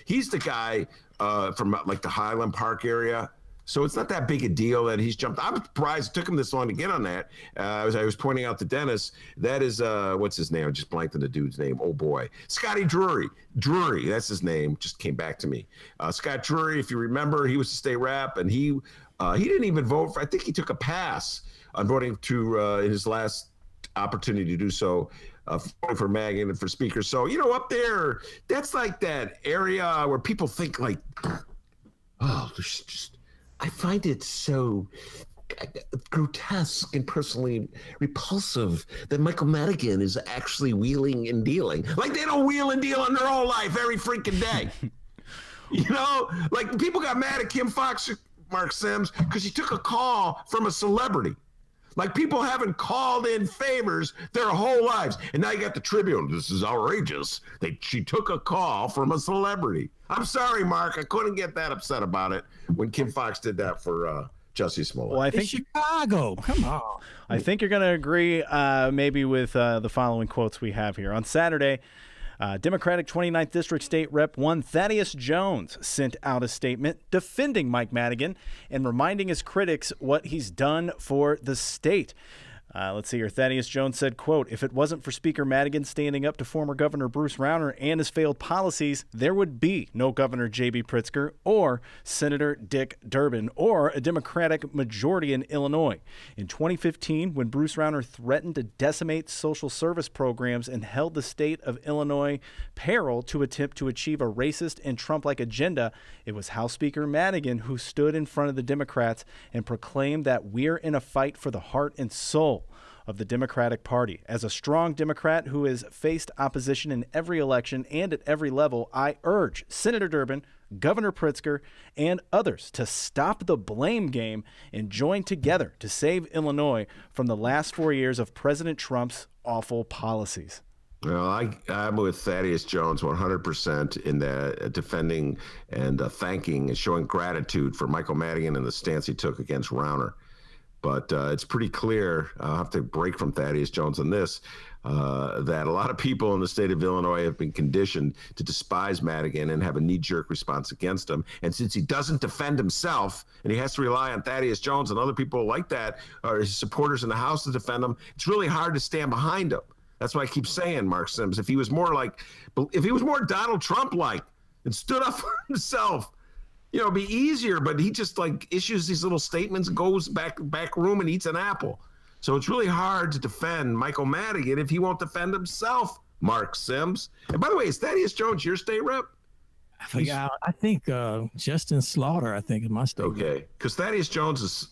he's the guy from like the Highland Park area. So it's not that big a deal that he's jumped. I'm surprised it took him this long to get on that. As I was pointing out to Dennis, that is, what's his name? I just blanked on the dude's name. Oh, boy. Scotty Drury. Drury, that's his name. Just came back to me. Scott Drury, if you remember, he was the state rep, and he didn't even vote for, I think he took a pass on voting to in his last opportunity to do so, voting for Madigan and for speaker. So, you know, up there, that's like that area where people think like, oh, there's just, I find it so grotesque and personally repulsive that Michael Madigan is actually wheeling and dealing. Like they don't wheel and deal in their whole life every freaking day. You know, like people got mad at Kim Fox, Mark Sims, because she took a call from a celebrity. Like people haven't called in favors their whole lives. And now you got the Tribune. This is outrageous. She took a call from a celebrity. I'm sorry, Mark. I couldn't get that upset about it when Kim Fox did that for Jussie Smollett. Well, I think Chicago. Come on. I think you're going to agree maybe with the following quotes we have here. On Saturday, Democratic 29th District State Rep 1 Thaddeus Jones sent out a statement defending Mike Madigan and reminding his critics what he's done for the state. Let's see here. Thaddeus Jones said, quote, "If it wasn't for Speaker Madigan standing up to former Governor Bruce Rauner and his failed policies, there would be no Governor J.B. Pritzker or Senator Dick Durbin or a Democratic majority in Illinois. In 2015, when Bruce Rauner threatened to decimate social service programs and held the state of Illinois peril to attempt to achieve a racist and Trump-like agenda, it was House Speaker Madigan who stood in front of the Democrats and proclaimed that we're in a fight for the heart and soul of the Democratic Party. As a strong Democrat who has faced opposition in every election and at every level, I urge Senator Durbin, Governor Pritzker, and others to stop the blame game and join together to save Illinois from the last 4 years of President Trump's awful policies." Well, I'm with Thaddeus Jones 100% in that defending and thanking and showing gratitude for Michael Madigan and the stance he took against Rauner. But it's pretty clear, I'll have to break from Thaddeus Jones on this, that a lot of people in the state of Illinois have been conditioned to despise Madigan and have a knee-jerk response against him. And since he doesn't defend himself and he has to rely on Thaddeus Jones and other people like that, or his supporters in the House to defend him, it's really hard to stand behind him. That's why I keep saying, Mark Sims, if he was more Donald Trump-like and stood up for himself, you know, it'd be easier, but he just like issues these little statements, goes back room and eats an apple. So it's really hard to defend Michael Madigan if he won't defend himself, Mark Sims. And by the way, is Thaddeus Jones your state rep? I think Justin Slaughter, I think, is my state. Okay, because Thaddeus Jones is,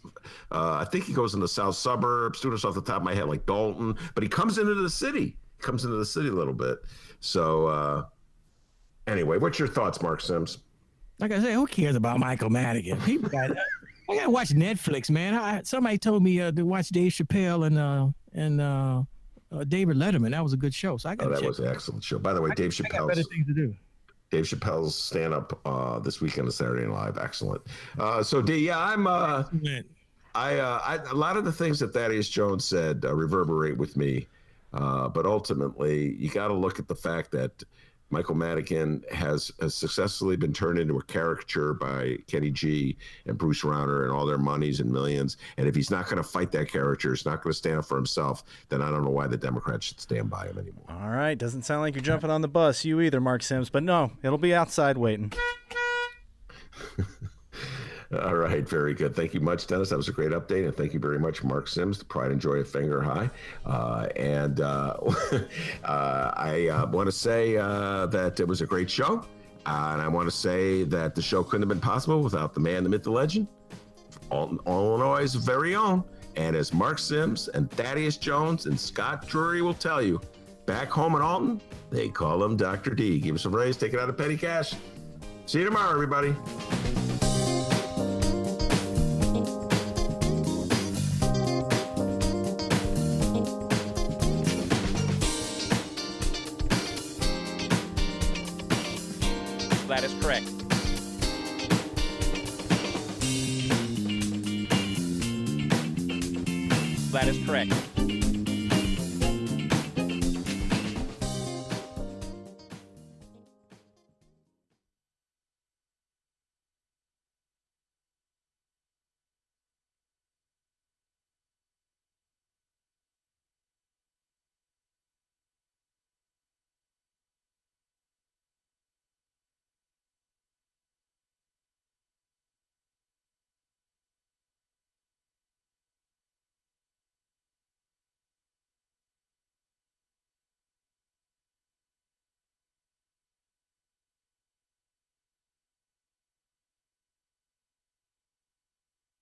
I think he goes in the south suburbs, doing this off the top of my head, like Dalton, but he comes into the city. A little bit. So anyway, what's your thoughts, Mark Sims? Like I say, who cares about Michael Madigan? People I gotta watch Netflix, man. Somebody told me to watch Dave Chappelle and David Letterman. That was a good show. So I got. That was an excellent show. By the way, Dave Chappelle's. I got better things to do. Dave Chappelle's stand-up this weekend on Saturday Night Live. Excellent. So, D, yeah, I'm. A lot of the things that Thaddeus Jones said reverberate with me, but ultimately, you got to look at the fact that Michael Madigan has successfully been turned into a caricature by Kenny G and Bruce Rauner and all their monies and millions. And if he's not going to fight that caricature, he's not going to stand up for himself, then I don't know why the Democrats should stand by him anymore. All right. Doesn't sound like you're jumping on the bus. You either, Mark Sims. But no, it'll be outside waiting. All right, very good. Thank you much, Dennis. That was a great update, and thank you very much, Mark Sims, the Pride and Joy of Finger High. I want to say that it was a great show, and I want to say that the show couldn't have been possible without the man, the myth, the legend, Illinois' very own. And as Mark Sims and Thaddeus Jones and Scott Drury will tell you, back home in Alton, they call him Dr. D. Give us a raise, take it out of petty cash. See you tomorrow, everybody. That is correct. That is correct.